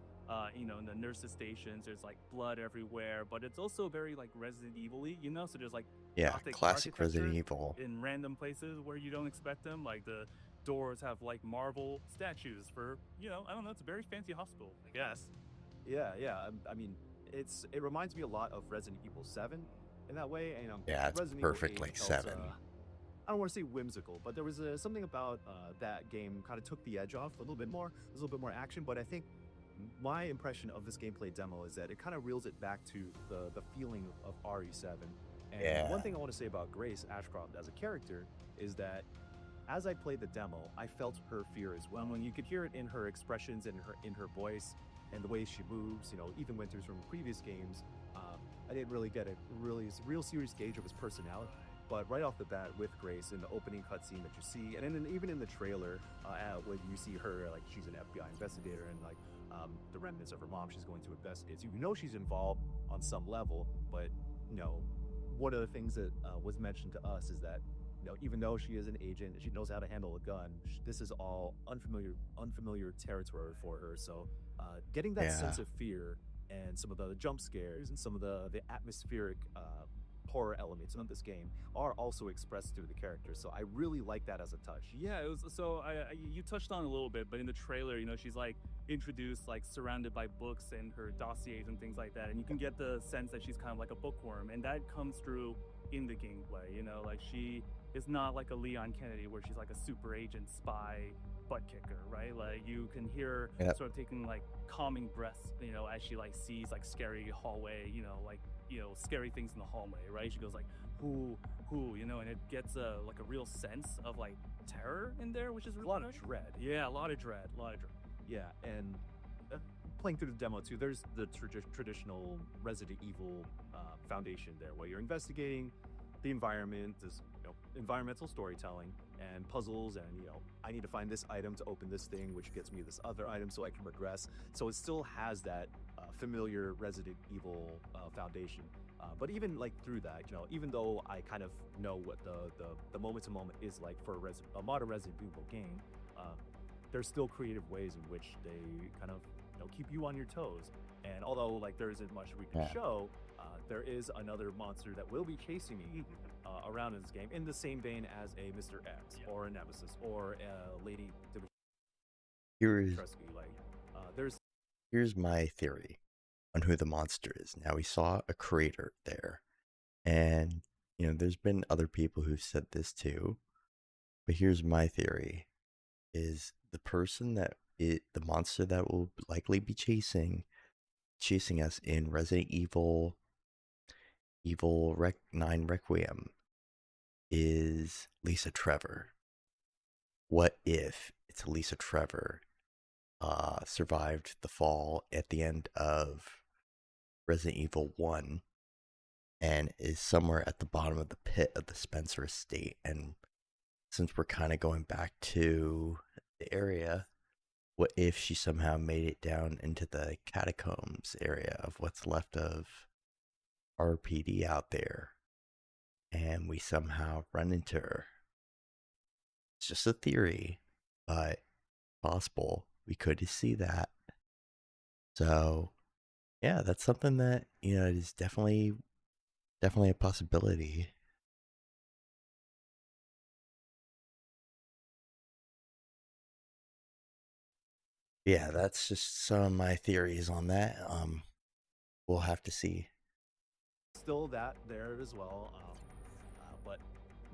in the nurses' stations, there's like blood everywhere, but it's also very like Resident Evil-y, so there's like classic Resident Evil in random places where you don't expect them. Like the doors have like marble statues for, I don't know, it's a very fancy hospital, I guess. Yeah. I mean, it reminds me a lot of Resident Evil 7 in that way. And yeah, it's Resident perfect Evil 8 like felt, 7. I don't want to say whimsical, but there was something about that game kind of took the edge off a little bit more. There's a little bit more action, but I think my impression of this gameplay demo is that it kind of reels it back to the feeling of RE7. And one thing I want to say about Grace Ashcroft as a character is that as I played the demo, I felt her fear as well. And you could hear it in her expressions and in her voice and the way she moves. Even went through from previous games. I didn't really get a real serious gauge of his personality. But right off the bat with Grace in the opening cutscene that you see, and then even in the trailer, when you see her, like she's an FBI investigator and like the remnants of her mom she's going to investigate. So she's involved on some level, but one of the things that was mentioned to us is that even though she is an agent, she knows how to handle a gun. This is all unfamiliar territory for her. So getting that sense of fear and some of the jump scares and some of the atmospheric horror elements of this game are also expressed through the character. So I really like that as a touch. Yeah, it was. So you touched on it a little bit, but in the trailer, she's like introduced, like surrounded by books and her dossiers and things like that, and you can get the sense that she's kind of like a bookworm, and that comes through in the gameplay. Like she is not like a Leon Kennedy where she's like a super agent spy butt kicker, right? Like you can hear her sort of taking like calming breaths, as she like sees like scary hallway, scary things in the hallway, right? She goes like, who, and it gets like a real sense of like terror in there, which is a lot of dread. Yeah, a lot of dread. Yeah, and playing through the demo too, there's the traditional Resident Evil foundation there, where you're investigating the environment, this environmental storytelling and puzzles, and I need to find this item to open this thing, which gets me this other item so I can progress. So it still has that familiar Resident Evil foundation. But even like through that, even though I kind of know what the moment to moment is like for a modern Resident Evil game, there's still creative ways in which they kind of keep you on your toes. And although like there isn't much we can show, there is another monster that will be chasing me around in this game, in the same vein as a Mr. X or a Nemesis or a Lady Dimitrescu. Here's my theory on who the monster is. Now, we saw a crater there, and there's been other people who've said this too, but here's my theory: is the person the monster that will likely be chasing us in Resident Evil 9 Requiem is Lisa Trevor. What if it's Lisa Trevor survived the fall at the end of Resident Evil 1 and is somewhere at the bottom of the pit of the Spencer estate? And since we're kind of going back to the area, what if she somehow made it down into the catacombs area of what's left of RPD out there, and we somehow run into her? It's just a theory, but possible. We could see that. So yeah, that's something that it is definitely a possibility. Yeah, that's just some of my theories on that. we'll have to see. Still that there as well, but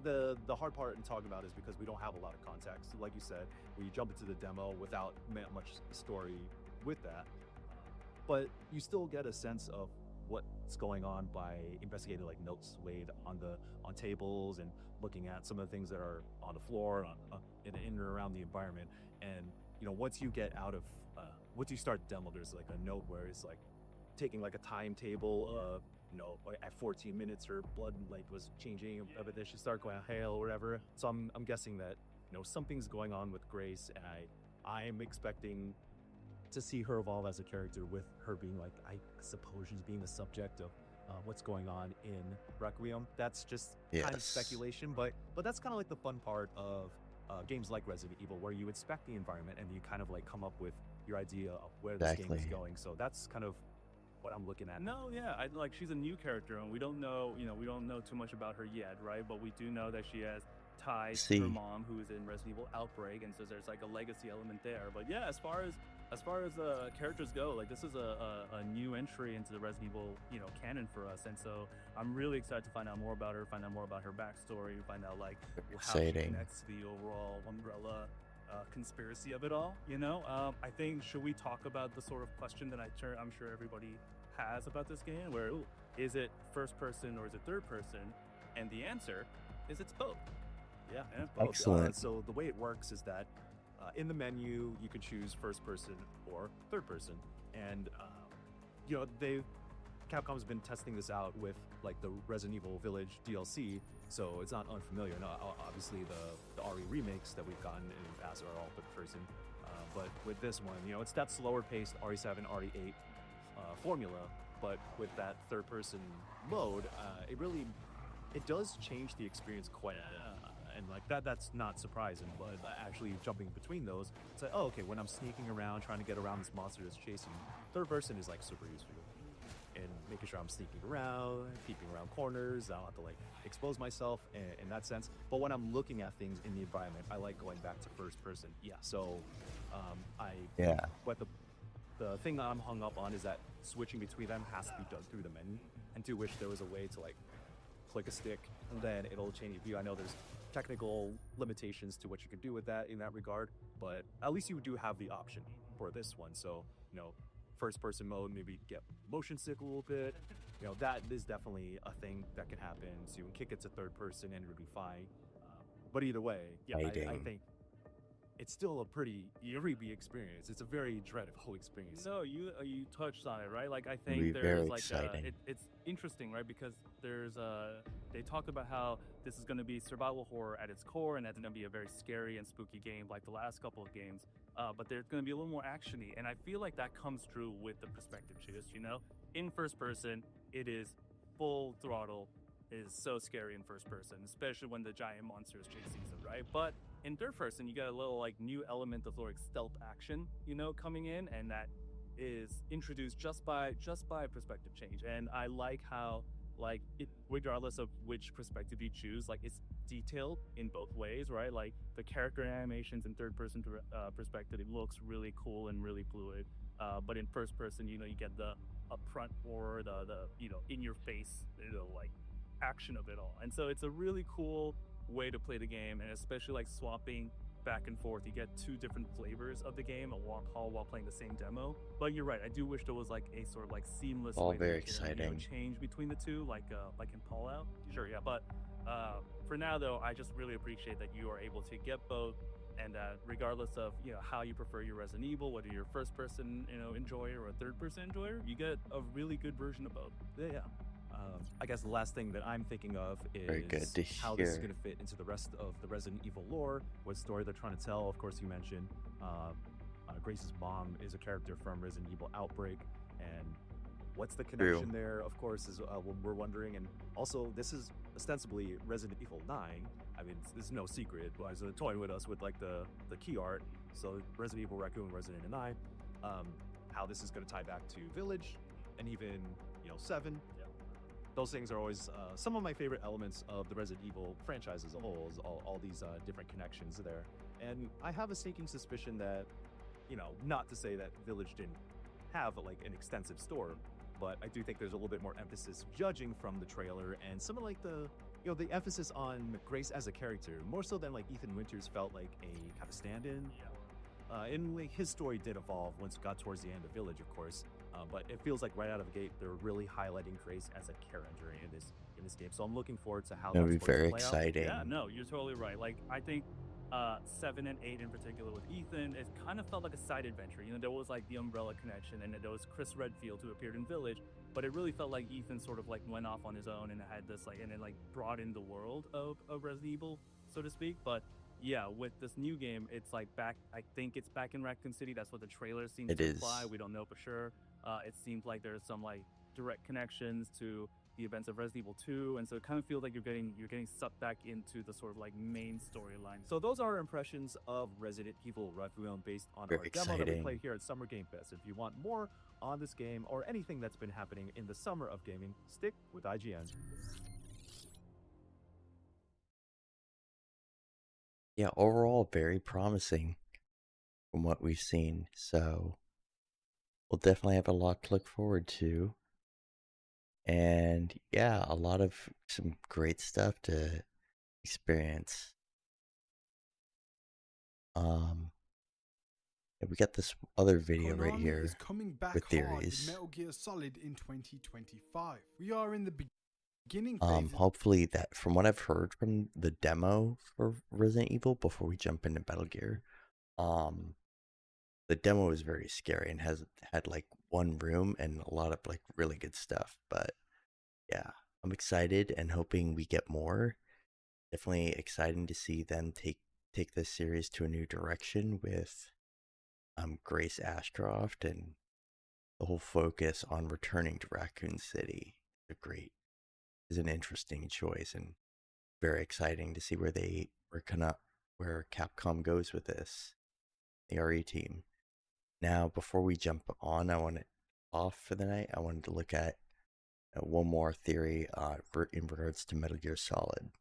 the hard part in talking about is because we don't have a lot of context. Like you said, we jump into the demo without much story with that, but you still get a sense of what's going on by investigating like notes laid on tables and looking at some of the things that are on the floor in and around the environment. And once you get out of once you start the demo, there's like a note where it's like taking like a timetable at 14 minutes her blood like was changing, but then she started going hail or whatever. So I'm guessing that something's going on with Grace, and I'm expecting to see her evolve as a character, with her being like, I suppose she's being the subject of what's going on in Requiem. That's just kind of speculation, but that's kind of like the fun part of games like Resident Evil, where you inspect the environment and you kind of like come up with your idea of where this game is going. So that's kind of what I'm looking at. No, yeah, she's a new character, and we don't know too much about her yet, right? But we do know that she has ties to her mom, who is in Resident Evil Outbreak, and so there's like a legacy element there. But yeah, as far as characters go, like this is a new entry into the Resident Evil canon for us, and so I'm really excited to find out more about her, find out more about her backstory, find out like how she connects to the overall umbrella conspiracy of it all. I think, should we talk about the sort of question that I'm sure everybody has about this game, where is it first person or is it third person? And the answer is it's both. Yeah, and it's both. Excellent. So the way it works is that in the menu you can choose first person or third person, and Capcom's been testing this out with like the Resident Evil Village DLC, so it's not unfamiliar. No, obviously the RE remakes that we've gotten in the past are all third person, but with this one, it's that slower paced RE7, RE8 formula, but with that third person mode, it does change the experience quite a bit. And like that's not surprising, but actually jumping between those, it's like, oh, okay, when I'm sneaking around trying to get around this monster that's chasing me, third person is like super useful in making sure I'm sneaking around, peeping around corners. I don't have to like expose myself in that sense. But when I'm looking at things in the environment, I like going back to first person. Yeah. So but the thing I'm hung up on is that switching between them has to be done through the menu, and do wish there was a way to like click a stick and then it'll change your view. I know there's technical limitations to what you could do with that in that regard, but at least you do have the option for this one. So first person mode, maybe get motion sick a little bit, that is definitely a thing that can happen. So you can kick it to third person and it'll be fine, but either way, I think it's still a pretty eerie experience. It's a very dreadful experience. No, you touched on it, right? Like I think there's like it's interesting, right? Because there's they talked about how this is going to be survival horror at its core, and that's going to be a very scary and spooky game like the last couple of games. But there's going to be a little more actiony, and I feel like that comes true with the perspective shift. In first person, it is full throttle. It is so scary in first person, especially when the giant monster is chasing you, right? But in third person, you get a little like new element of like stealth action, coming in, and that is introduced just by perspective change. And I like how like it, regardless of which perspective you choose, like it's detailed in both ways, right? Like the character animations in third person perspective, it looks really cool and really fluid. But in first person, you get the upfront or the in your face, like action of it all. And so it's a really cool way to play the game, and especially like swapping back and forth, you get two different flavors of the game while playing the same demo. But you're right, I do wish there was like a sort of like seamless way very to exciting change between the two, like in Fallout. Sure, yeah. But for now though, I just really appreciate that you are able to get both, and that regardless of how you prefer your Resident Evil, whether you're a first person enjoyer or a third person enjoyer, you get a really good version of both. Yeah. I guess the last thing that I'm thinking of is how this is going to fit into the rest of the Resident Evil lore, what story they're trying to tell. Of course, you mentioned Grace's mom is a character from Resident Evil Outbreak, and what's the connection there, of course, is what we're wondering. And also, this is ostensibly Resident Evil 9. I mean, it's no secret. I was toying with us with like the key art. So Resident Evil Raccoon, Resident Evil 9, how this is going to tie back to Village, and even 7. Those things are always some of my favorite elements of the Resident Evil franchise as a whole, is all these different connections there. And I have a sneaking suspicion that, not to say that Village didn't have like an extensive story, but I do think there's a little bit more emphasis judging from the trailer, and some of like the the emphasis on Grace as a character, more so than like Ethan Winters felt like a kind of stand-in. And like his story did evolve once it got towards the end of Village, of course. But it feels like right out of the gate they're really highlighting Grace as a character in this game. So I'm looking forward to how It'll that's be going very to play out. exciting. Yeah, no, you're totally right. Like, I think 7 and 8 in particular with Ethan, it kind of felt like a side adventure. You know, there was like the Umbrella connection, and there was Chris Redfield who appeared in Village, but it really felt like Ethan sort of like went off on his own and had this like, and then like brought in the world of Resident Evil, so to speak. But yeah, with this new game, it's like back. I think it's back in Raccoon City. That's what the trailer seems to imply. We don't know for sure. It seems like there's some like direct connections to the events of Resident Evil 2, and so it kind of feels like you're getting sucked back into the sort of like main storyline. So those are our impressions of Resident Evil Requiem based on Very our demo that we exciting. play here at Summer Game Fest. If you want more on this game or anything that's been happening in the summer of gaming, stick with IGN. Yeah, overall, very promising from what we've seen. So we'll definitely have a lot to look forward to. And yeah, a lot of some great stuff to experience. We got this other video right Konami here is coming back with hard with theories. Metal Gear Solid in 2025. We are in the beginning phase. Hopefully that, from what I've heard from the demo for Resident Evil before we jump into Metal Gear, the demo is very scary and had like one room and a lot of like really good stuff. But yeah, I'm excited and hoping we get more. Definitely exciting to see them take this series to a new direction with Grace Ashcroft, and the whole focus on returning to Raccoon City is an interesting choice, and very exciting to see where Capcom goes with this, the RE team. Now, before we jump on, off for the night, I wanted to look at one more theory in regards to Metal Gear Solid.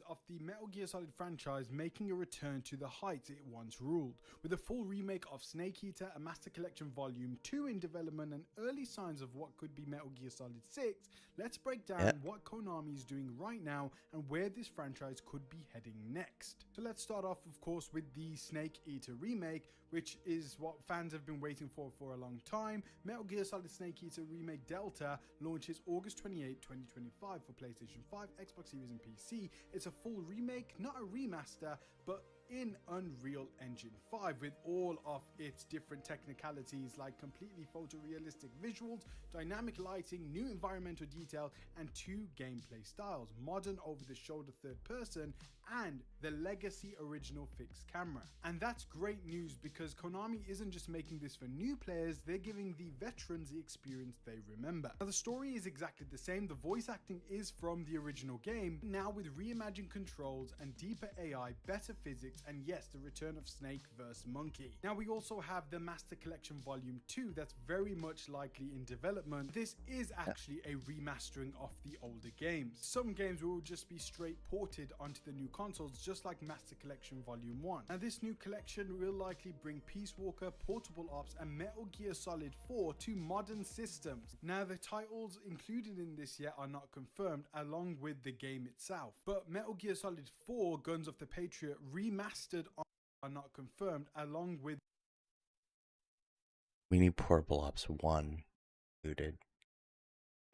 Of the Metal Gear Solid franchise making a return to the heights it once ruled, with a full remake of Snake Eater, a Master Collection Volume 2 in development, and early signs of what could be Metal Gear Solid 6. Let's break down what Konami is doing right now and where this franchise could be heading next. So let's start off, of course, with the Snake Eater remake, which is what fans have been waiting for a long time. Metal Gear Solid Snake Eater Remake Delta launches August 28, 2025 for PlayStation 5, Xbox Series and PC. It's a full remake, not a remaster, but in Unreal Engine 5 with all of its different technicalities like completely photorealistic visuals, dynamic lighting, new environmental detail, and 2 gameplay styles, modern over-the-shoulder third person and the legacy original fixed camera. And that's great news because Konami isn't just making this for new players, they're giving the veterans the experience they remember. Now the story is exactly the same, the voice acting is from the original game, now with reimagined controls and deeper AI, better physics, and yes, the return of Snake vs. Monkey. Now we also have the Master Collection Volume 2 that's very much likely in development. This is actually a remastering of the older games. Some games will just be straight ported onto the new consoles, just like Master Collection Volume 1. Now this new collection will likely bring Peace Walker, Portable Ops, and Metal Gear Solid 4 to modern systems. Now the titles included in this yet are not confirmed, along with the game itself. But Metal Gear Solid 4 Guns of the Patriot remastered are not confirmed, along with We need Portable Ops 1 included.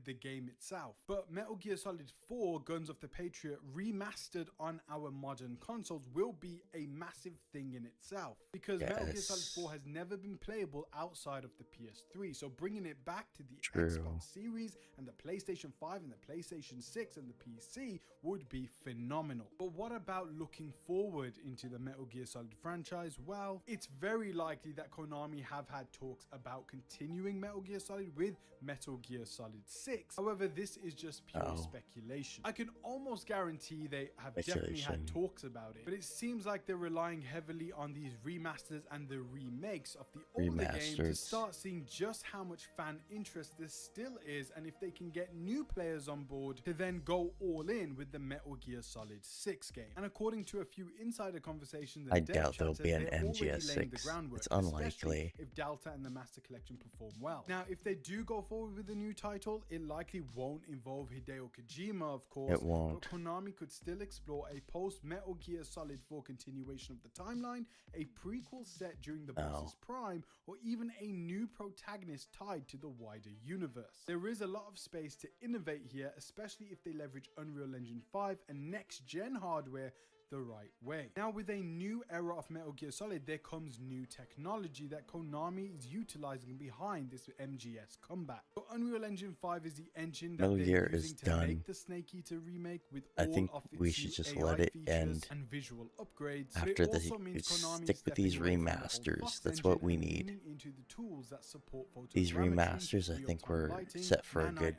the game itself. But Metal Gear Solid 4 Guns of the Patriot remastered on our modern consoles will be a massive thing in itself, because Metal Gear Solid 4 has never been playable outside of the PS3, so bringing it back to the Xbox Series and the PlayStation 5 and the PlayStation 6 and the PC would be phenomenal. But what about looking forward into the Metal Gear Solid franchise? Well, it's very likely that Konami have had talks about continuing Metal Gear Solid with Metal Gear Solid 6, 6. However, this is just pure speculation. I can almost guarantee they have definitely had talks about it, but it seems like they're relying heavily on these remasters and the remakes of the older game to start seeing just how much fan interest this still is, and if they can get new players on board to then go all in with the Metal Gear Solid 6 game. And according to a few insider conversations, I doubt there'll be an MGS6. It's unlikely. If Delta and the Master Collection perform well. Now, if they do go forward with a new title, it likely won't involve Hideo Kojima, of course. It won't. But Konami could still explore a post-Metal Gear Solid 4 continuation of the timeline, a prequel set during the boss's prime, or even a new protagonist tied to the wider universe. There is a lot of space to innovate here, especially if they leverage Unreal Engine 5 and next-gen hardware the right way. Now, with a new era of Metal Gear Solid, there comes new technology that Konami is utilizing behind this MGS comeback. So Unreal Engine 5 is the engine that they're using to make the Snake Eater remake with all of its we should just let it end and visual upgrades. after the stick with these remasters. That's what we need. These remasters, I think, we're set for a good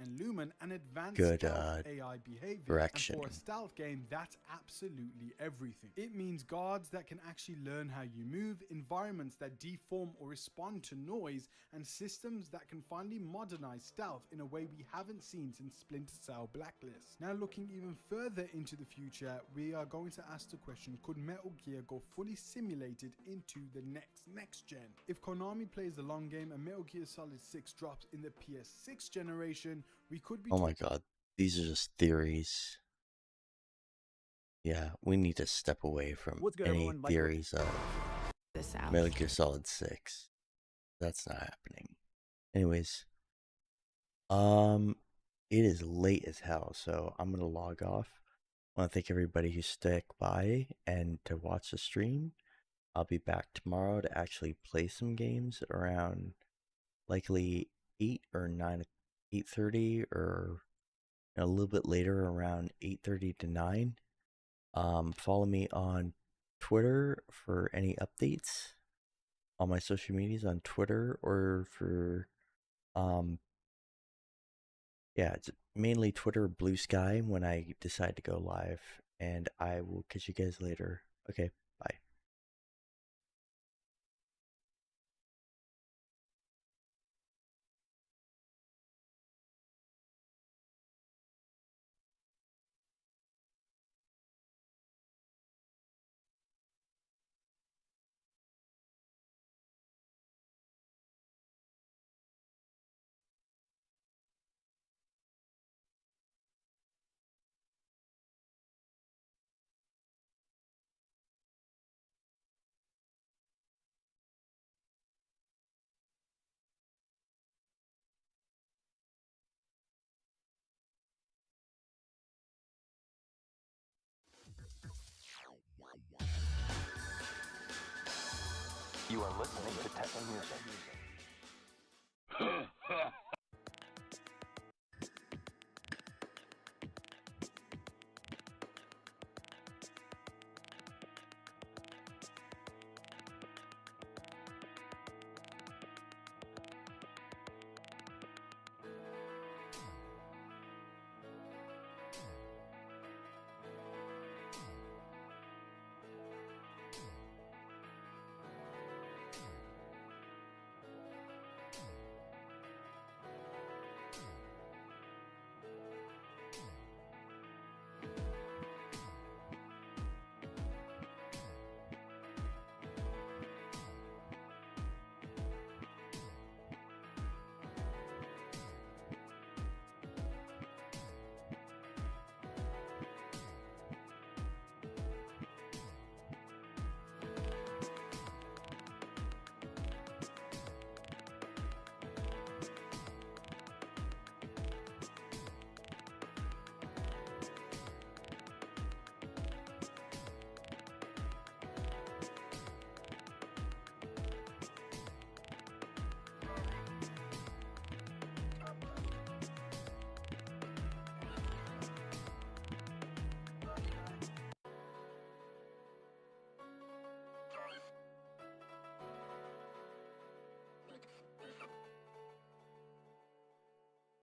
direction. And for a stealth game, that's absolutely everything. It means guards that can actually learn how you move, environments that deform or respond to noise, and systems that can finally modernize stealth in a way we haven't seen since Splinter Cell Blacklist. Now, looking even further into the future, we are going to ask the question, could Metal Gear go fully simulated into the next gen? If Konami plays the long game and Metal Gear Solid 6 drops in the PS6 generation, we could be— oh my god, these are just theories. Yeah, we need to step away from any theories of Metal Gear Solid 6. That's not happening. Anyways, it is late as hell, so I'm gonna log off. I want to thank everybody who stuck by and to watch the stream. I'll be back tomorrow to actually play some games around likely 8 or 9, 8:30, or a little bit later around 8:30 to 9. Follow me on Twitter for any updates on my social medias on Twitter, or for yeah, it's mainly Twitter, Blue Sky when I decide to go live, and I will catch you guys later. Okay, bye. You are listening to Techno Music.